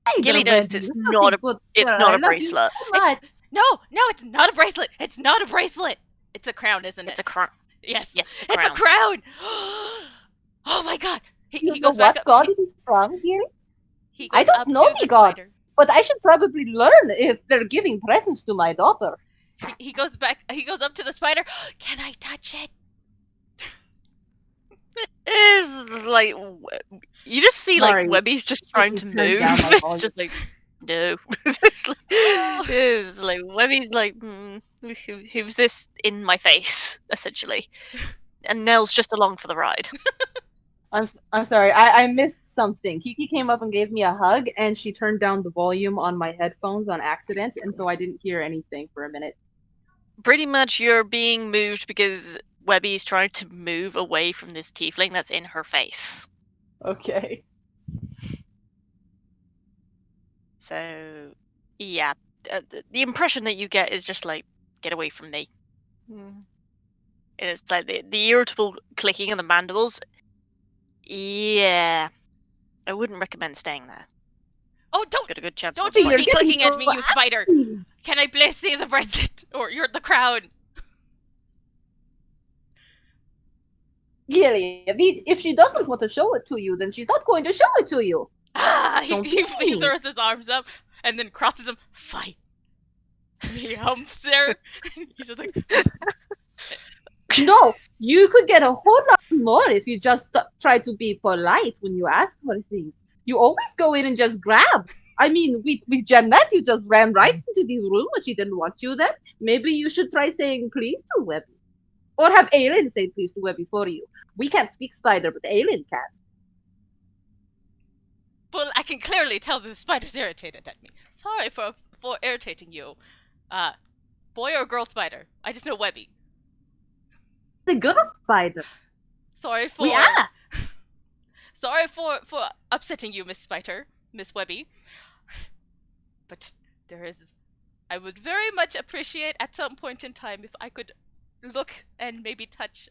spider, knows Webby. it's You're not such a good it's girl. not I a love you bracelet. so much. No, it's not a bracelet. It's not a bracelet. It's a crown, isn't it? It's a crown. Yes. Yes, It's a crown. Oh my god. You He know goes back what up. god it is from here? He I goes don't up know to the the god. spider. But I should probably learn if they're giving presents to my daughter. He goes back. He goes up to the spider. Can I touch it? Is like you just see Sorry, like Webby's just trying to turn move. down my It's volume. just like no. It's like Webby's like who's this in my face essentially, and Knell's just along for the ride. I'm sorry, I missed something. Kiki came up and gave me a hug, and she turned down the volume on my headphones on accident, and so I didn't hear anything for a minute. Pretty much you're being moved because Webby's trying to move away from this tiefling that's in her face. Okay. So, yeah, the impression that you get is just like, get away from me. And it's like the irritable clicking of the mandibles. Yeah, I wouldn't recommend staying there. Oh, don't Got a good chance. don't of you You're be getting clicking at so me, you spider. Can I please see the bracelet or you're the crown? Gillie, if she doesn't want to show it to you, then she's not going to show it to you. He throws his arms up and then crosses them. Fight. He humps there. He's just like. No, you could get a whole lot more if you just try to be polite when you ask for things. You always go in and just grab. I mean, with Jeanette, you just ran right into the room when she didn't want you there. Maybe you should try saying please to Webby. Or have Alyn say please to Webby for you. We can't speak spider, but Alyn can. Well, I can clearly tell the spider's irritated at me. Sorry for irritating you. Boy or girl spider? I just know Webby. It's a girl spider. Sorry for... We asked. Sorry for upsetting you, Miss Spider, Miss Webby. But there is... I would very much appreciate at some point in time if I could look and maybe touch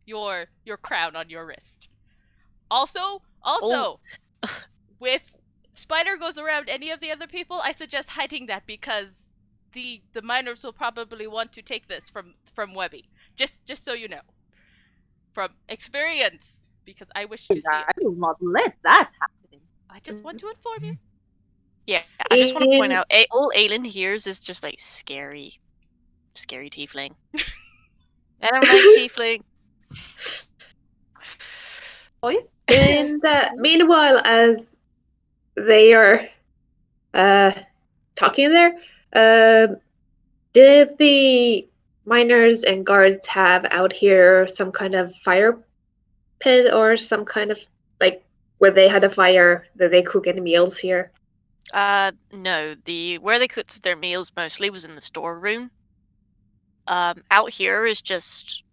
your crown on your wrist. Also, if Spider goes around any of the other people, I suggest hiding that because the miners will probably want to take this from Webby. Just so you know. From experience. Because I wish to see it. I will not let that happen. I just want to inform you. Yeah, I just want to point out, all Alyn hears is just like scary tiefling. I don't like tiefling. And meanwhile, as they are talking there, did the miners and guards have out here some kind of fire pit or some kind of like where they had a fire that they cook any meals here? No. Where they cooked their meals mostly was in the storeroom. Out here is just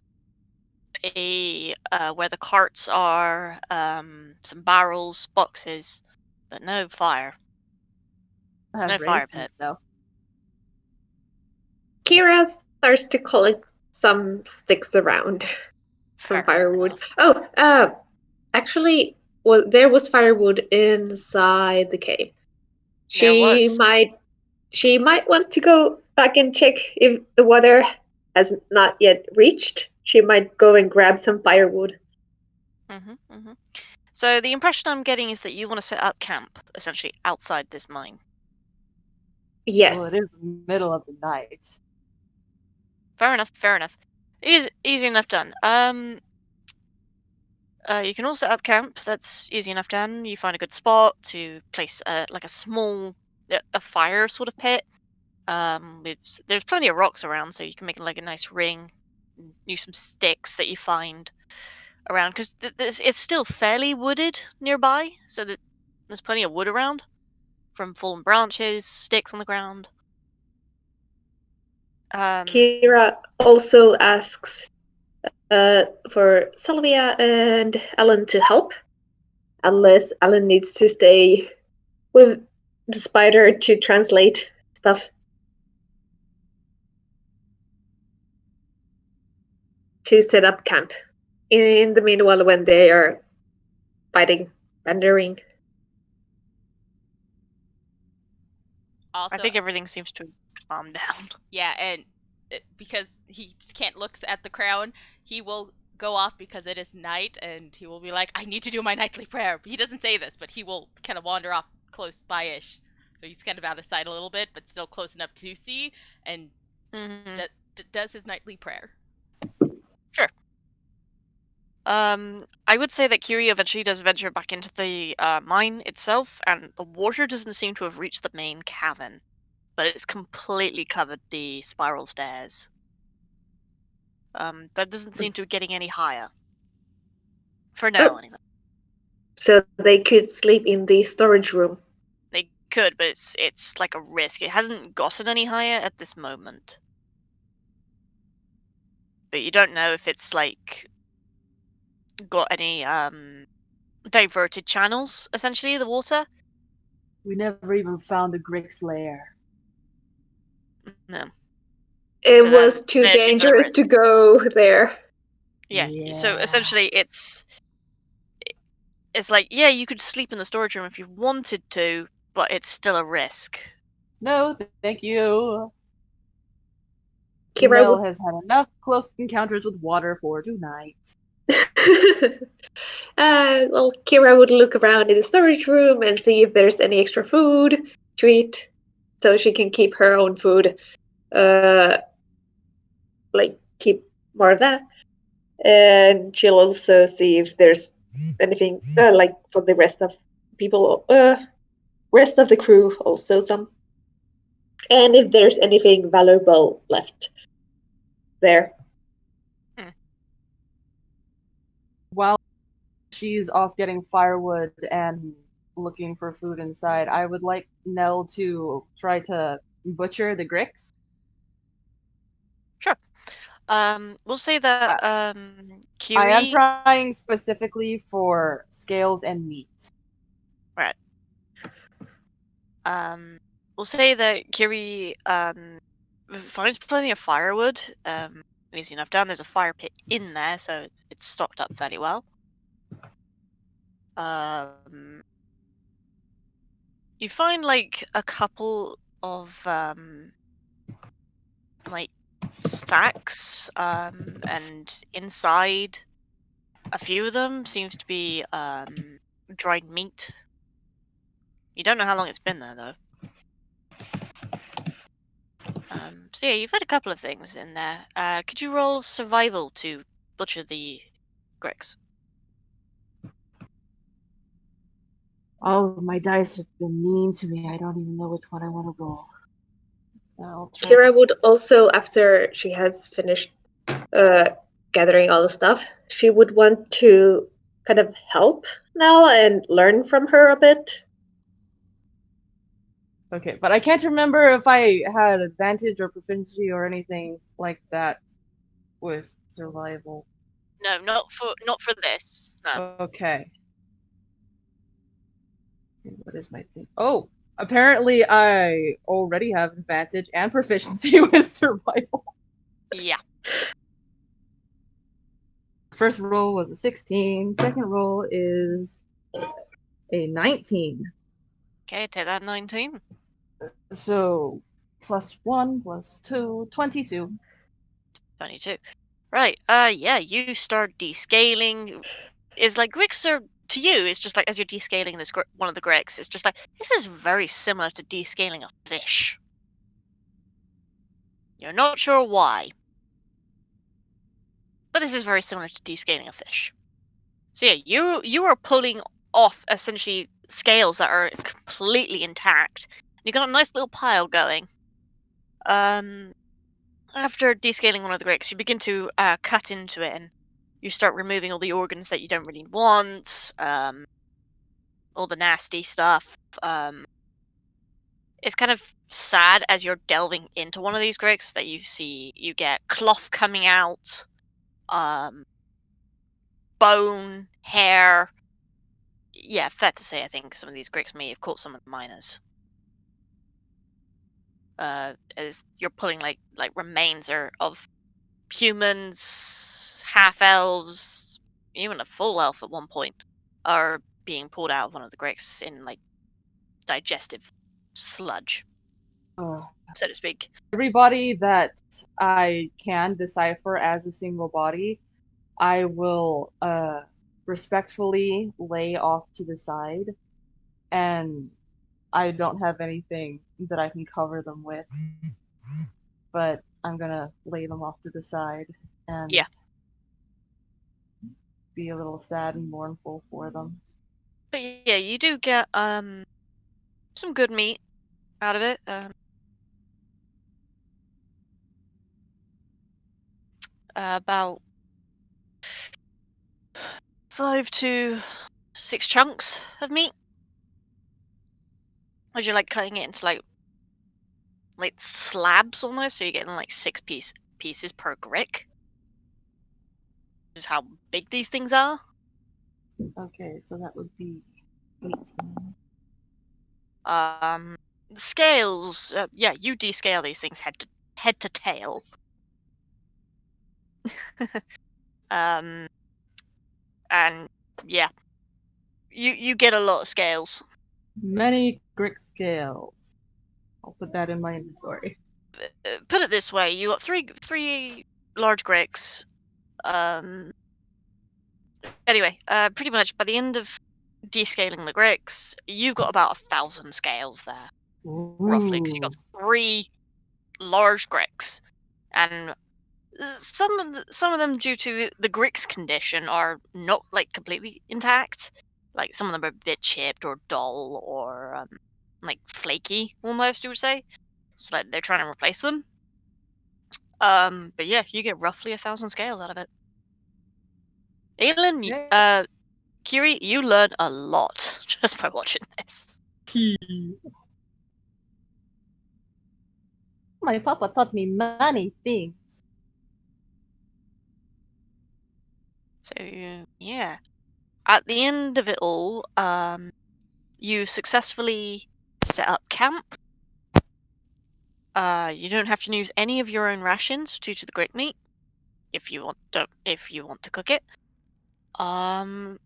where the carts are, some barrels, boxes, but no fire. There's no fire pit. Though. Kiira starts to collect some sticks around. Some firewood. Enough. Oh, actually, well, there was firewood inside the cave. She might want to go back and check if the water has not yet reached. She might go and grab some firewood. So the impression I'm getting is that you want to set up camp, essentially, outside this mine. Yes. Well, it is the middle of the night. Fair enough. Easy enough done. You can also set up camp. That's easy enough done. You find a good spot to place like a small a fire sort of pit. There's plenty of rocks around, so you can make like a nice ring. Use some sticks that you find around, because it's still fairly wooded nearby, so that there's plenty of wood around from fallen branches, sticks on the ground. Kiira also asks, for Salvia and Alyn to help, unless Alyn needs to stay with the spider to translate stuff. To set up camp. In the meanwhile, when they are fighting Pandering. Also, I think everything seems to calm down. yeah, and because he just can't look at the crown, he will go off because it is night, and he will be like, I need to do my nightly prayer. He doesn't say this, but he will kind of wander off close by-ish. So he's kind of out of sight a little bit, but still close enough to see, and does his nightly prayer. Sure. I would say that Kiira eventually does venture back into the mine itself, and the water doesn't seem to have reached the main cavern, but it's completely covered the spiral stairs. But it doesn't seem to be getting any higher. For now, anyway. So they could sleep in the storage room. They could, but it's like a risk. It hasn't gotten any higher at this moment. But you don't know if it's like got any diverted channels, essentially, the water. We never even found the Grix's lair. No. It So was too there's your dangerous risk. to go there. Yeah. So essentially, it's like, yeah, you could sleep in the storage room if you wanted to, but it's still a risk. No, thank you. Kiira Knell has had enough close encounters with water for tonight. Well, Kiira would look around in the storage room and see if there's any extra food to eat, so she can keep her own food. Like keep more of that, and she'll also see if there's anything like for the rest of people, rest of the crew, also some, and if there's anything valuable left there. While she's off getting firewood and looking for food inside, I would like Knell to try to butcher the Grix. Sure. We'll say that Kiira. I am trying specifically for scales and meat. Right. We'll say that Kiira finds plenty of firewood. Easy enough down. There's a fire pit in there, so it's stocked up fairly well. You find like a couple of like sacks, and inside a few of them seems to be dried meat. You don't know how long it's been there though. So yeah, you've had a couple of things in there. Could you roll survival to butcher the Grix? All of my dice have been mean to me. I don't even know which one I want to roll. Kiira would also, after she has finished gathering all the stuff, she would want to kind of help Knell and learn from her a bit. Okay, but I can't remember if I had advantage or proficiency or anything like that with survival. No, not for this. No. Okay. What is my thing? Oh, apparently I already have advantage and proficiency with survival. Yeah. First roll was a 16. Second roll is a 19. Okay, take that 19. So plus 1 plus 2, 22. 22. Right. Yeah. You start descaling. Is like Grix are to you. It's just like as you're descaling this one of the Grix, it's just like this is very similar to descaling a fish. You're not sure why, but this is very similar to descaling a fish. So yeah, you are pulling off essentially scales that are completely intact. You got a nice little pile going. After descaling one of the Grix, you begin to cut into it, and you start removing all the organs that you don't really want. All the nasty stuff. It's kind of sad as you're delving into one of these Grix that you see you get cloth coming out, bone, hair. Yeah, fair to say, I think some of these Gricks may have caught some of the miners. As you're pulling like remains of humans, half elves, even a full elf at one point, are being pulled out of one of the Gricks in like digestive sludge, so to speak. Everybody that I can decipher as a single body, I will respectfully lay off to the side, and I don't have anything that I can cover them with, but I'm gonna lay them off to the side and Yeah. be a little sad and mournful for them. But yeah, you do get some good meat out of it. About 5 to 6 chunks of meat. As you're like cutting it into like slabs almost, so you're getting like 6 pieces per Grick. Just how big these things are. Okay, so that would be 18. Scales. Yeah, you descale these things head to tail. And yeah, you get a lot of scales. Many Grick scales. I'll put that in my inventory. Put it this way: you got three large Gricks. Anyway, pretty much by the end of descaling the Gricks, you've got about 1,000 scales there, roughly, because you got 3 large Gricks, and some of them, due to the Gricks condition, are not like completely intact. Like some of them are a bit chipped or dull or like flaky, almost, you would say. So like they're trying to replace them. But yeah, you get roughly 1,000 scales out of it. Alyn, Kiri, you learn a lot just by watching this. My papa taught me many things. So yeah, at the end of it all, you successfully set up camp. You don't have to use any of your own rations due to the great meat, if you want to cook it. And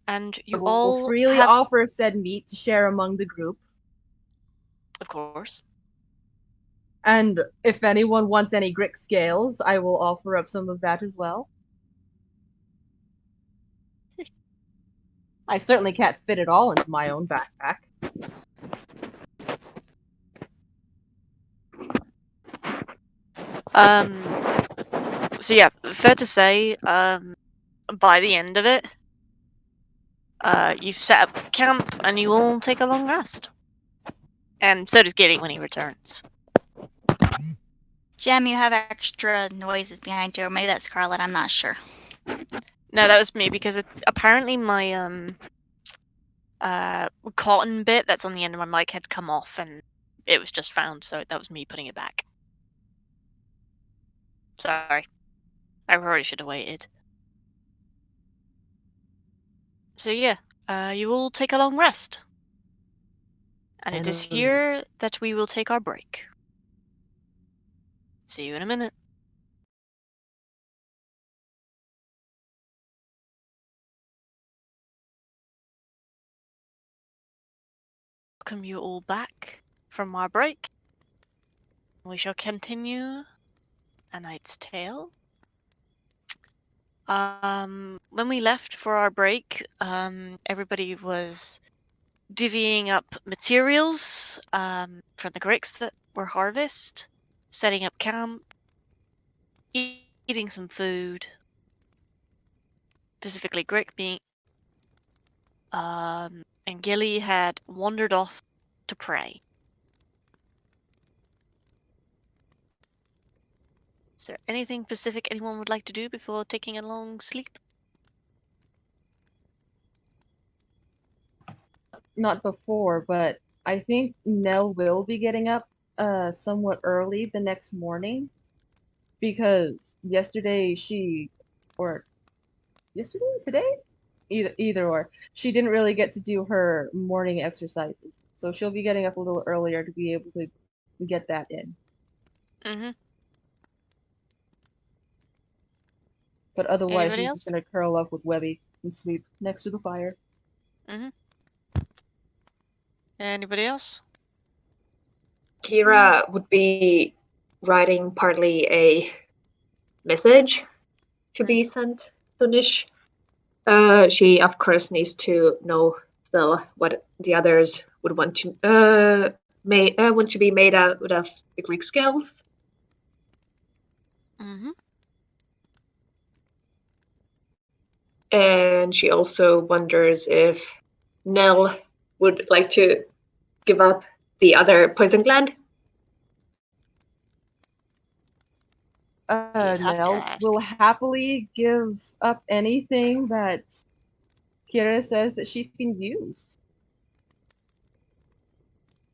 you I will all freely have, offer said meat to share among the group. of course. And if anyone wants any Grick scales, I will offer up some of that as well. I certainly can't fit it all into my own backpack. So yeah, fair to say, by the end of it, you've set up camp and you all take a long rest. And so does Gillie when he returns. Gem, you have extra noises behind you, or maybe that's Scarlet, I'm not sure. No, that was me, because apparently my cotton bit that's on the end of my mic had come off and it was just found, so that was me putting it back. Sorry. I probably should have waited. So yeah, you all take a long rest. And it is here that we will take our break. See you in a minute. Welcome you all back from our break. We shall continue A Knight's Tale. When we left for our break, everybody was divvying up materials from the Gricks that were harvested, setting up camp, eating some food, specifically Grick meat. And Gillie had wandered off to pray. Is there anything specific anyone would like to do before taking a long sleep? Not before, but I think Knell will be getting up somewhat early the next morning, because yesterday she or yesterday, today, either or. She didn't really get to do her morning exercises, so she'll be getting up a little earlier to be able to get that in. Mm-hmm. But otherwise, Anybody she's else? just gonna curl up with Webby and sleep next to the fire. Mm-hmm. Anybody else? Kiira would be writing partly a message to be sent to Nish. She of course needs to know still what the others would want to want to be made out of the Greek scales. Mm-hmm. And she also wonders if Knell would like to give up the other poison gland. You'd have to Knell ask. will happily give up anything that Kiira says that she can use.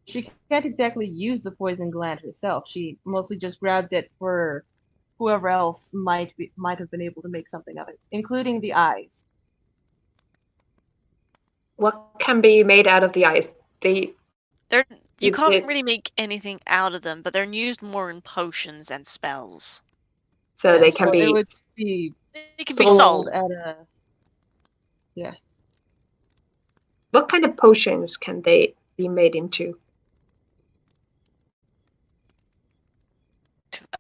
She can't exactly use the poison gland herself. She mostly just grabbed it for whoever else might have been able to make something of it, including the eyes. What can be made out of the eyes? You can't really make anything out of them, but they're used more in potions and spells. So Yeah, they can so be. it would be They can be sold sold. at a. Yeah. What kind of potions can they be made into?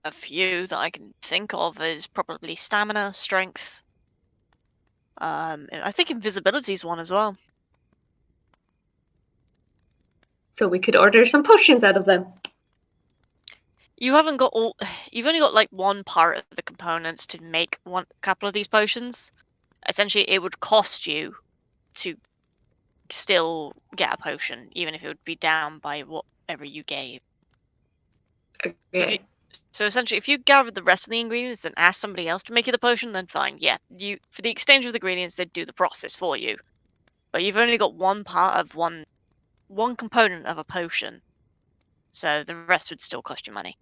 A few that I can think of is probably stamina, strength. I think invisibility is one as well. So we could order some potions out of them. You haven't got all. You've only got like one part of the components to make a couple of these potions. Essentially, it would cost you to still get a potion, even if it would be down by whatever you gave. Okay. So essentially, if you gather the rest of the ingredients, then ask somebody else to make you the potion, then fine. Yeah, for the exchange of the ingredients, they'd do the process for you. But you've only got one part of one component of a potion, so the rest would still cost you money.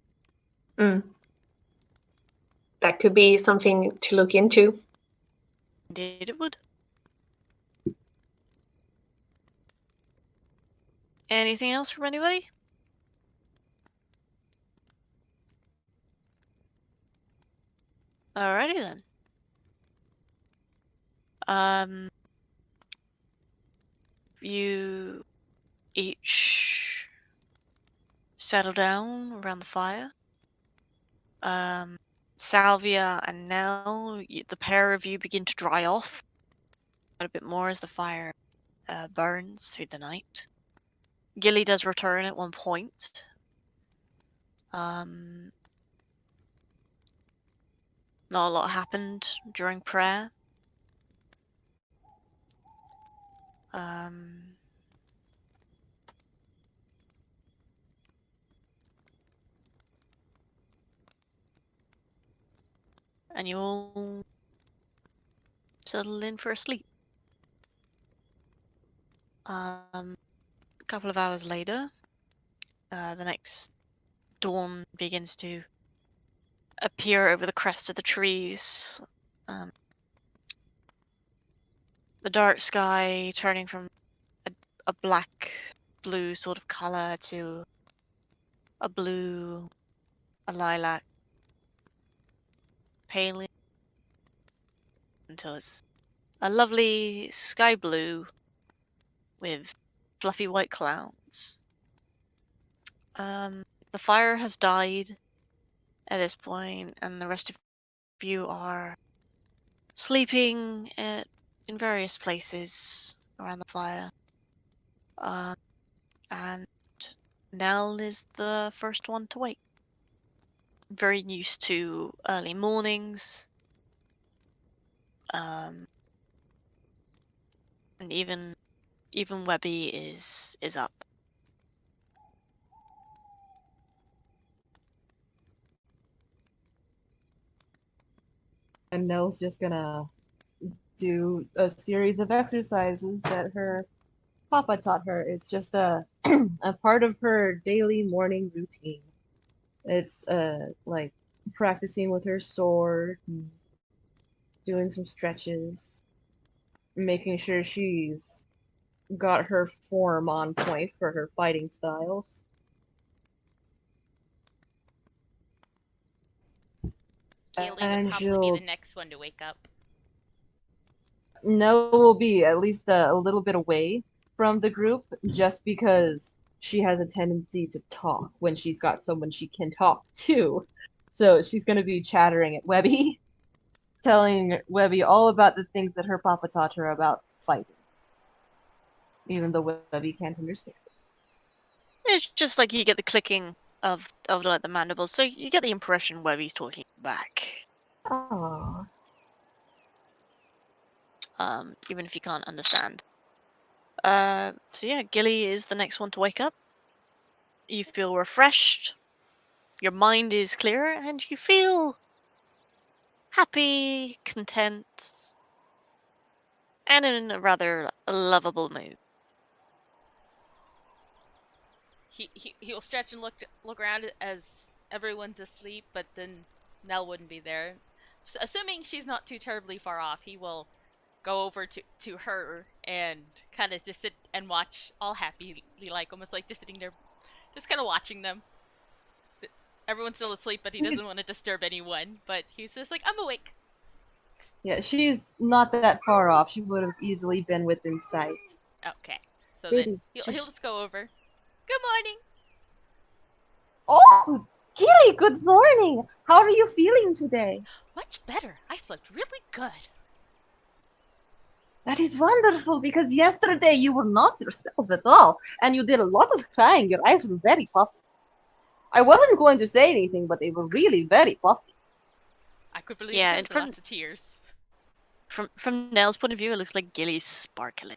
That could be something to look into. Indeed, it would. Anything else from anybody? Alrighty then. You each settle down around the fire. Salvia and Knell, the pair of you begin to dry off a bit more as the fire burns through the night. Gillie does return at one point. Not a lot happened during prayer. And you all settle in for a sleep. A couple of hours later, the next dawn begins to appear over the crest of the trees. The dark sky turning from a black blue sort of color to a blue, a lilac, paling until it's a lovely sky blue with fluffy white clouds. The fire has died at this point, and the rest of you are sleeping in various places around the fire. And Knell is the first one to wake. Very used to early mornings. And even Webby is up. And Nell's just gonna do a series of exercises that her papa taught her. It's just a a part of her daily morning routine. It's like practicing with her sword, and doing some stretches, making sure she's got her form on point for her fighting styles. Gillie would And probably be the she'll next one to wake up. Knell will be at least a little bit away from the group just because she has a tendency to talk when she's got someone she can talk to. So she's going to be chattering at Webby, telling Webby all about the things that her papa taught her about fighting, even though Webby can't understand. It's just like you get the clicking of like the mandibles, so you get the impression Webby's talking back. Aww. Even if you can't understand. So yeah, Gillie is the next one to wake up. You feel refreshed, your mind is clearer, and you feel happy, content, and in a rather lovable mood. He'll stretch and look around as everyone's asleep, but then Knell wouldn't be there. So, assuming she's not too terribly far off, he will go over to her and kind of just sit and watch, all happy, like almost like just sitting there, just kind of watching them. Everyone's still asleep, but he doesn't want to disturb anyone. But he's just like, I'm awake. Yeah, she's not that far off. She would have easily been within sight. Okay, so Baby, then he'll just go over. Good morning. Oh, Gillie, good morning. How are you feeling today? Much better. I slept really good. That is wonderful because yesterday you were not yourself at all, and you did a lot of crying. Your eyes were very puffy. I wasn't going to say anything, but they were really very puffy. I could believe Yeah, there and was lots of tears. From Nell's point of view, it looks like Gillie's sparkling.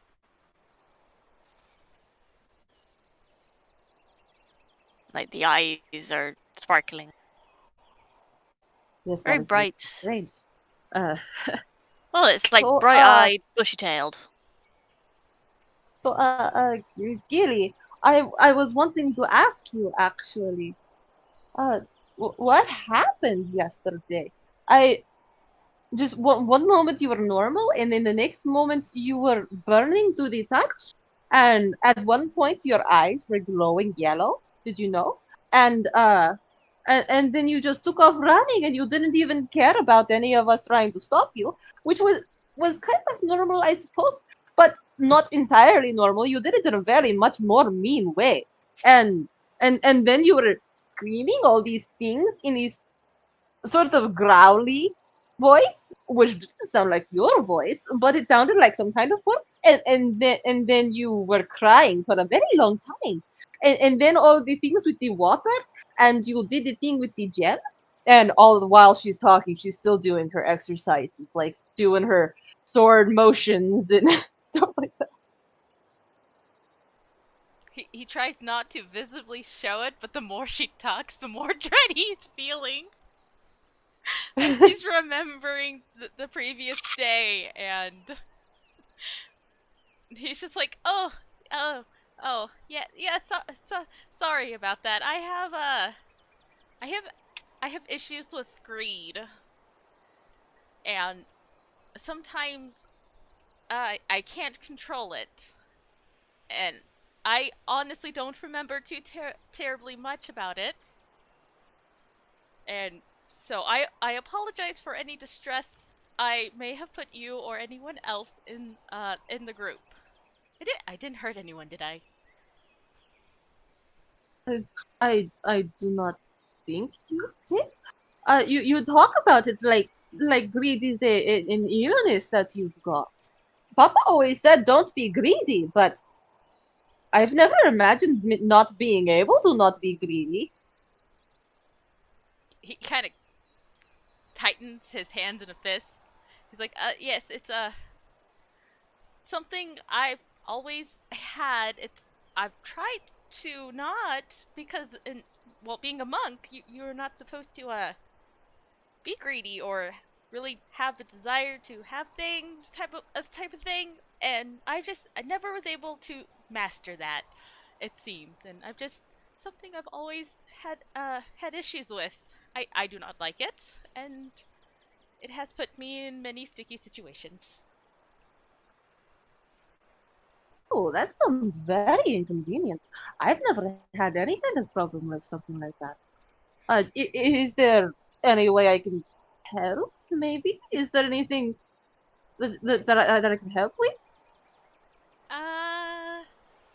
Like the eyes are sparkling. Yes, Very that is bright. Strange. Well, it's like So, bright-eyed, bushy-tailed. So, Gillie, I was wanting to ask you actually, uh, what happened yesterday? I just one moment you were normal, and then the next moment you were burning to the touch, and at one point your eyes were glowing yellow. Did you know? And and then you just took off running, and you didn't even care about any of us trying to stop you, which was kind of normal, I suppose, but not entirely normal. You did it in a very much more mean way, and and then you were screaming all these things in these sort of growly voice, which didn't sound like your voice, but it sounded like some kind of voice. And then you were crying for a very long time. And then all the things with the water, and you did the thing with the gem. And all the while she's talking, she's still doing her exercises, like doing her sword motions and stuff like that. He tries not to visibly show it, but the more she talks, the more dread he's feeling. As he's remembering the previous day, and he's just like, oh, yeah, sorry about that. I have, I have issues with greed, and sometimes I can't control it, and I honestly don't remember too terribly much about it, and so I apologize for any distress I may have put you or anyone else in the group. I didn't hurt anyone, did I? I do not think you did. You talk about it like greed is an illness that you've got. Papa always said don't be greedy, but I've never imagined not being able to not be greedy. He kind of tightens his hands in a fist. He's like, yes, it's something I've always had. I've tried to not, because being a monk, you're not supposed to be greedy or really have the desire to have things type of thing, and I never was able to master that, it seems, and I've just something I've always had issues with. I do not like it, and It has put me in many sticky situations. Oh, that sounds very inconvenient. I've never had any kind of problem with something like that. Is there any way I can help? Maybe? Is there anything that I can help with?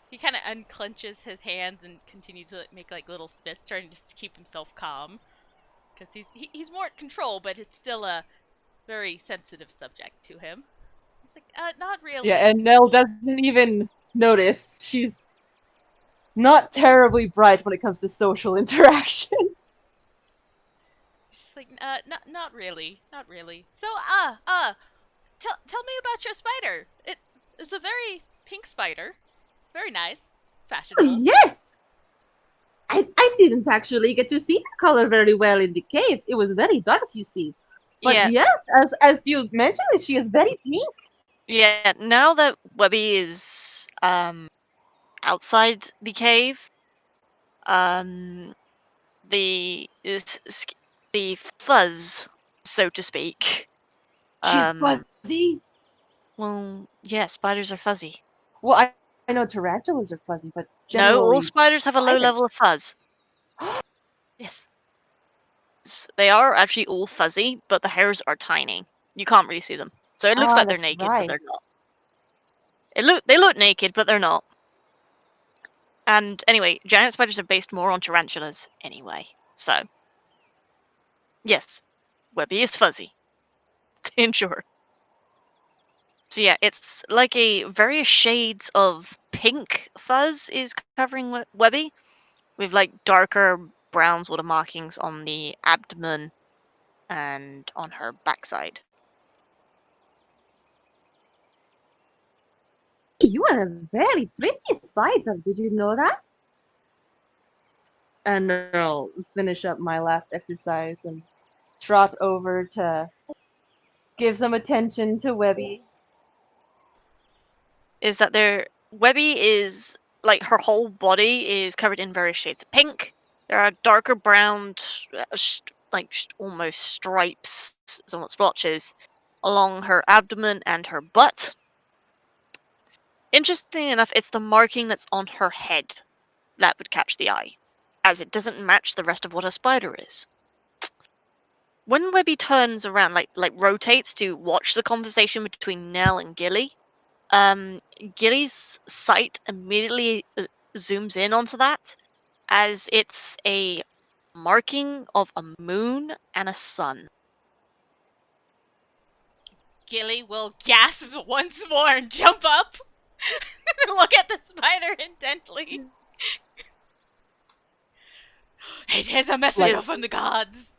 He kind of unclenches his hands and continues to make like little fists, trying just to keep himself calm, because he's more at control, but it's still a very sensitive subject to him. He's like, not really. Yeah, and Knell doesn't even notice. She's not terribly bright when it comes to social interaction. She's like, not really, not really. So, tell me about your spider. It's a very pink spider, very nice, fashionable. Yes! I didn't actually get to see the color very well in the cave. It was very dark, you see. But Yeah. yes, as you mentioned, she is very pink. Yeah, now that Webby is outside the cave, the fuzz, so to speak. She's fuzzy. Well, yeah, spiders are fuzzy. Well, I know tarantulas are fuzzy, but No, all generally spiders have a low spiders. level of fuzz. Yes. They are actually all fuzzy, but the hairs are tiny. You can't really see them. So it looks like they're that's naked, but right. they're not. They look naked, but they're not. And anyway, giant spiders are based more on tarantulas anyway. So yes, Webby is fuzzy. In short. So yeah, it's like a various shades of pink fuzz is covering Webby, with like darker brown sort of markings on the abdomen and on her backside. You are a very pretty spider. Did you know that? And I'll finish up my last exercise and trot over to give some attention to Webby. Is that Webby is like her whole body is covered in various shades of pink. There are darker brown, almost stripes, somewhat splotches, along her abdomen and her butt. Interesting enough, it's the marking that's on her head that would catch the eye, as it doesn't match the rest of what a spider is. When Webby turns around, like rotates to watch the conversation between Knell and Gillie, Gillie's sight immediately zooms in onto that, as it's a marking of a moon and a sun. Gillie will gasp once more and jump up and look at the spider intently. It is a message from the gods.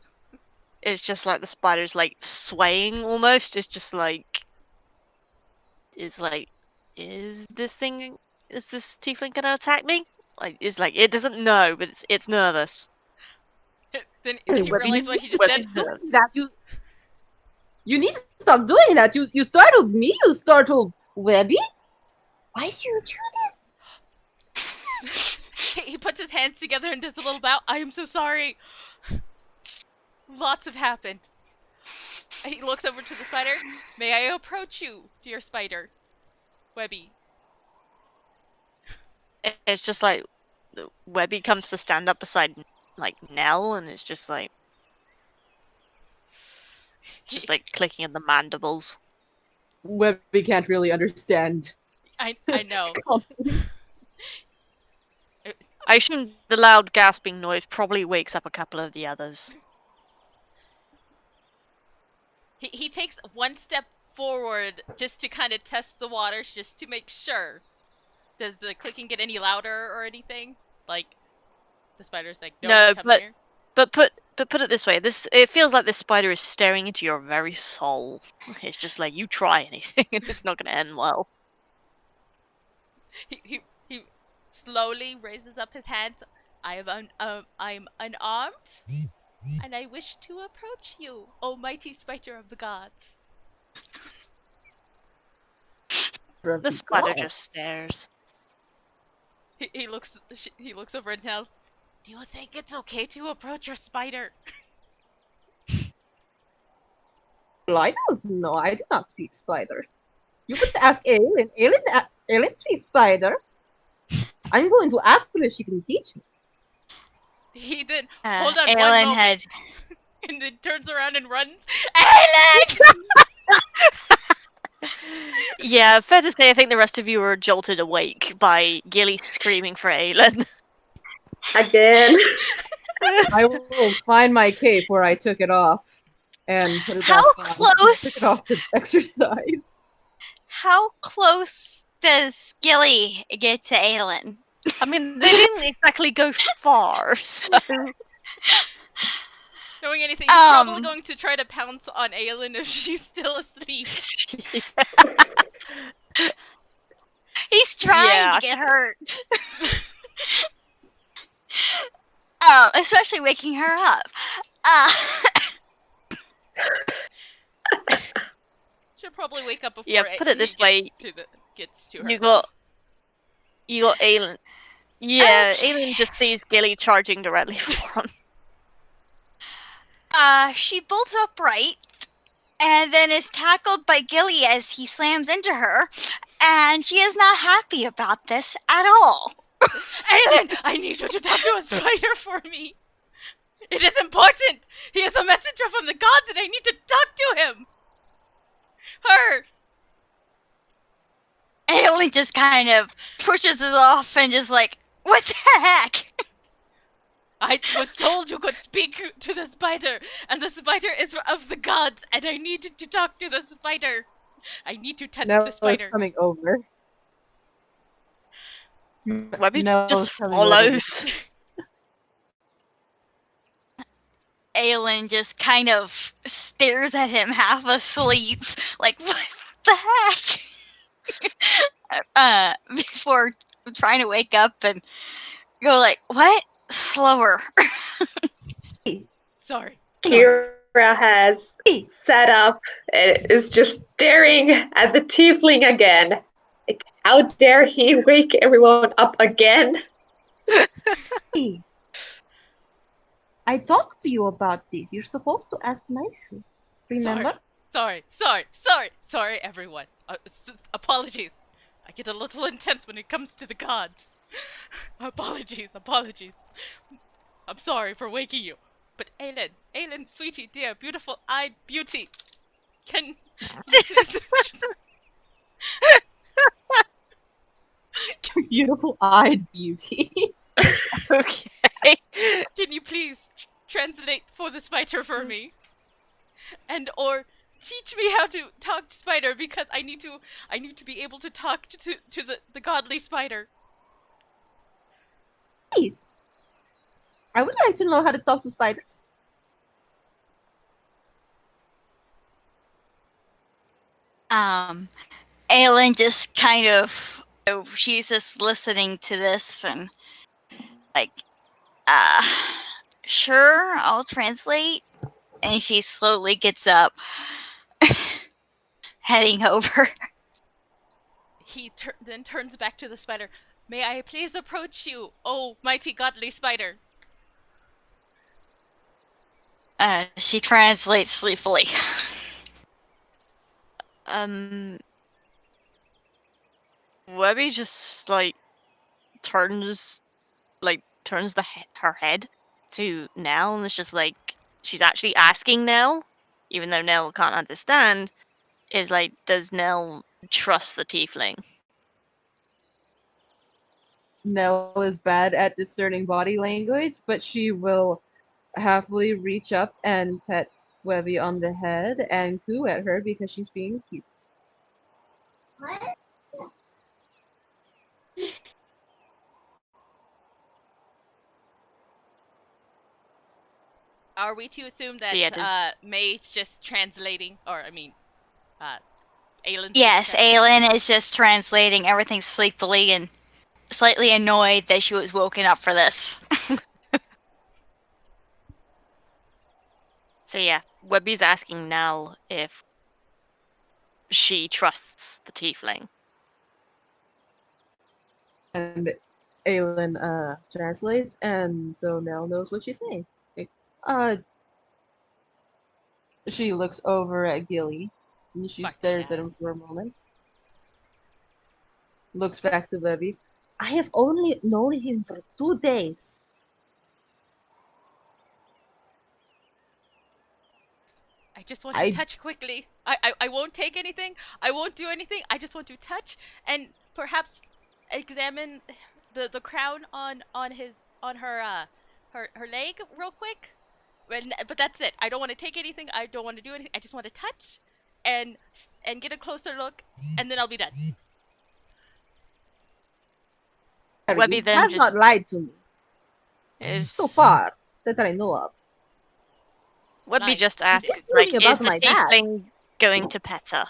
It's just like the spider's like swaying almost. It's just like, is this tiefling gonna attack me? It doesn't know, but it's nervous. Then you realize what he just said. That you need to stop doing that. You startled me. You startled Webby. Why do you do this? He puts his hands together and does a little bow. I am so sorry. Lots have happened. He looks over to the spider. May I approach you, dear spider? Webby. It's just like Webby comes to stand up beside like Knell, and it's just like clicking at the mandibles. Webby can't really understand. I know. I assume the loud gasping noise probably wakes up a couple of the others. He takes one step forward just to kind of test the waters, just to make sure. Does the clicking get any louder or anything? Like, the spider's like, no, come here. But put it this way, it feels like this spider is staring into your very soul. It's just like, you try anything and it's not going to end well. He slowly raises up his hands. I'm unarmed, and I wish to approach you, O mighty spider of the gods. The spider just stares. He looks over at Knell. Do you think it's okay to approach your spider? Well, I don't know. I do not speak spider. You could ask Alyn. Alyn speaks spider. I'm going to ask her if she can teach me. He then hold on one Alyn moment, had and then turns around and runs. Alyn! Yeah, fair to say, I think the rest of you were jolted awake by Gillie screaming for Alyn. Again. I will find my cape where I took it off and put it How back on. I took it close? off to exercise. How close does Gillie get to Alyn? I mean, they didn't exactly go far, so... Knowing anything, he's probably going to try to pounce on Alyn if she's still asleep. He's trying Yeah. to get hurt. Especially waking her up. She'll probably wake up before Yeah, put it this way. gets to her. You got Alyn. Yeah, Alyn just sees Gillie charging directly for him. She bolts upright and then is tackled by Gillie as he slams into her, and she is not happy about this at all. Alyn, I need you to talk to a spider for me. It is important. He is a messenger from the gods, and I need to talk to him. Her. Alyn just kind of pushes it off and just like, what the heck? I was told you could speak to the spider, and the spider is of the gods, and I need to talk to the spider. I need to touch the spider. Coming over. Webby Knell just is coming over. follows. Alyn just kind of stares at him half asleep, like, what the heck? Before trying to wake up and go like, what? Slower. Sorry. Kiira has sat up and is just staring at the tiefling again. Like, how dare he wake everyone up again? Hey, I talked to you about this. You're supposed to ask nicely. Remember? Sorry, everyone. Apologies. I get a little intense when it comes to the gods. Apologies. I'm sorry for waking you. But Alyn, sweetie, dear, beautiful-eyed beauty, can you please... Beautiful-eyed beauty. Okay. Can you please translate for the spider for me? And or teach me how to talk to spider, because I need to be able to talk to the godly spider. Please. I would like to know how to talk to spiders. Alyn just kind of, she's just listening to this and like, sure, I'll translate. And she slowly gets up, heading over. He then turns back to the spider. May I please approach you, oh mighty godly spider? She translates sleepily. Webby just turns her head to Knell, and it's just like she's actually asking Knell, even though Knell can't understand. Is like, does Knell trust the tiefling? Knell is bad at discerning body language, but she will happily reach up and pet Webby on the head and coo at her because she's being cute. What? Are we to assume that So yeah, May's just translating, or I mean, Alyn? Yes, Alyn is just translating everything sleepily and slightly annoyed that she was woken up for this. So yeah, Webby's asking Knell if she trusts the tiefling. And Alyn translates, and so Knell knows what she's saying. Like, She looks over at Gillie, and she Sparkly stares at him eyes. for a moment. Looks back to Webby. I have only known him for 2 days. I just want to I touch quickly. I won't take anything. I won't do anything. I just want to touch and perhaps examine the crown on her leg real quick. But that's it. I don't want to take anything. I don't want to do anything. I just want to touch and get a closer look, and then I'll be done. Webby you then have not just lied to me is so far that I know of. Webby Nice. just Is asks, this like, really is about the my dad? tiefling going to pet her?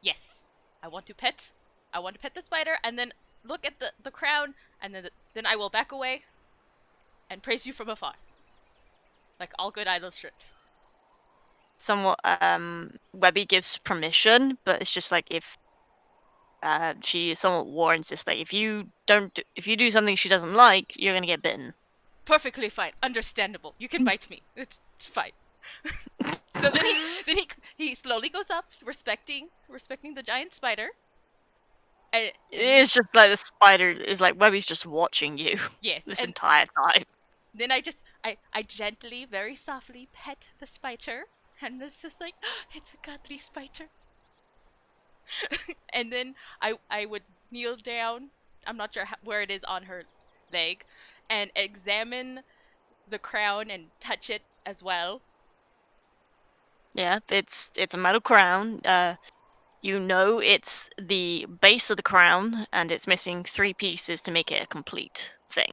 Yes, I want to pet. I want to pet the spider, and then look at the crown, and then I will back away and praise you from afar, like all good idols should. Somewhat, Webby gives permission, but it's just like if she somewhat warns us, like, if you do something she doesn't like, you're gonna get bitten. Perfectly fine, understandable. You can bite me. It's fine. So then he slowly goes up, respecting the giant spider. And It's just like the spider is like Webby's just watching you yes, this and entire time. then I gently, very softly pet the spider, and it's just like it's a godly spider. And then I would kneel down. I'm not sure where it is on her leg, and examine the crown and touch it as well. Yeah, it's a metal crown. You know it's the base of the crown, and it's missing 3 pieces to make it a complete thing.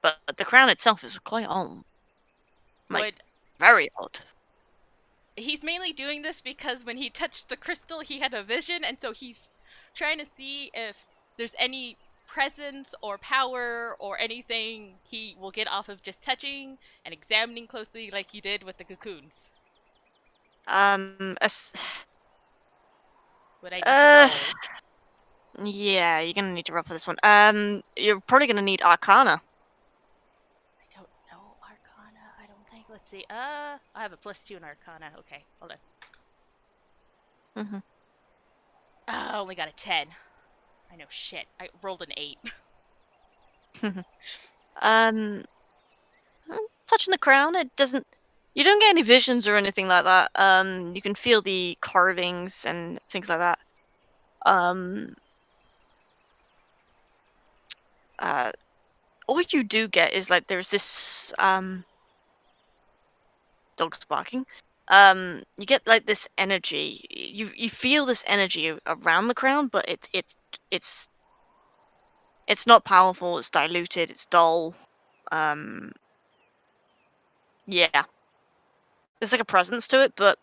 But the crown itself is quite old. Like, very odd. He's mainly doing this because when he touched the crystal, he had a vision, and so he's trying to see if there's any presence or power or anything he will get off of just touching and examining closely like he did with the cocoons. Would I need to roll? Yeah, you're gonna need to roll for this one. You're probably gonna need Arcana. I don't know Arcana, I don't think. Let's see. I have a +2 in Arcana. Okay, hold on. Mm-hmm. I only got a 10. I know shit. I rolled an 8. Touching the crown, it doesn't. You don't get any visions or anything like that. You can feel the carvings and things like that. All you do get is like there's this dog's barking. You get like this energy. You feel this energy around the crown, but it's not powerful. It's diluted. It's dull. Yeah, there's like a presence to it, but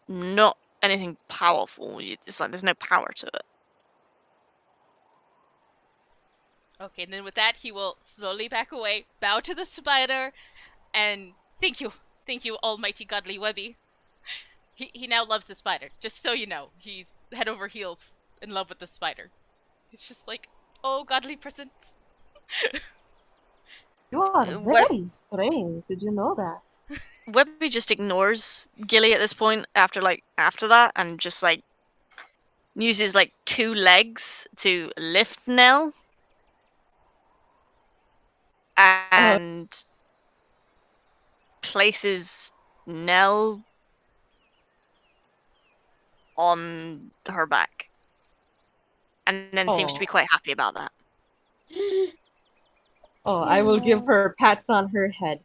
not anything powerful. It's like there's no power to it. Okay, and then with that, he will slowly back away, bow to the spider, and thank you, almighty godly Webby. He now loves the spider, just so you know. He's head over heels in love with the spider. He's just like, oh, godly presence. You are very strange. Did you know that? Webby just ignores Gillie at this point after that, and just like uses like 2 legs to lift Knell, and places Knell on her back, and then seems to be quite happy about that. Oh, I will give her pats on her head.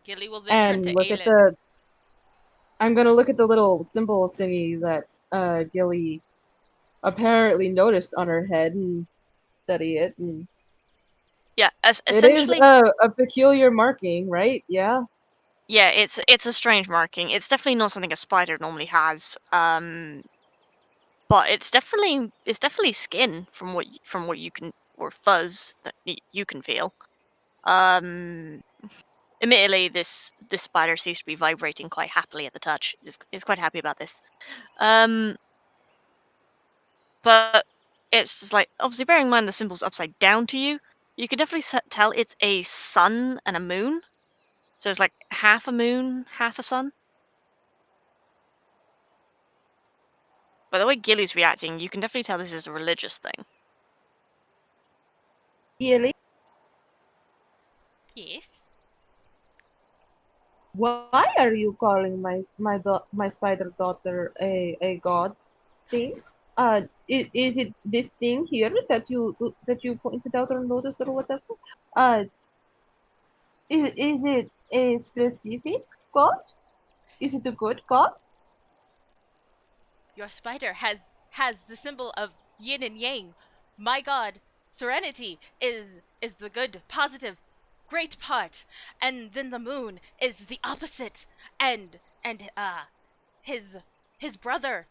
Gillie will then turn to look Alyn. at the. I'm gonna look at the little symbol thingy that Gillie apparently noticed on her head and study it. And yeah, essentially, it is a peculiar marking, right? Yeah. Yeah, it's a strange marking. It's definitely not something a spider normally has. But it's definitely skin from what you can, or fuzz that you can feel. Admittedly, this spider seems to be vibrating quite happily at the touch. It's quite happy about this. But it's just like, obviously bearing in mind the symbol's upside down to you, you can definitely tell it's a sun and a moon. So it's like half a moon, half a sun. By the way Gillie's reacting, you can definitely tell this is a religious thing. Gillie, Yes. why are you calling my spider daughter a god thing? Is it this thing here that you pointed out or noticed or whatever? Uh, is it a specific god? Is it a good god? Your spider has the symbol of yin and yang. My god, serenity is the good, positive, great part, and then the moon is the opposite. And his his brother.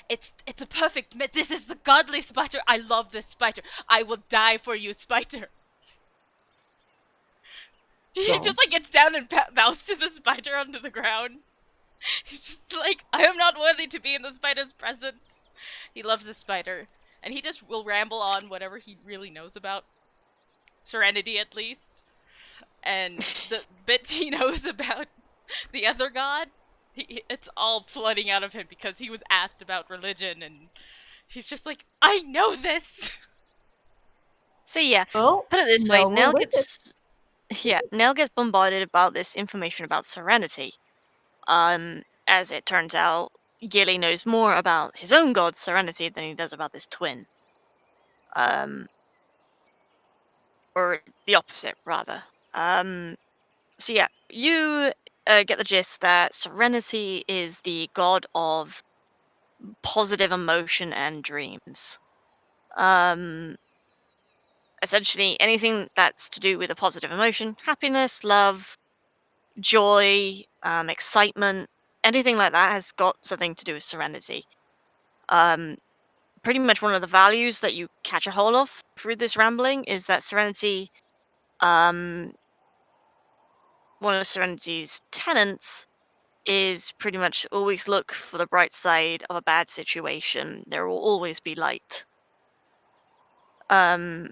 It's a perfect. This is the godly spider. I love this spider. I will die for you, spider. He So, just like gets down and bows to the spider under the ground. He's just like, I am not worthy to be in the spider's presence. He loves the spider, and he just will ramble on whatever he really knows about Serenity, at least. And the bits he knows about the other god, it's all flooding out of him because he was asked about religion, and he's just like, I know this. So yeah, well, put it this way, Knell will witness. Knell gets bombarded about this information about Serenity. As it turns out, Gillie knows more about his own god Serenity than he does about this twin. Or the opposite, rather. So yeah, you get the gist that Serenity is the god of positive emotion and dreams. Essentially, anything that's to do with a positive emotion, happiness, love, joy, excitement, anything like that has got something to do with Serenity. Pretty much one of the values that you catch a hold of through this rambling is that Serenity, one of Serenity's tenets is pretty much always look for the bright side of a bad situation. There will always be light. There's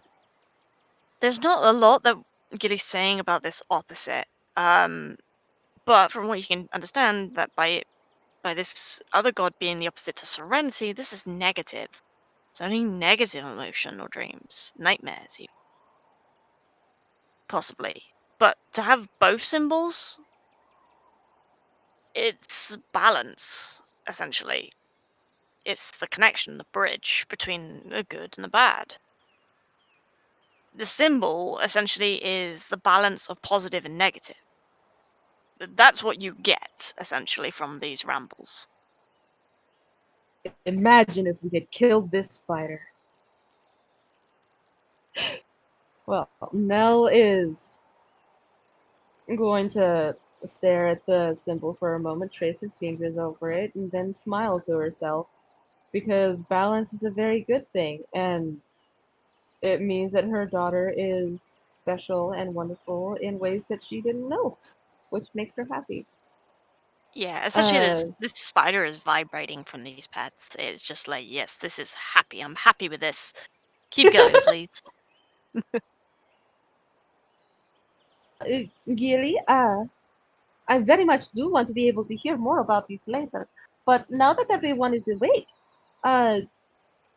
not a lot that Gillie's saying about this opposite. But from what you can understand, that by this other god being the opposite to Serenity, this is negative. It's only negative emotion or dreams, nightmares, even. Possibly. But to have both symbols, it's balance, essentially. It's the connection, the bridge between the good and the bad. The symbol essentially is the balance of positive and negative. That's what you get, essentially, from these rambles. Imagine if we had killed this spider. Well, Knell is going to stare at the symbol for a moment, trace her fingers over it, and then smile to herself. Because balance is a very good thing, and it means that her daughter is special and wonderful in ways that she didn't know, which makes her happy. Yeah, essentially, Uh, this spider is vibrating from these pets. It's just like, yes, this is happy. I'm happy with this. Keep going, please. Gillie, I very much do want to be able to hear more about these later, but now that everyone is awake, uh,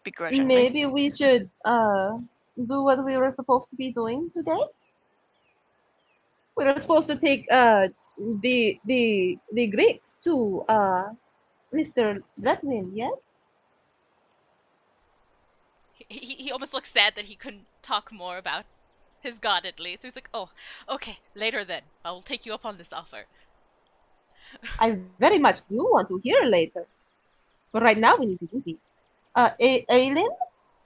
Begrudgingly. maybe we should do what we were supposed to be doing today. We were supposed to take the Greeks to Mr. Redwin, yes? He almost looks sad that he couldn't talk more about his god, at least. He's like, oh, okay, later then. I will take you up on this offer. I very much do want to hear later. But right now we need to do this. Alyn,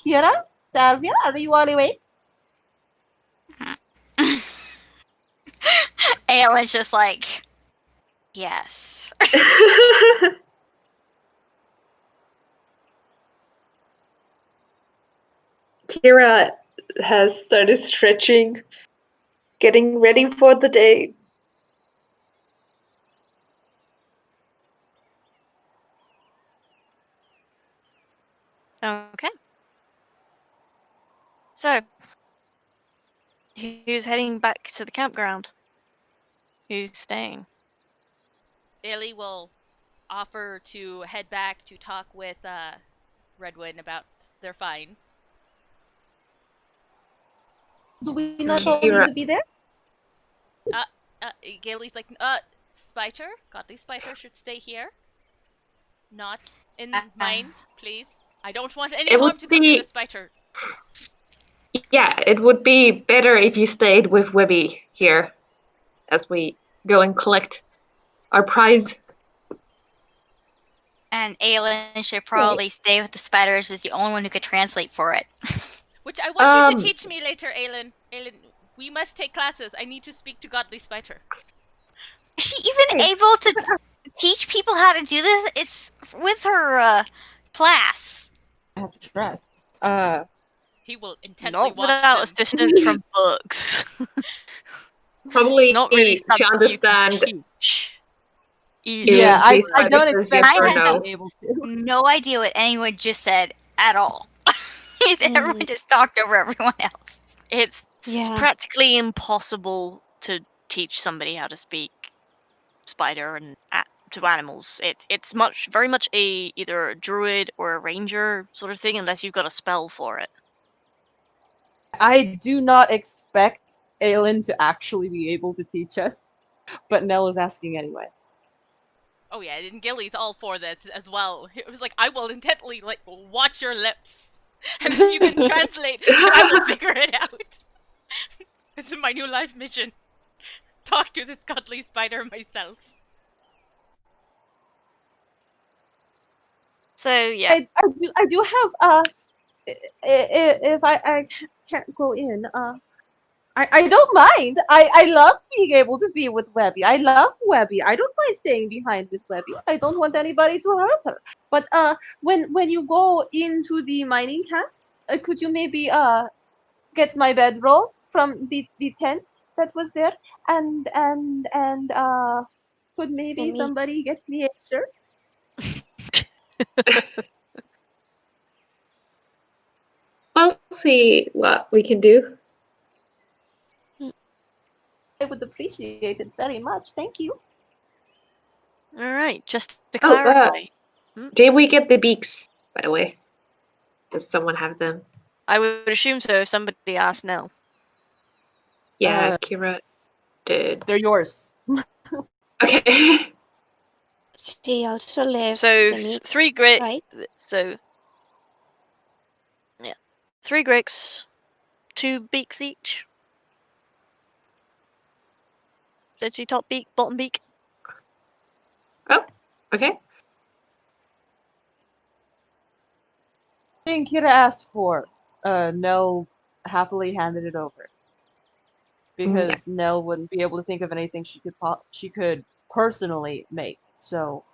Kiira, Salvya, are you all awake? Alyn's just like, yes. Kiira has started stretching, getting ready for the day. Okay. So, who's heading back to the campground? Who's staying? Gillie will offer to head back to talk with Redwood about their finds. Do we not all Kiira. need to be there? Gillie's like, Spider, Godly Spider should stay here. Not in mine, please. I don't want any It harm would to come to be- the Spider. Yeah, it would be better if you stayed with Webby here as we go and collect our prize. And Alyn should probably stay with the spider. She's the only one who could translate for it. Which I want you to teach me later, Alyn. Alyn, we must take classes. I need to speak to Godly Spider. Is she even able to teach people how to do this? It's with her class. I have to trust. He will intently Not watch without them. assistance from books. Probably It's not really to something you can understand. teach. Yeah, Please, I don't Spazz, expect yes or her to no? be able to. No idea what anyone just said at all. Everyone just talked over everyone else. It's Yeah. practically impossible to teach somebody how to speak spider and to animals. It's very much either a druid or a ranger sort of thing, unless you've got a spell for it. I do not expect Alyn to actually be able to teach us, but Knell is asking anyway. Oh yeah, and Gillie's all for this as well. It was like, I will intently watch your lips, and then you can translate, and I will figure it out. This is my new life mission. Talk to this godly spider myself. So yeah, I do have if I can't go in, I don't mind. I love being able to be with Webby. I love Webby. I don't mind staying behind with Webby. I don't want anybody to hurt her. But when you go into the mining camp, could you maybe get my bedroll from the tent that was there, and could maybe me. somebody get me a shirt? I'll see what we can do. I would appreciate it very much. Thank you. all right. Just to Oh, clarify, Did we get the beaks, by the way? Does someone have them? I would assume so. If somebody asked Knell. Yeah, Kiira did. They're yours. Okay. She also left So the meat, 3 great. right? So yeah, 3 gricks, 2 beaks each. Did she top beak, bottom beak? Oh, okay. Thing Kiira asked for, Knell happily handed it over because Knell wouldn't be able to think of anything she could personally make. So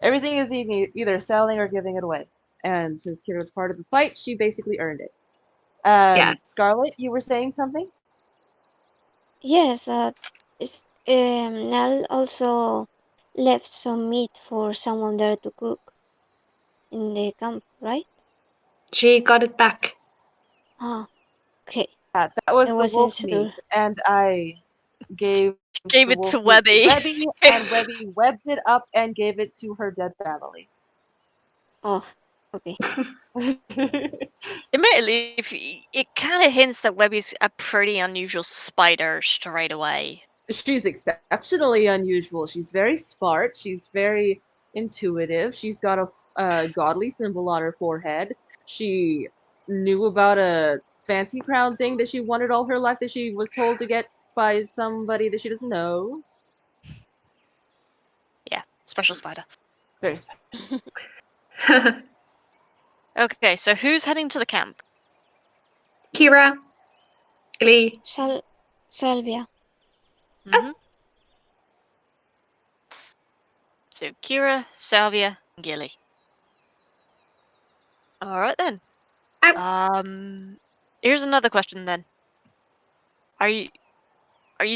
everything is either selling or giving it away. And since Kiira was part of the fight, she basically earned it. Yeah. Scarlet, you were saying something? Yes, Nell also left some meat for someone there to cook in the camp, right? She got it back. Ah, okay. That was I the wasn't wolf sure. meat, and I gave Gave the it wolf to meat Webby. Webby, and Webby webbed it up and gave it to her dead family. Oh, okay. Admittedly, it kind of hints that Webby's a pretty unusual spider straight away. She's exceptionally unusual. She's very smart. She's very intuitive. She's got a godly symbol on her forehead. She knew about a fancy crown thing that she wanted all her life that she was told to get by somebody that she doesn't know. Yeah, special spider. Very special. Okay, so who's heading to the camp? Kiira, Gillie. Salvia. Mm-hmm. So Kiira, Salvia, and Gillie. All right then. Here's another question then. Are you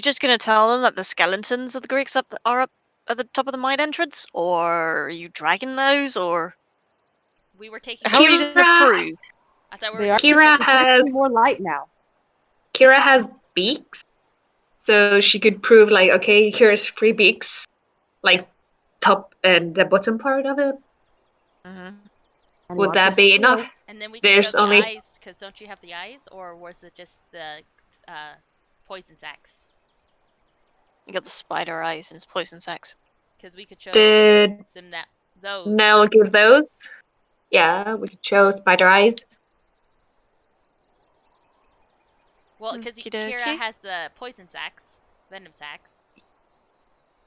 just gonna tell them that the skeletons of the Greeks are up at the top of the mine entrance, or are you dragging those, or We were taking. how are you gonna Kiira- prove? I thought we They were are taking Kiira photographs. has more light now. Kiira has beaks, So she could prove like, okay, here's 3 beaks, like top and the bottom part of it. Mm-hmm. And Would watch that us be steal. enough? And then we can show There's the only eyes, because don't you have the eyes? Or was it just the poison sacs? You got the spider eyes and poison sacs. Because we could show did them those. Knell give those? Yeah, we could show spider eyes. Well, because Okey-dokey. Kiira has the poison sacs, venom sacs.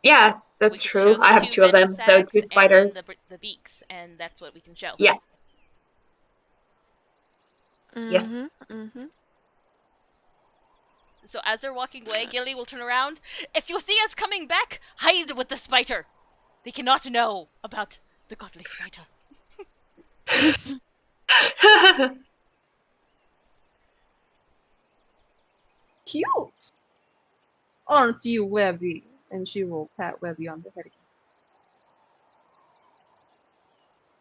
Yeah, So that's we could true. show the I have 2 two of venom them, so sacs 2 and spiders. then the beaks, and that's what we can show. Yeah. Mm-hmm. Yes. Mm-hmm. So as they're walking away, Gillie will turn around. If you see us coming back, hide with the spider. They cannot know about the godly spider. Cute! Aren't you, Webby? And she will pat Webby on the head again.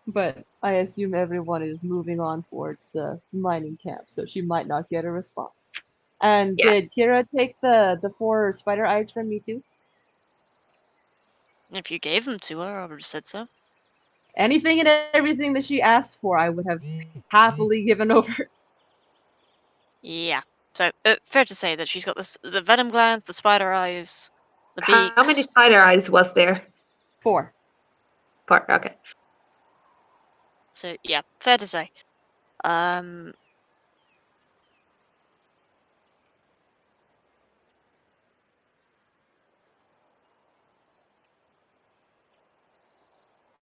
But I assume everyone is moving on towards the mining camp, so she might not get a response. And Yeah. did Kiira take the 4 spider eyes from me too? If you gave them to her, I would have said so. Anything and everything that she asked for, I would have happily given over. Yeah. So, fair to say that she's got the venom glands, the spider eyes, the beaks. How many spider eyes was there? 4. 4, okay. So, yeah, fair to say.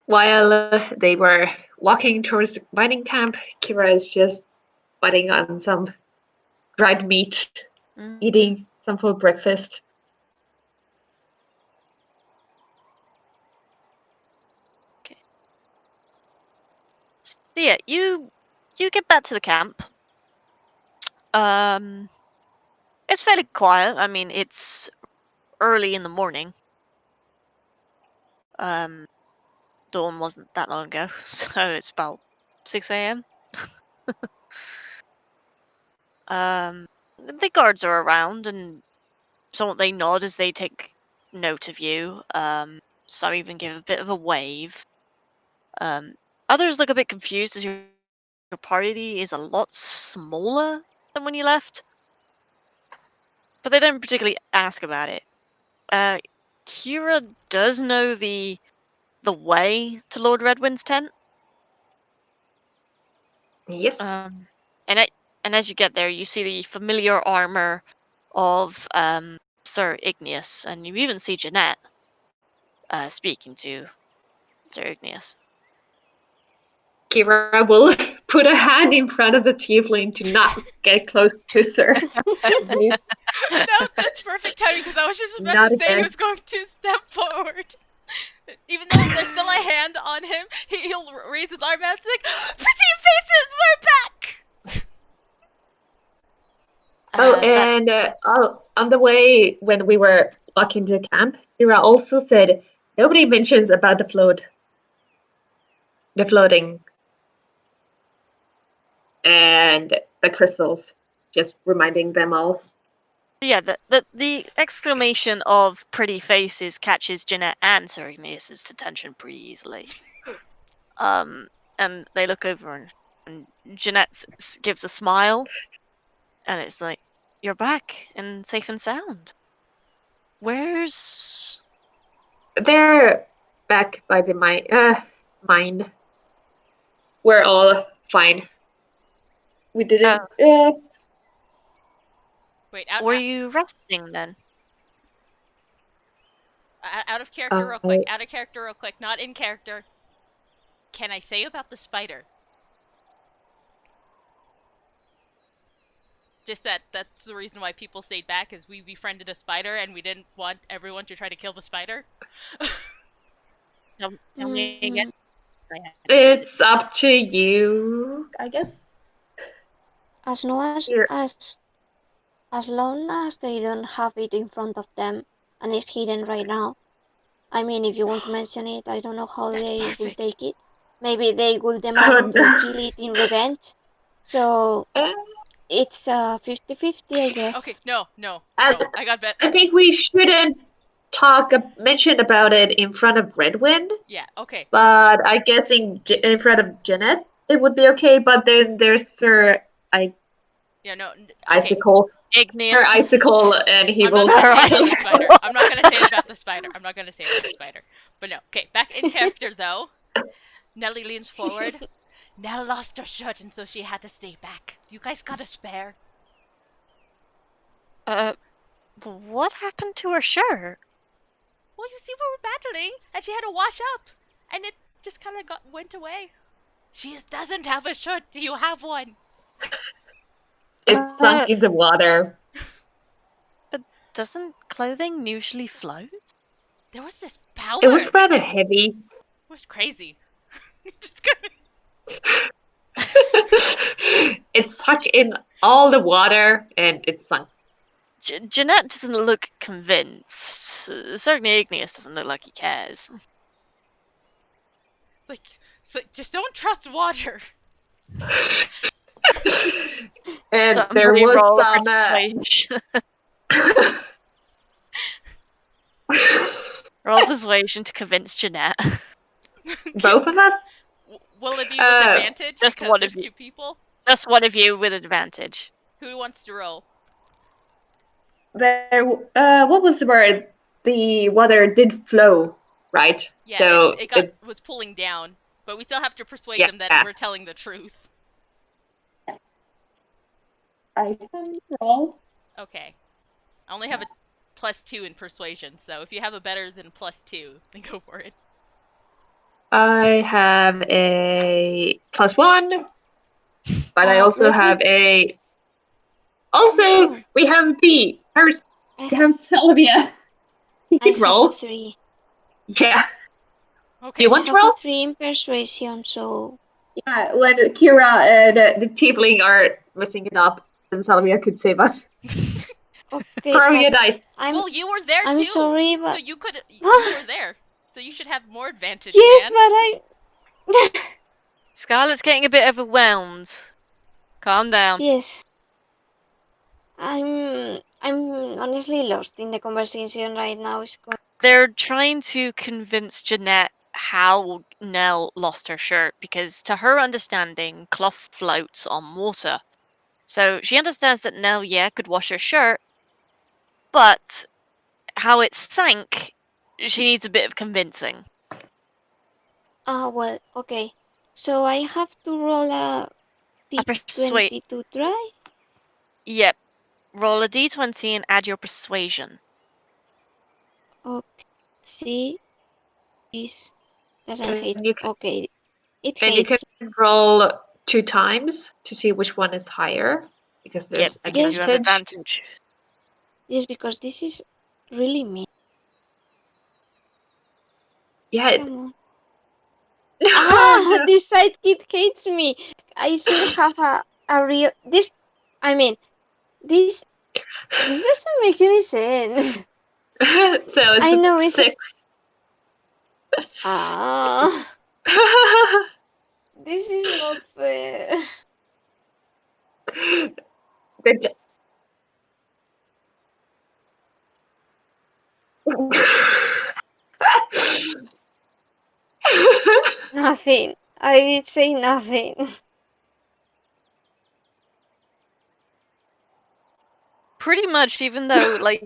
While they were walking towards the mining camp, Kiira is just biting on some dried meat, eating some for breakfast. So yeah, you get back to the camp. It's fairly quiet. I mean, it's early in the morning. Dawn wasn't that long ago, so it's about 6 a.m. The guards are around, and somewhat they nod as they take note of you. Some even give a bit of a wave. Others look a bit confused as your party is a lot smaller than when you left. But they don't particularly ask about it. Kiira does know the way to Lord Redwind's tent. Yes. And as you get there, you see the familiar armor of Sir Igneous, and you even see Jeanette speaking to Sir Igneous. Kiira will put a hand in front of the tiefling to not get close to Sir. No, that's perfect timing because I was just about Not to say he again. was going to step forward. Even though there's still a hand on him, he'll raise his arm out and say, "Pretty faces, we're back!" And on the way when we were walking to camp, Kiira also said nobody mentions about the floating, and the crystals. Just reminding them all. Yeah, the exclamation of pretty faces catches Jeanette and Sir Igneous's attention pretty easily. And they look over and Jeanette gives a smile, and it's like, you're back and safe and sound. Where's... They're back by the mine. We're all fine. We didn't. Wait, Were you resting then? out of character real quick. Out of character real quick. Not in character. Can I say about the spider? Just that's the reason why people stayed back, is we befriended a spider and we didn't want everyone to try to kill the spider. Tell me again. It's up to you, I guess. As long as Here. as long as they don't have it in front of them and it's hidden right now. I mean, if you want to mention it, I don't know how That's they will perfect. take it. Maybe they will demand to kill it in revenge. So It's 50-50, I guess. Okay, no. I, I got bet. I think we shouldn't mention about it in front of Redwind, Yeah, okay. but I guess in front of Jeanette it would be okay. But then there's her Yeah, no. Okay. icicle, Igneous. her icicle, and he I'm will. not gonna say it about Alright. the spider. I'm not gonna say it about the spider. But no. Okay, back in character though. Nellie leans forward. Nell lost her shirt and so she had to stay back. You guys got a spare? What happened to her shirt? Well, you see, we were battling and she had to wash up. And it just kind of went away. She doesn't have a shirt. Do you have one? It's sunk in the water. Doesn't clothing usually float? There was this power. It was rather heavy. It was crazy. Just kinda... It's stuck in all the water and it's sunk. Jeanette doesn't look convinced. Certainly Igneous doesn't look like he cares. It's like just don't trust water. And Somebody there roll was a some. persuasion. Roll persuasion to convince Jeanette. Both of us? Will it be with advantage? just Because one there's of you. two people? Just one of you with advantage. Who wants to roll? What was the word? The water did flow, right? Yeah, so it was pulling down. But we still have to persuade them that we're telling the truth. I can roll. Okay. I only have a +2 in persuasion, so if you have a better than +2, then go for it. I have a +1, but I also have a. Also, we have the first. We have Salvia. You I can roll. have a 3. Yeah. Okay. You want to roll? 3 in persuasion, so. Yeah, when Kiira and the tiefling are messing it up, then Salvia could save us. Okay, Throw your dice. Well, you were there I'm too. sorry, but So you could. You were there. So you should have more advantage. yes, man. but I. Scarlet's getting a bit overwhelmed. Calm down. Yes. I'm honestly lost in the conversation right now. They're trying to convince Jeanette how Knell lost her shirt because, to her understanding, cloth floats on water. So she understands that Knell, could wash her shirt, but how it sank, she needs a bit of convincing. Well, okay. So I have to roll a D20 to try? Yep. Roll a d20 and add your persuasion. Okay. See? This doesn't And hit. you can, Okay. It and you can hates. roll 2 times to see which one is higher, because there's Yep, because you have advantage. advantage. Yes, because this is really mean. Yeah. Come on. This sidekick hates me. I should have a real. This. I mean, this doesn't make any sense. So it's I know it's 6. This is not fair. The- Nothing. I did say nothing. Pretty much, even though, like,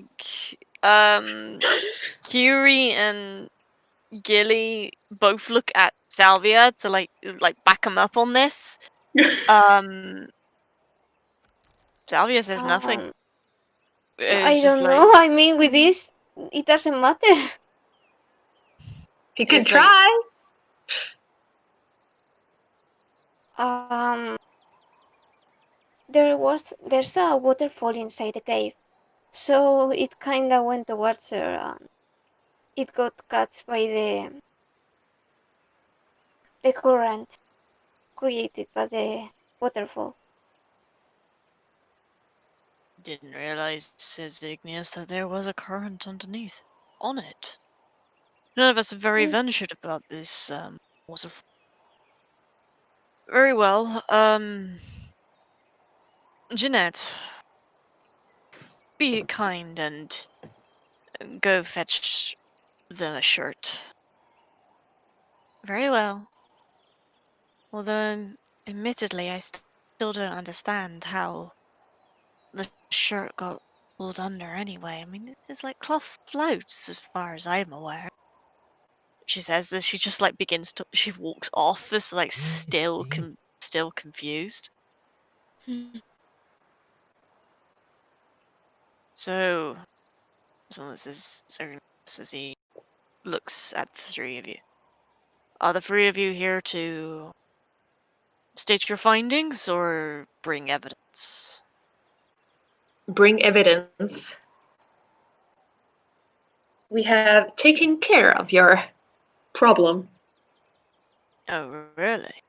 Hickory and Gillie both look at Salvia to, like back him up on this. Salvia says nothing. I don't know. I mean, with this, it doesn't matter. You can It's like- try. There's a waterfall inside the cave, so it kinda went towards her. And it got caught by the current created by the waterfall. Didn't realize, says Igneous, that there was a current underneath on it. None of us have very ventured about this waterfall. Very well. Jeanette, be kind and go fetch the shirt. Very well. Although, admittedly, I still don't understand how the shirt got pulled under anyway. I mean, it's like cloth floats as far as I'm aware. She says as she just like begins to, she walks off as like still confused. So, someone says, as he looks at the three of you. Are the three of you here to state your findings or bring evidence? Bring evidence. We have taken care of your problem. Oh, really?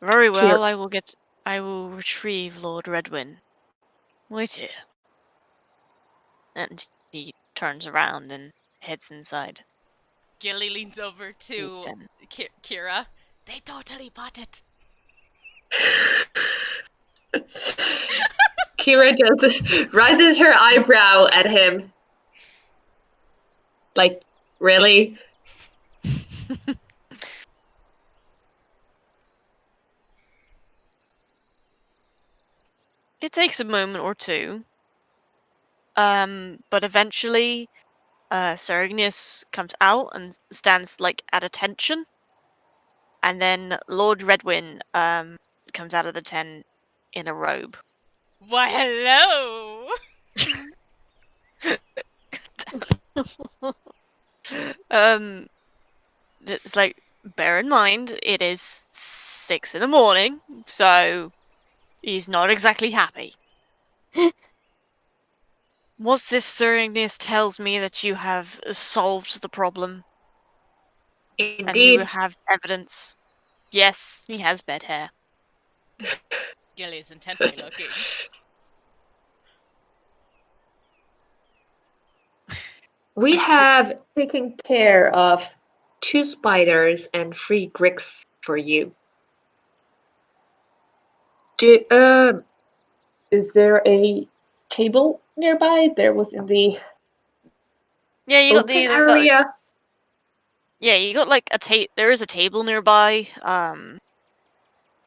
Very well, I will retrieve Lord Redwin. Wait here. And he turns around and heads inside. Gillie leans over to Kiira. They totally bought it. Kiira just raises her eyebrow at him. Like, really? It takes a moment or two. But eventually, Sir Igneous comes out and stands like at attention. And then Lord Redwin comes out of the tent in a robe. Why, hello! It's like, bear in mind, it is 6 a.m, so he's not exactly happy. What's this Sir Igneous tells me that you have solved the problem and you Indeed. have evidence? Yes, he has bed hair. Gillie is intently looking. We have taken care of 2 spiders and 3 gricks for you. Is there a table nearby? There was in the Yeah, you got open the area. yeah, you got like there is a table nearby.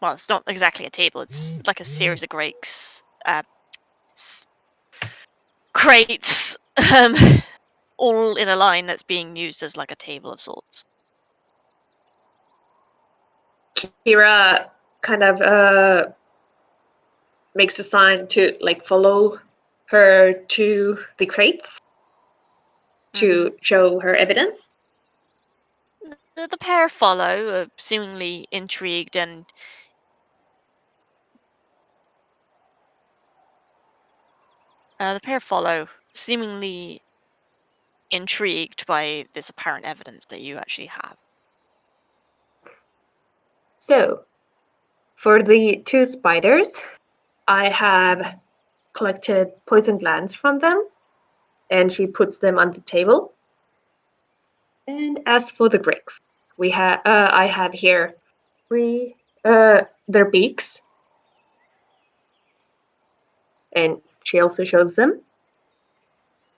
Well, it's not exactly a table. It's like a series of crates, all in a line that's being used as like a table of sorts. Kiira kind of makes a sign to like follow her to the crates to show her evidence. The pair follow, seemingly intrigued and seemingly intrigued by this apparent evidence that you actually have. So, for the 2 spiders, I have collected poison glands from them, and she puts them on the table. And as for the gricks, I have here 3 their beaks, and she also shows them.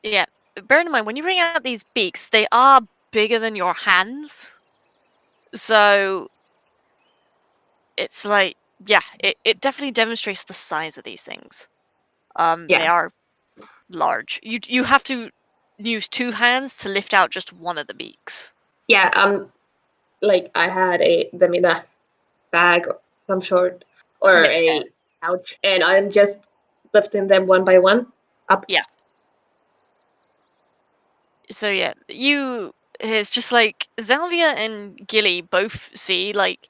Yeah, bear in mind, when you bring out these beaks, they are bigger than your hands. So, it's like, yeah, it definitely demonstrates the size of these things. They are large. You have to use 2 hands to lift out just one of the beaks. Yeah, like I had them in a bag of some sort, or a pouch, and I'm just lifting them one by one up. Yeah. So yeah, it's just like Salvya and Gillie both see like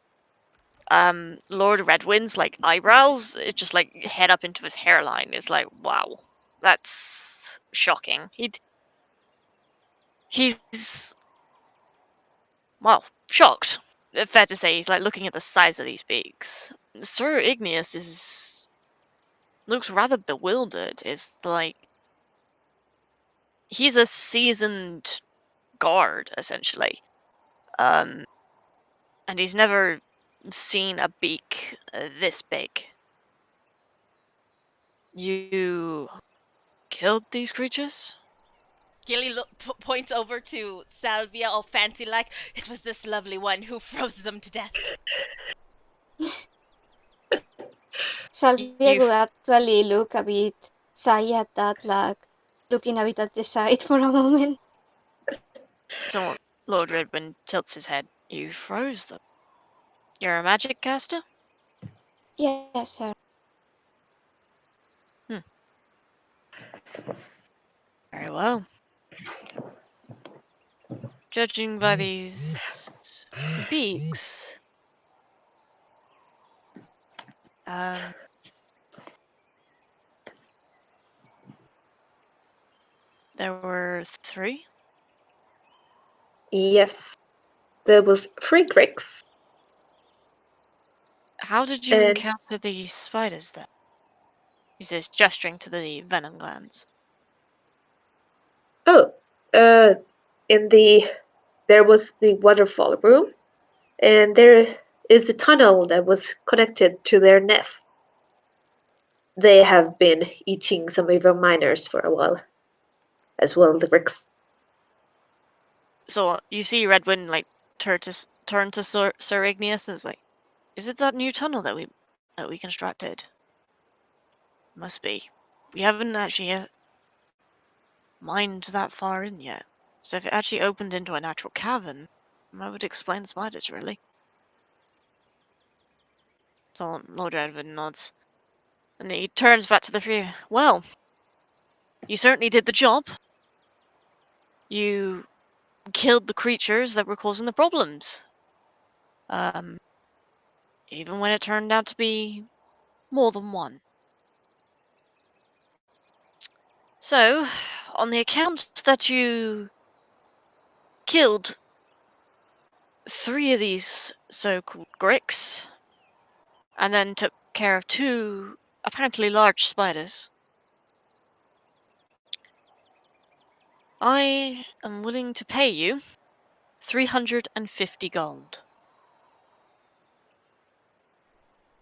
Lord Redwin's like eyebrows, it just like head up into his hairline. It's like, wow, that's shocking. He's well, shocked. Fair to say, he's like looking at the size of these beaks. Sir Igneous looks rather bewildered. It's like he's a seasoned guard, essentially. And he's never seen a beak this big. You killed these creatures? Gillie points over to Salvia, all fancy like. It was this lovely one who froze them to death. Salvia You would actually look a bit shy at that, like looking a bit at the side for a moment. So Lord Redwind tilts his head. You froze them. You're a magic caster? Yes, sir. Very well. Judging by these beaks, there were 3? Yes, there was 3 Gricks. How did you And encounter these spiders then? He says, gesturing to the venom glands. oh, there was the waterfall room, and there is a tunnel that was connected to their nest. They have been eating some of our miners for a while, as well, the Gricks. So you see Redwind like turn to Sir Igneous and is like, is it that new tunnel that we constructed? Must be. We haven't actually mined that far in yet. So if it actually opened into a natural cavern, that would explain the spiders, really. So Lord Redwind nods. And he turns back to the 3. Well, you certainly did the job. You killed the creatures that were causing the problems. Even when it turned out to be more than one. So, on the account that you killed 3 of these so-called Gricks, and then took care of 2 apparently large spiders, I am willing to pay you 350 gold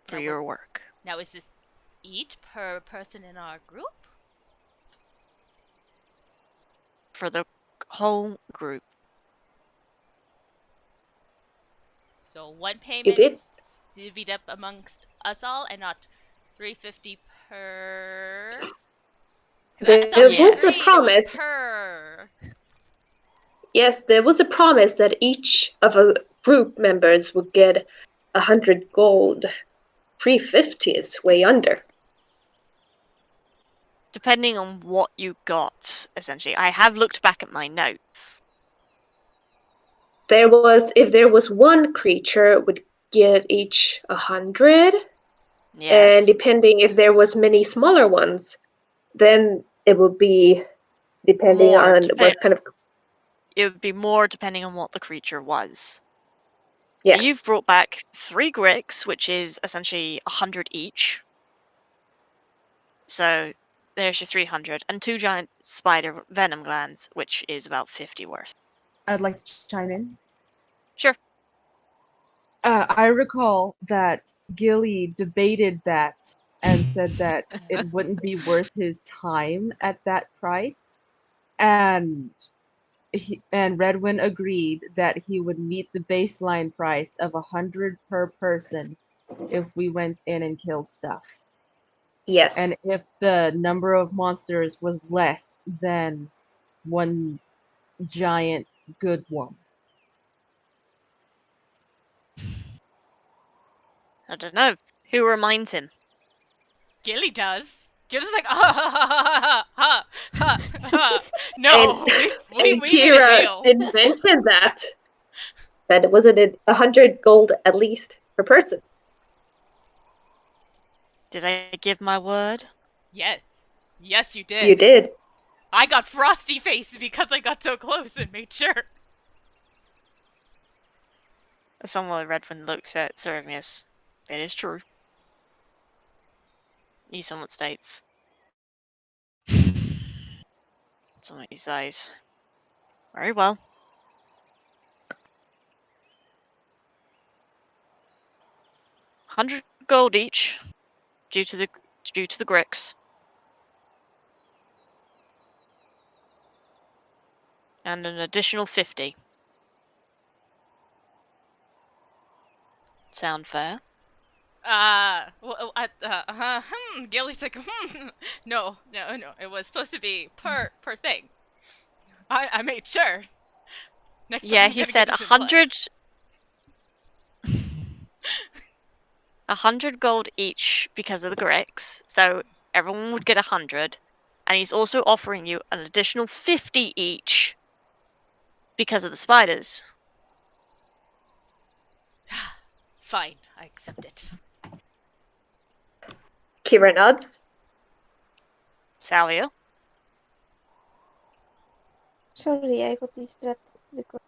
for your work. Now, is this each per person in our group? For the whole group. So one You payment did? divvied up amongst us all, and not 350 per. Because I There thought we was a agreed it was promise. per. Yes, there was a promise that each of our group members would get 100 gold. 350 is way under. Depending on what you got, essentially. I have looked back at my notes. If there was one creature, would get each 100. Yes. And depending if there was many smaller ones, then it would be depending More, on what kind of. It would be more depending on what the creature was. So Yeah. you've brought back 3 Gricks, which is essentially 100 each. So there's your 300, and 2 giant spider venom glands, which is about 50 worth. I'd like to chime in. Sure. I recall that Gillie debated that and said that it wouldn't be worth his time at that price, and Redwin agreed that he would meet the baseline price of 100 per person if we went in and killed stuff. Yes. And if the number of monsters was less than one giant good one. I don't know. Who reminds him? Gillie does. Gillie's like, no, we and made a Kiira deal. did mention that it wasn't 100 gold at least per person. Did I give my word? Yes. Yes, you did. You did. I got frosty face because I got so close and made sure. Someone Redwind looks at Sir Igneous. It is true. He somewhat states. Somewhat he sighs. Very well. 100 gold each, due to the Gricks. And an additional 50. Sound fair? Gillie's like, no. It was supposed to be per thing. I made sure. Next time Yeah, I'm he gonna said get this in blood. 100 gold each because of the Grix, so everyone would get 100. And he's also offering you an additional 50 each because of the spiders. Fine, I accept it. Kiira nods. Salvia? Sorry, I got distracted because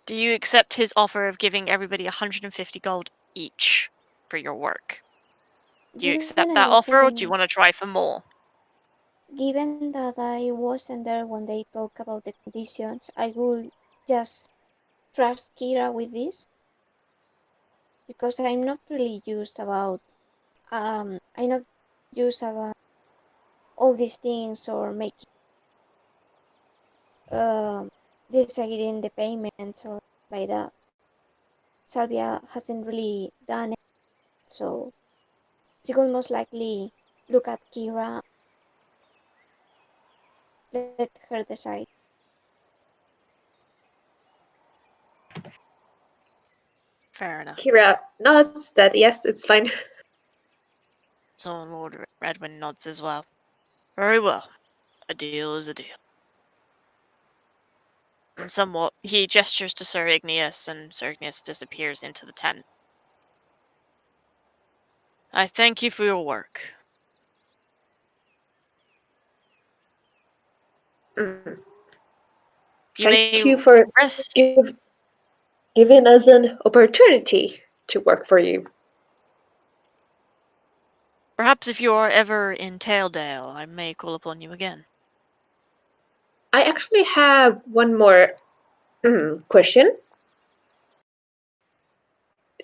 Do you accept his offer of giving everybody 150 gold each for your work? Do you accept given I that offer, or do you wasn't want to try for more? given that I wasn't there when they talk about the conditions, I will just trust Kiira with this because I'm not really used about I'm not used about all these things or making um deciding the payments or like that. Salvia hasn't really done it, so she will most likely look at Kiira, let her decide. Fair enough. Kiira nods that yes, it's fine. So Lord Redwin nods as well. Very well. A deal is a deal. And somewhat, he gestures to Sir Igneous, and Sir Igneous disappears into the tent. I thank you for your work. Mm. You Thank may you for rest. giving us an opportunity to work for you. Perhaps if you are ever in Taildale, I may call upon you again. I actually have one more question.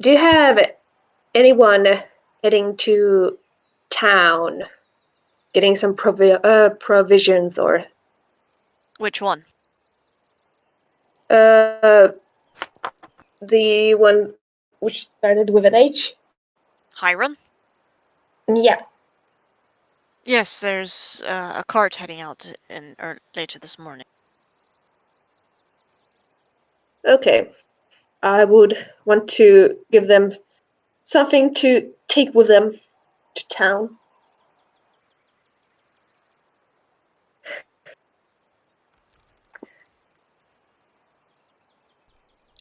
Do you have anyone heading to town, getting some provisions or Which one? the one which started with an H? Hiram? Yeah. Yes, there's a cart heading out later this morning. Okay. I would want to give them something to take with them to town.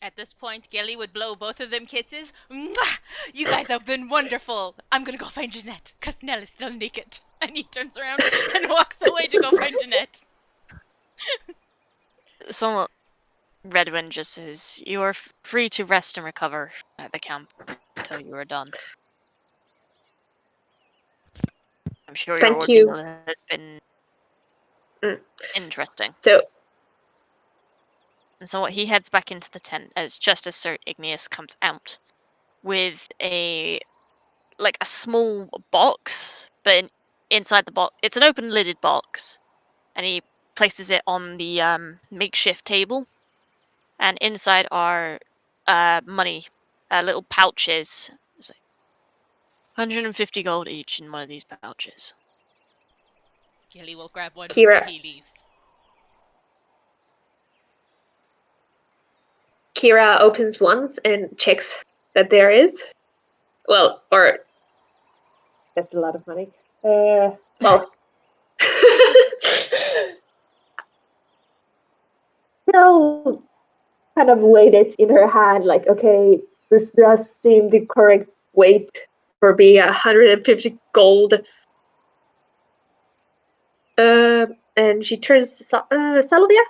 At this point, Gillie would blow both of them kisses. Mwah! You guys have been wonderful. I'm gonna go find Jeanette, cause Knell is still naked. And he turns around and walks away to go find Jeanette. Somewhat, Redwin just says, you are free to rest and recover at the camp until you are done. I'm sure your Thank you. ordeal has been interesting. So, And so he heads back into the tent just as Sir Igneous comes out with a small box, but inside the box it's an open lidded box, and he places it on the makeshift table, and inside are money, little pouches. It's like 150 gold each in one of these pouches. Gillie will grab one before Kiira. he leaves. Kiira opens once and checks that there is. Well, or that's a lot of money. Well, Knell kind of weighed it in her hand, like, okay, this does seem the correct weight for being 150 gold. And she turns to Salvia.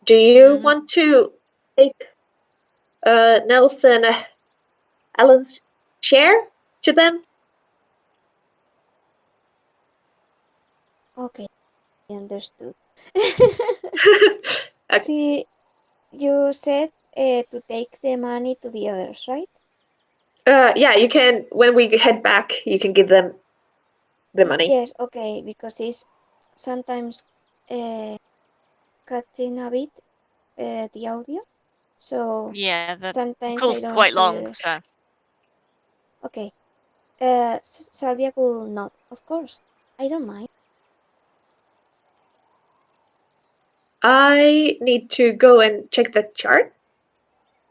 Do you want to take Nelson Alyn's share to them? Okay, understood. Okay. See, you said to take the money to the others, right? Yeah, you can. When we head back, you can give them the money. Yes, okay, because it's sometimes cutting a bit the audio, so Yeah, the sometimes I call's don't quite long, hear. so Okay, Salvia will not, of course. I don't mind. I need to go and check the chart.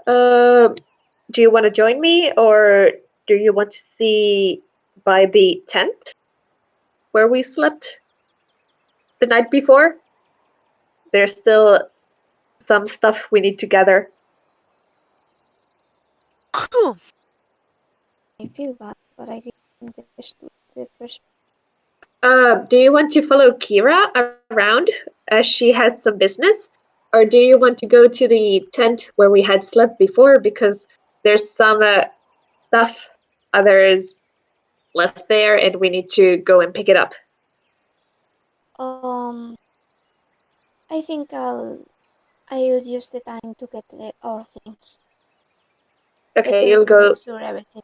Do you want to join me, or do you want to see by the tent where we slept the night before? There's still some stuff we need to gather. cool. I feel bad, but I didn't understood the first. Do you want to follow Kiira around as she has some business? Or do you want to go to the tent where we had slept before because there's some stuff others left there and we need to go and pick it up? I think I'll use the time to get our things. Okay, Better you'll to go. make sure everything.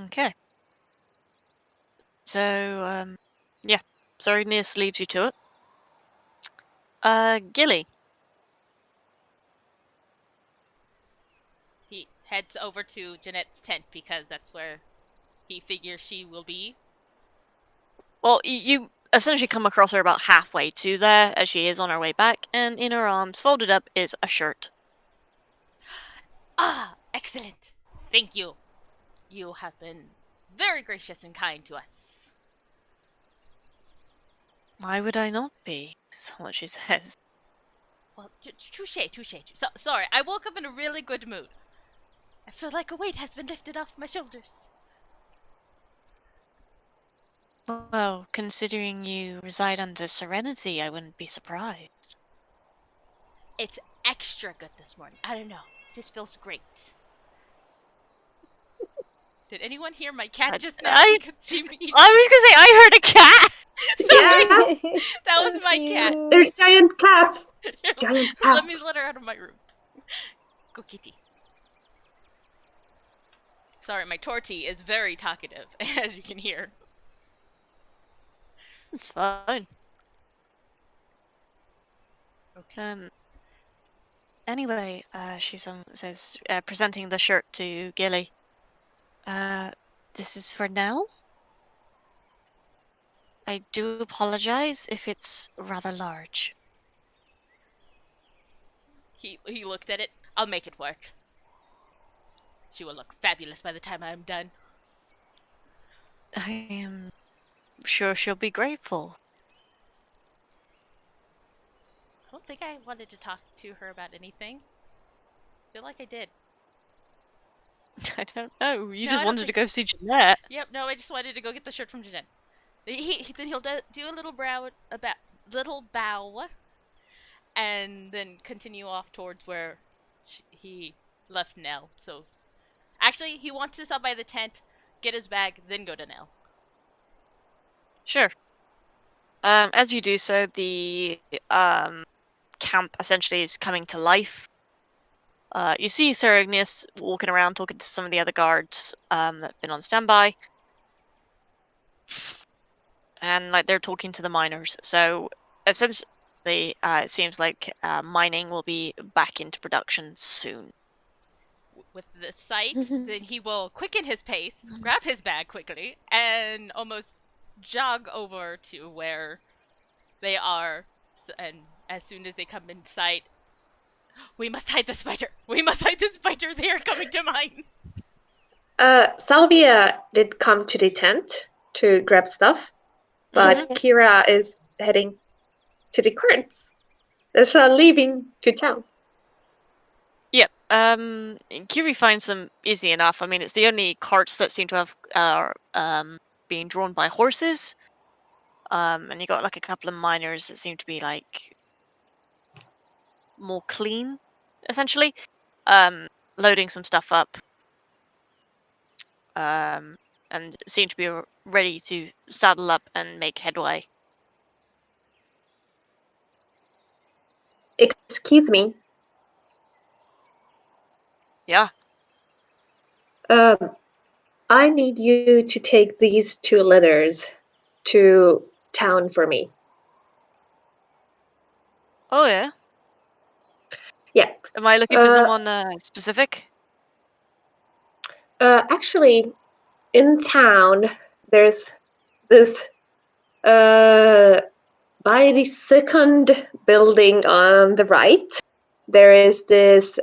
Okay. So, yeah. So Igneous leaves you to it. Gillie. He heads over to Jeanette's tent because that's where he figures she will be. Well, you essentially come across her about halfway to there, as she is on her way back, and in her arms, folded up, is a shirt. Ah, excellent. Thank you. You have been very gracious and kind to us. Why would I not be? Is what she says. Well, touche. Sorry, I woke up in a really good mood. I feel like a weight has been lifted off my shoulders. Well, considering you reside under serenity, I wouldn't be surprised. It's extra good this morning. I don't know. This feels great. Did anyone hear my cat just now? Because she I was gonna say, I heard a cat! Sorry, Yeah, that So was my cat. cute. there's giant cats. Giant Let me cats. let her out of my room. Go, kitty. Sorry, my tortie is very talkative, as you can hear. It's fine. Okay. Anyway, she says, presenting the shirt to Gillie. This is for Knell? I do apologize if it's rather large. He looks at it. I'll make it work. She will look fabulous by the time I am done. I am sure she'll be grateful. I don't think I wanted to talk to her about anything. I feel like I did. I don't know. You No, just I don't wanted to think go so. see Jeanette. Yep, no, I just wanted to go get the shirt from Jen. Then he'll do a little bow, and then continue off towards where he left Knell. So, actually, he wants to stop by the tent, get his bag, then go to Knell. Sure. As you do so, the camp essentially is coming to life. You see Sir Igneous walking around talking to some of the other guards that have been on standby. And like they're talking to the miners. So essentially, it seems like mining will be back into production soon. With the sight, then he will quicken his pace, grab his bag quickly, and almost jog over to where they are. And as soon as they come in sight, we must hide the spider. We must hide the spider. They are coming to mine. Salvia did come to the tent to grab stuff, but Yes. Kiira is heading to the carts. That's leaving to town. Yep. Kiri finds them easy enough. I mean, it's the only carts that seem to have being drawn by horses. And you got like a couple of miners that seem to be like more clean, essentially. Loading some stuff up. And seem to be ready to saddle up and make headway. Excuse me. Yeah. I need you to take these 2 letters to town for me. Oh yeah. Yeah. Am I looking for someone specific? Actually, in town, there's this, by the second building on the right, there is this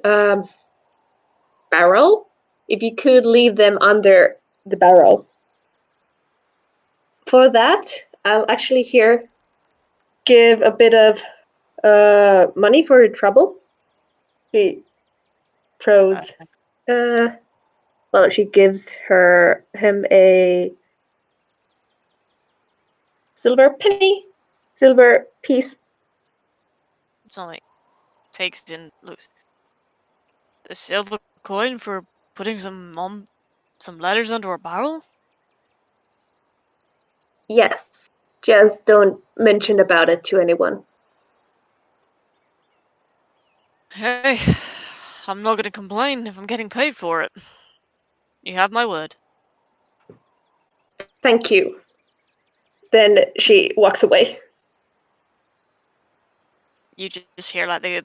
barrel. If you could leave them under the barrel. For that, I'll actually here give a bit of money for your trouble. She throws, well, she gives him a silver piece. Something takes it and looks. A silver coin for putting some letters under a barrel? Yes, just don't mention about it to anyone. Hey, I'm not gonna complain if I'm getting paid for it. You have my word. Thank you. Then she walks away. You just hear like the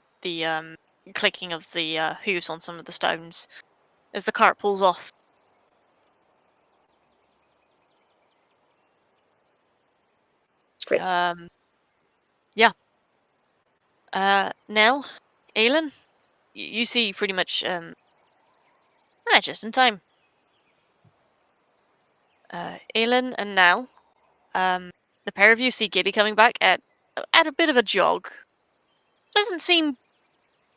clicking of the hooves on some of the stones as the cart pulls off. Great. Yeah. Knell, Alyn, you see pretty much just in time. Alyn and Knell, the pair of you see Gillie coming back at a bit of a jog. Doesn't seem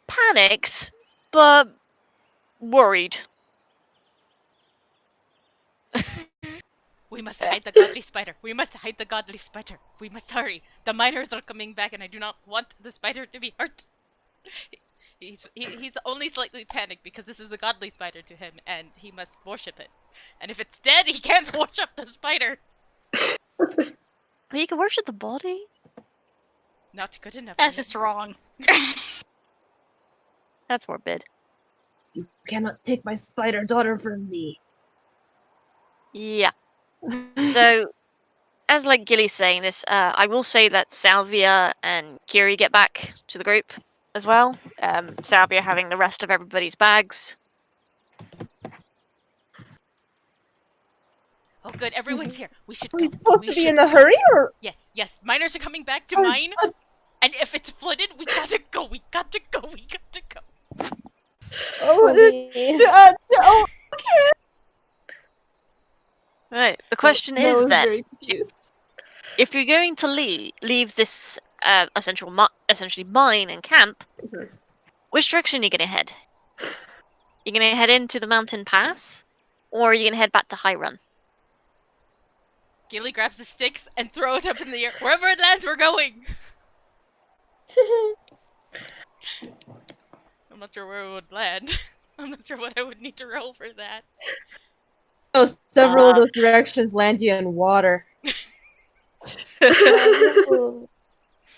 panicked, but worried. We must hide the godly spider. We must hide the godly spider. We must hurry. The miners are coming back, and I do not want the spider to be hurt. He's only slightly panicked because this is a godly spider to him, and he must worship it. And if it's dead, he can't worship the spider. You can worship the body. Not good enough. That's just wrong. That's morbid. You cannot take my spider daughter from me. Yeah. So, as like Gillie's saying this, I will say that Salvya and Kiira get back to the group as well. Salvya having the rest of everybody's bags. Oh, good. Everyone's here. We should Are go. we supposed We to be should in a go. hurry, or? Yes, yes. Miners are coming back to Uh, mine. uh, And if it's flooded, we gotta go. We gotta go. We gotta go. Oh, dear. okay. Right. The question Nell is is then, very confused. if you're going to leave this essentially mine and camp, Mhm. which direction are you gonna head? You gonna head into the mountain pass, or are you gonna head back to High Run? Gillie grabs the sticks and throws it up in the air. Wherever it lands, we're going. I'm not sure where it would land. I'm not sure what I would need to roll for that. Oh, several of those directions land you in water.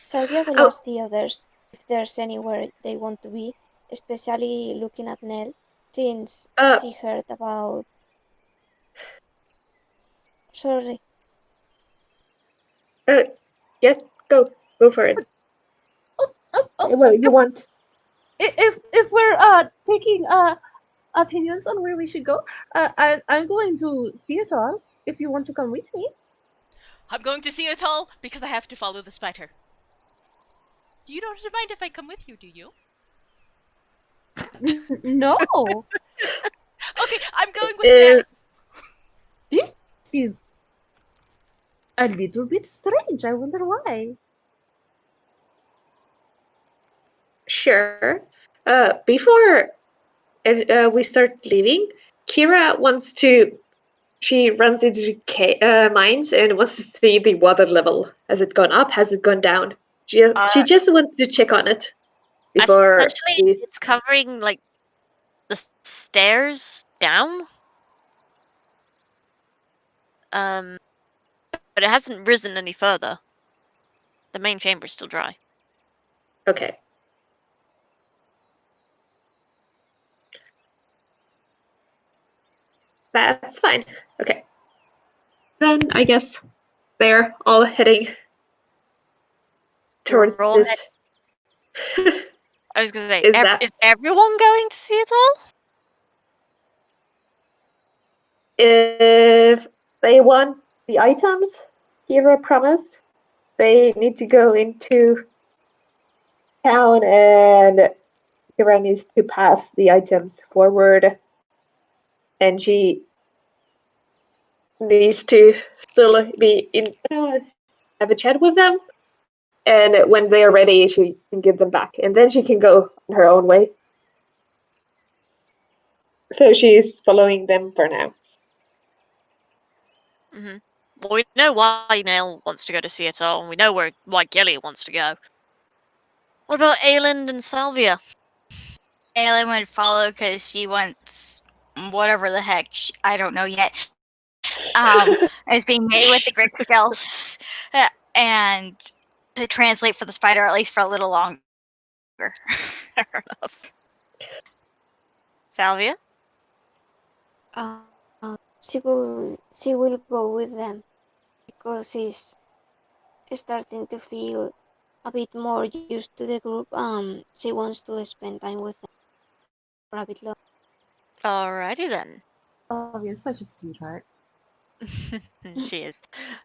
Salvia will Oh. ask the others if there's anywhere they want to be, especially looking at Knell, since she heard about. Sorry. Yes, go for it. Well, you want? If we're taking opinions on where we should go, I'm going to see it all. If you want to come with me. I'm going to see it all because I have to follow the spider. You don't mind if I come with you, do you? No. Okay, I'm going with Knell. This is a little bit strange. I wonder why. Sure. Before we start leaving, Kiira wants to. She runs into mines and wants to see the water level. Has it gone up? Has it gone down? She just wants to check on it before. Essentially, it's covering like the stairs down. But it hasn't risen any further. The main chamber's still dry. Okay. That's fine. Okay. Then I guess they're all heading towards We're all this. I was gonna say, Is that is everyone going to see it all? if they want the items Kiira promised, they need to go into town and Kiira needs to pass the items forward, and she needs to still be in have a chat with them, and when they are ready she can give them back, and then she can go on her own way. So she's following them for now. Mm-hmm. Well, we know why Knell wants to go to see it all, and we know why Gillie wants to go. What about Alyn and Salvya? Alyn would follow because she wants whatever the heck, I don't know yet. Is being made with the Greek skills and to translate for the spider at least for a little longer. Fair enough. Salvya? She will go with them because she's starting to feel a bit more used to the group. She wants to spend time with them for a bit longer. Alrighty then. Salvia is such a sweetheart. She is.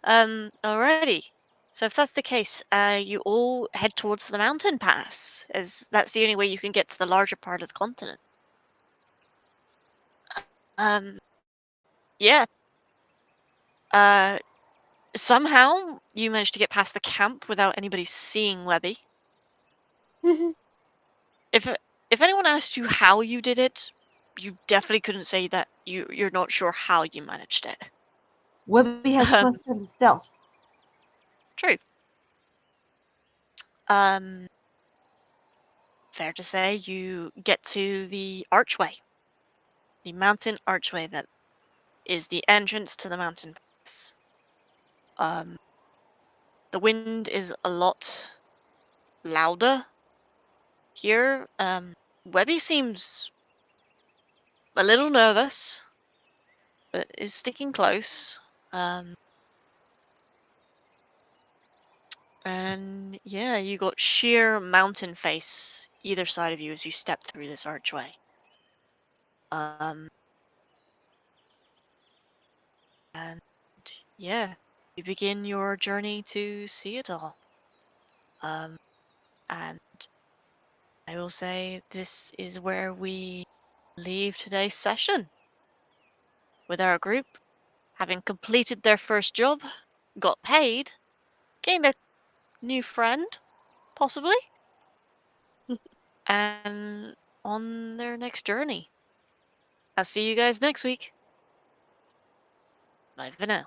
Alrighty. So if that's the case, you all head towards the mountain pass, as that's the only way you can get to the larger part of the continent. Yeah. Somehow you managed to get past the camp without anybody seeing Webby. If anyone asked you how you did it, you definitely couldn't say that you're not sure how you managed it. Webby has plus 7 stealth. True. Fair to say you get to the archway. The mountain archway that is the entrance to the mountain pass. The wind is a lot louder here. Webby seems a little nervous, but is sticking close. And yeah, you got sheer mountain face either side of you as you step through this archway. And yeah, you begin your journey to see it all. And I will say this is where we leave today's session. With our group having completed their first job, got paid, gained a new friend, possibly, and on their next journey. I'll see you guys next week. Bye for now.